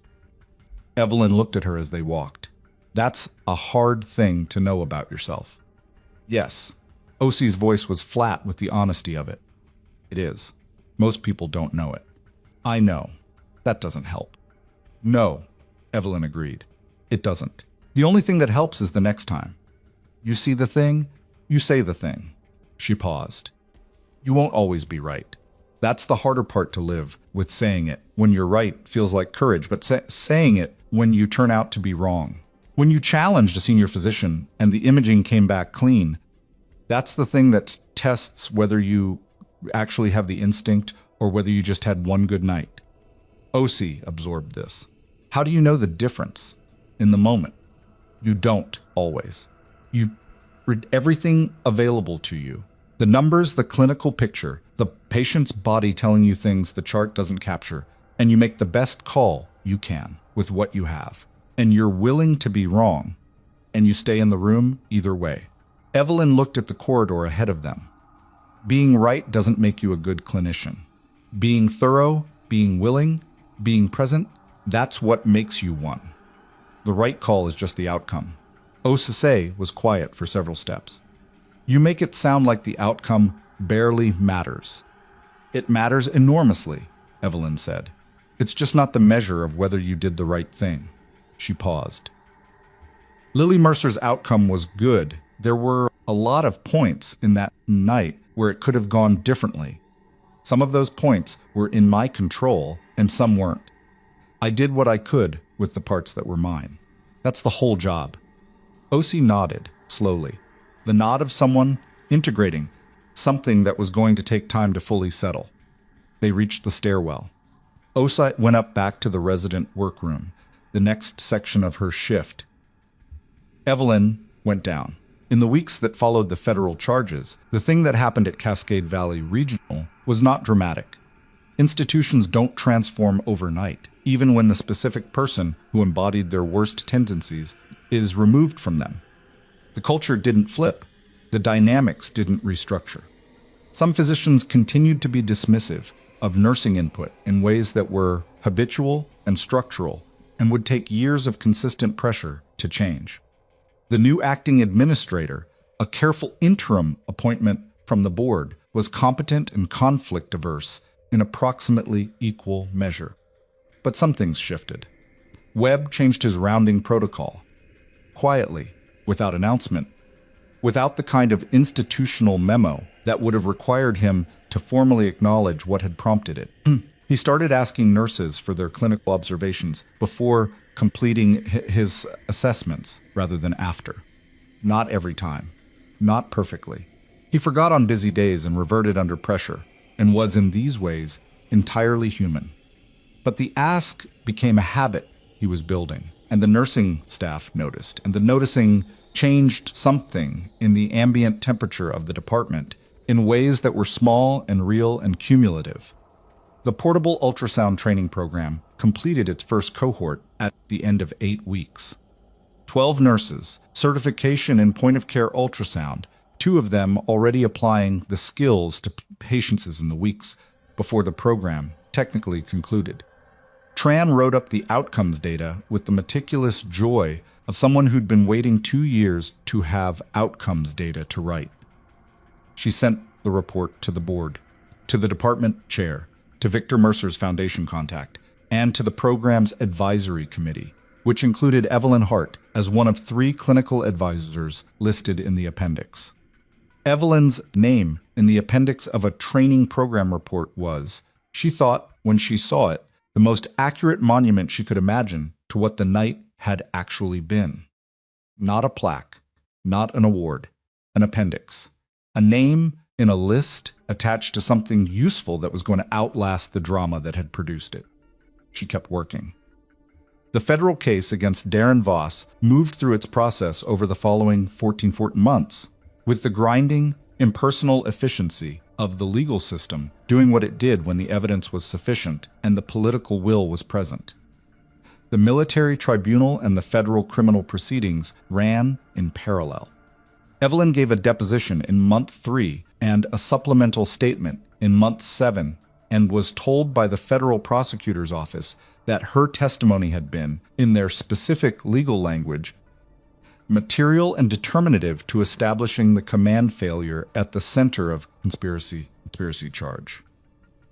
Evelyn looked at her as they walked. "That's a hard thing to know about yourself." "Yes." Osie's voice was flat with the honesty of it. "It is. Most people don't know it." "I know. That doesn't help." "No," Evelyn agreed. "It doesn't. The only thing that helps is the next time. You see the thing, you say the thing." She paused. "You won't always be right. That's the harder part to live with. Saying it when you're right feels like courage, but saying it when you turn out to be wrong. When you challenged a senior physician and the imaging came back clean, that's the thing that tests whether you actually have the instinct or whether you just had one good night." OC absorbed this. "How do you know the difference in the moment?" "You don't always. You read everything available to you. The numbers, the clinical picture, the patient's body telling you things the chart doesn't capture, and you make the best call you can with what you have. And you're willing to be wrong, and you stay in the room either way." Evelyn looked at the corridor ahead of them. Being right doesn't make you a good clinician. Being thorough, being willing, being present, that's what makes you one. The right call is just the outcome. Osase was quiet for several steps. "You make it sound like the outcome barely matters." "It matters enormously," Evelyn said. "It's just not the measure of whether you did the right thing." She paused. Lily Mercer's outcome was good. There were a lot of points in that night where it could have gone differently. Some of those points were in my control, and some weren't. I did what I could with the parts that were mine. That's the whole job. OC nodded, slowly. The nod of someone integrating something that was going to take time to fully settle. They reached the stairwell. Osa went up back to the resident workroom, the next section of her shift. Evelyn went down. In the weeks that followed the federal charges, the thing that happened at Cascade Valley Regional was not dramatic. Institutions don't transform overnight, even when the specific person who embodied their worst tendencies is removed from them. The culture didn't flip. The dynamics didn't restructure. Some physicians continued to be dismissive of nursing input in ways that were habitual and structural and would take years of consistent pressure to change. The new acting administrator, a careful interim appointment from the board, was competent and conflict-averse in approximately equal measure. But some things shifted. Webb changed his rounding protocol. Quietly, without announcement, without the kind of institutional memo that would have required him to formally acknowledge what had prompted it. He started asking nurses for their clinical observations before completing his assessments rather than after. Not every time. Not perfectly. He forgot on busy days and reverted under pressure, and was in these ways entirely human. But the ask became a habit he was building, and the nursing staff noticed, and the noticing changed something in the ambient temperature of the department in ways that were small and real and cumulative. The portable ultrasound training program completed its first cohort at the end of 8 weeks. 12 nurses, certification in point-of-care ultrasound, 2 of them already applying the skills to patients in the weeks before the program technically concluded. Tran wrote up the outcomes data with the meticulous joy of someone who'd been waiting 2 years to have outcomes data to write. She sent the report to the board, to the department chair, to Victor Mercer's foundation contact, and to the program's advisory committee, which included Evelyn Hart as one of 3 clinical advisors listed in the appendix. Evelyn's name in the appendix of a training program report was, she thought when she saw it, the most accurate monument she could imagine to what the night had actually been. Not a plaque, not an award, an appendix. A name in a list attached to something useful that was going to outlast the drama that had produced it. She kept working. The federal case against Darren Voss moved through its process over the following 14 months, with the grinding, impersonal efficiency of the legal system doing what it did when the evidence was sufficient and the political will was present. The military tribunal and the federal criminal proceedings ran in parallel. Evelyn gave a deposition in month 3 and a supplemental statement in month 7 and was told by the federal prosecutor's office that her testimony had been, in their specific legal language, material and determinative to establishing the command failure at the center of conspiracy charge.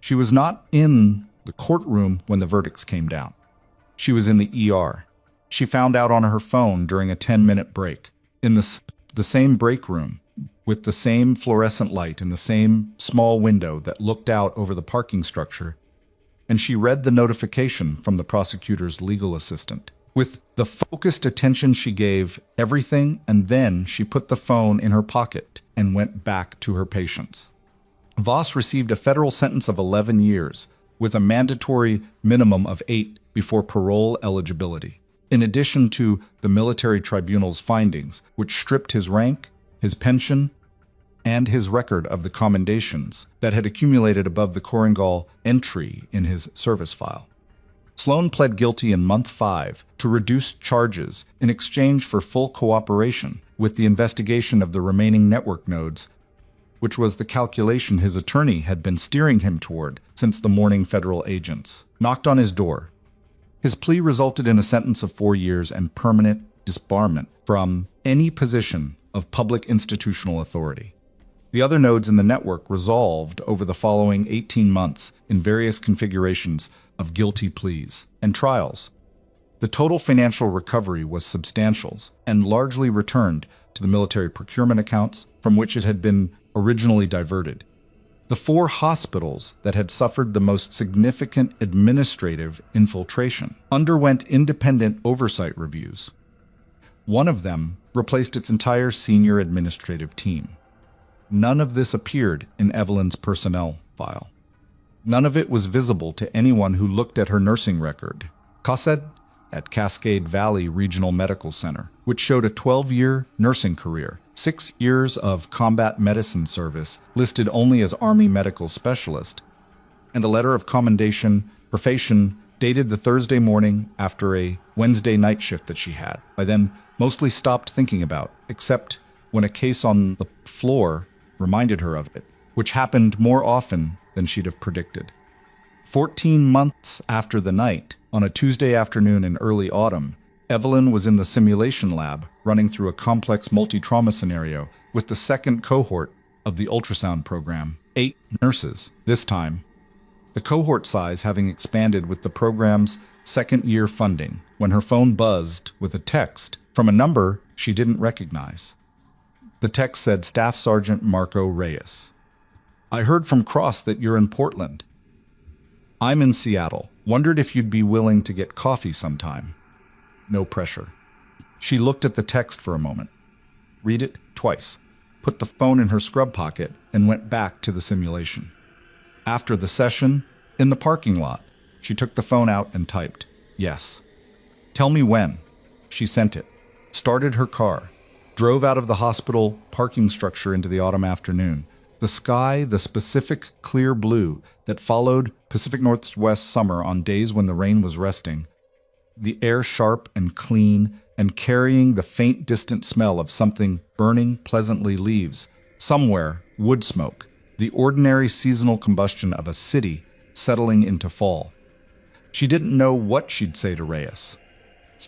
She was not in the courtroom when the verdicts came down. She was in the ER. She found out on her phone during a 10-minute break, in the same break room, with the same fluorescent light in the same small window that looked out over the parking structure, and she read the notification from the prosecutor's legal assistant. With the focused attention she gave everything, and then she put the phone in her pocket and went back to her patients. Voss received a federal sentence of 11 years, with a mandatory minimum of 8 before parole eligibility, in addition to the military tribunal's findings, which stripped his rank, his pension, and his record of the commendations that had accumulated above the Korengal entry in his service file. Sloan pled guilty in month 5 to reduced charges in exchange for full cooperation with the investigation of the remaining network nodes, which was the calculation his attorney had been steering him toward since the morning federal agents knocked on his door. His plea resulted in a sentence of 4 years and permanent disbarment from any position of public institutional authority. The other nodes in the network resolved over the following 18 months in various configurations of guilty pleas and trials. The total financial recovery was substantial and largely returned to the military procurement accounts from which it had been originally diverted. The 4 hospitals that had suffered the most significant administrative infiltration underwent independent oversight reviews. One of them replaced its entire senior administrative team. None of this appeared in Evelyn's personnel file. None of it was visible to anyone who looked at her nursing record, COSED, at Cascade Valley Regional Medical Center, which showed a 12-year nursing career, 6 years of combat medicine service listed only as Army Medical Specialist, and a letter of commendation, profession, dated the Thursday morning after a Wednesday night shift that she had. I then mostly stopped thinking about, except when a case on the floor reminded her of it, which happened more often than she'd have predicted. 14 months after the night, on a Tuesday afternoon in early autumn, Evelyn was in the simulation lab running through a complex multi-trauma scenario with the second cohort of the ultrasound program, 8 nurses this time, the cohort size having expanded with the program's second-year funding, when her phone buzzed with a text from a number she didn't recognize. The text said, Staff Sergeant Marco Reyes. I heard from Cross that you're in Portland. I'm in Seattle. Wondered if you'd be willing to get coffee sometime. No pressure. She looked at the text for a moment, read it twice, put the phone in her scrub pocket, and went back to the simulation. After the session, in the parking lot, she took the phone out and typed, yes. Tell me when. She sent it, started her car, drove out of the hospital parking structure into the autumn afternoon. The sky, the specific clear blue that followed Pacific Northwest summer on days when the rain was resting, the air sharp and clean, and carrying the faint distant smell of something burning pleasantly leaves. Somewhere, wood smoke, the ordinary seasonal combustion of a city settling into fall. She didn't know what she'd say to Reyes.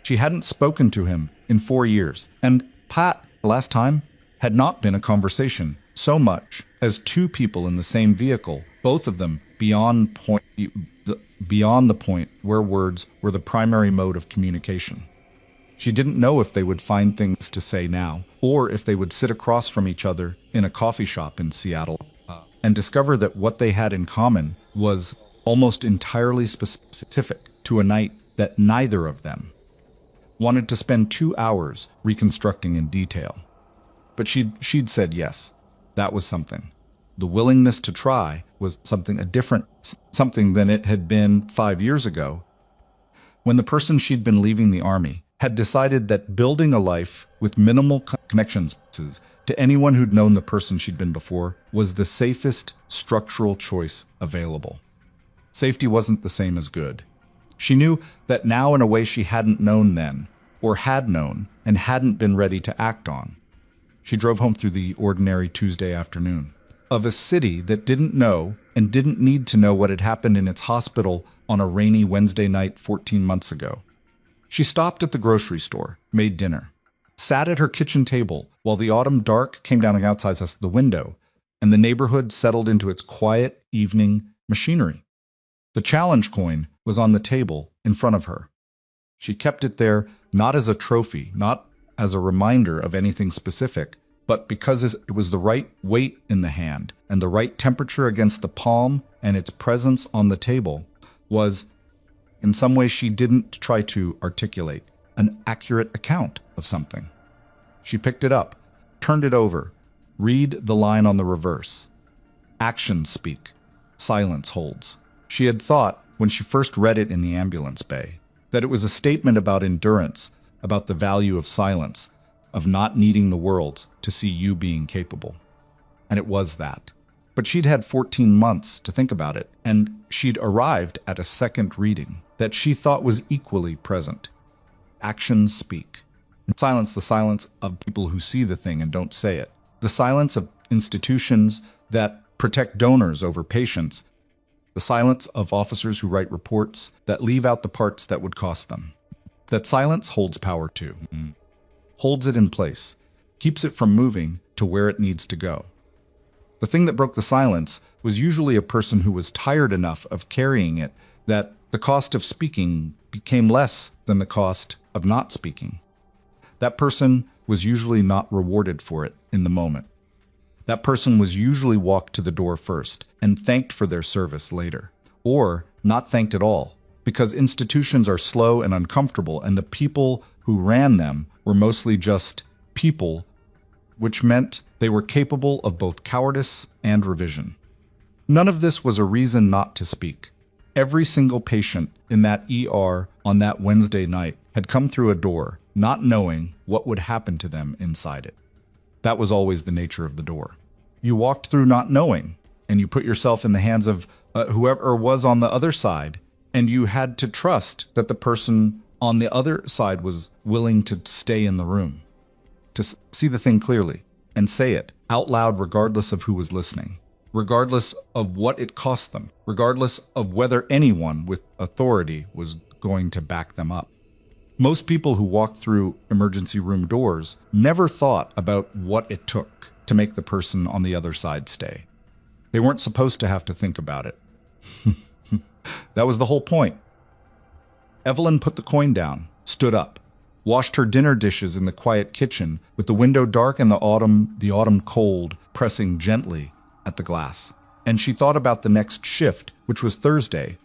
She hadn't spoken to him in 4 years, and Pat, last time, had not been a conversation so much as two people in the same vehicle, both of them beyond the point where words were the primary mode of communication. She didn't know if they would find things to say now, or if they would sit across from each other in a coffee shop in Seattle and discover that what they had in common was almost entirely specific to a night that neither of them wanted to spend 2 hours reconstructing in detail. But she'd said yes. That was something. The willingness to try was something something than it had been 5 years ago, when the person she'd been leaving the army had decided that building a life with minimal connections to anyone who'd known the person she'd been before was the safest structural choice available. Safety wasn't the same as good. She knew that now in a way she hadn't known then, or had known and hadn't been ready to act on. She drove home through the ordinary Tuesday afternoon of a city that didn't know and didn't need to know what had happened in its hospital on a rainy Wednesday night 14 months ago. She stopped at the grocery store, made dinner, sat at her kitchen table while the autumn dark came down outside the window and the neighborhood settled into its quiet evening machinery. The challenge coin was on the table in front of her. She kept it there not as a trophy, not as a reminder of anything specific, but because it was the right weight in the hand and the right temperature against the palm, and its presence on the table was, in some way she didn't try to articulate, an accurate account of something. She picked it up, turned it over, read the line on the reverse. Actions speak, silence holds. She had thought, when she first read it in the ambulance bay, that it was a statement about endurance, about the value of silence, of not needing the world to see you being capable. And it was that. But she'd had 14 months to think about it, and she'd arrived at a second reading that she thought was equally present. Actions speak. And silence, the silence of people who see the thing and don't say it. The silence of institutions that protect donors over patients. The silence of officers who write reports that leave out the parts that would cost them. That silence holds power too. Holds it in place. Keeps it from moving to where it needs to go. The thing that broke the silence was usually a person who was tired enough of carrying it that the cost of speaking became less than the cost of not speaking. That person was usually not rewarded for it in the moment. That person was usually walked to the door first and thanked for their service later, or not thanked at all, because institutions are slow and uncomfortable, and the people who ran them were mostly just people, which meant they were capable of both cowardice and revision. None of this was a reason not to speak. Every single patient in that ER on that Wednesday night had come through a door, not knowing what would happen to them inside it. That was always the nature of the door. You walked through not knowing, and you put yourself in the hands of whoever was on the other side, and you had to trust that the person on the other side was willing to stay in the room, to see the thing clearly, and say it out loud regardless of who was listening, regardless of what it cost them, regardless of whether anyone with authority was going to back them up. Most people who walked through emergency room doors never thought about what it took to make the person on the other side stay. They weren't supposed to have to think about it. That was the whole point. Evelyn put the coin down, stood up, washed her dinner dishes in the quiet kitchen with the window dark and the autumn cold pressing gently at the glass. And she thought about the next shift, which was Thursday,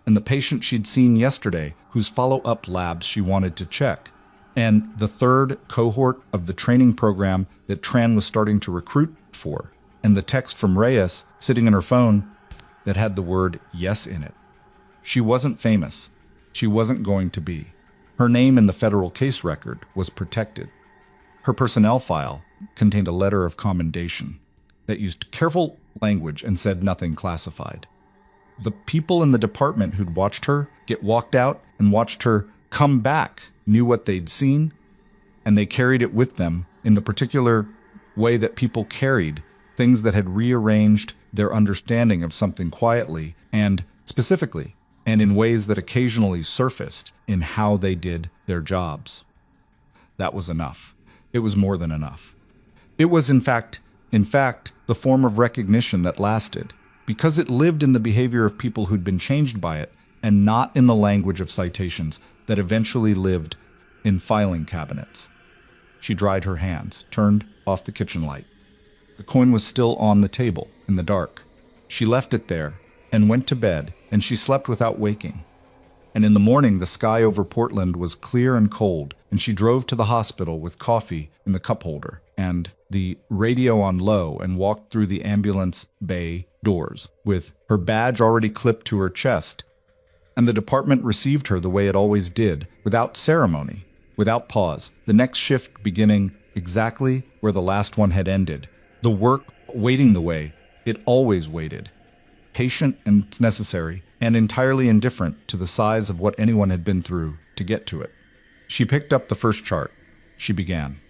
and the patient she'd seen yesterday whose follow-up labs she wanted to check, and the third cohort of the training program that Tran was starting to recruit for, and the text from Reyes sitting in her phone that had the word yes in it. She wasn't famous. She wasn't going to be. Her name in the federal case record was protected. Her personnel file contained a letter of commendation that used careful language and said nothing classified. The people in the department who'd watched her get walked out and watched her come back knew what they'd seen, and they carried it with them in the particular way that people carried things that had rearranged their understanding of something quietly and specifically, and in ways that occasionally surfaced in how they did their jobs. That was enough. It was more than enough. It was, in fact, the form of recognition that lasted, because it lived in the behavior of people who'd been changed by it, and not in the language of citations that eventually lived in filing cabinets. She dried her hands, turned off the kitchen light. The coin was still on the table, in the dark. She left it there, and went to bed, and she slept without waking. And in the morning, the sky over Portland was clear and cold, and she drove to the hospital with coffee in the cup holder and the radio on low and walked through the ambulance bay doors with her badge already clipped to her chest. And the department received her the way it always did, without ceremony, without pause, the next shift beginning exactly where the last one had ended, the work waiting the way it always waited, patient and necessary, and entirely indifferent to the size of what anyone had been through to get to it. She picked up the first chart. She began.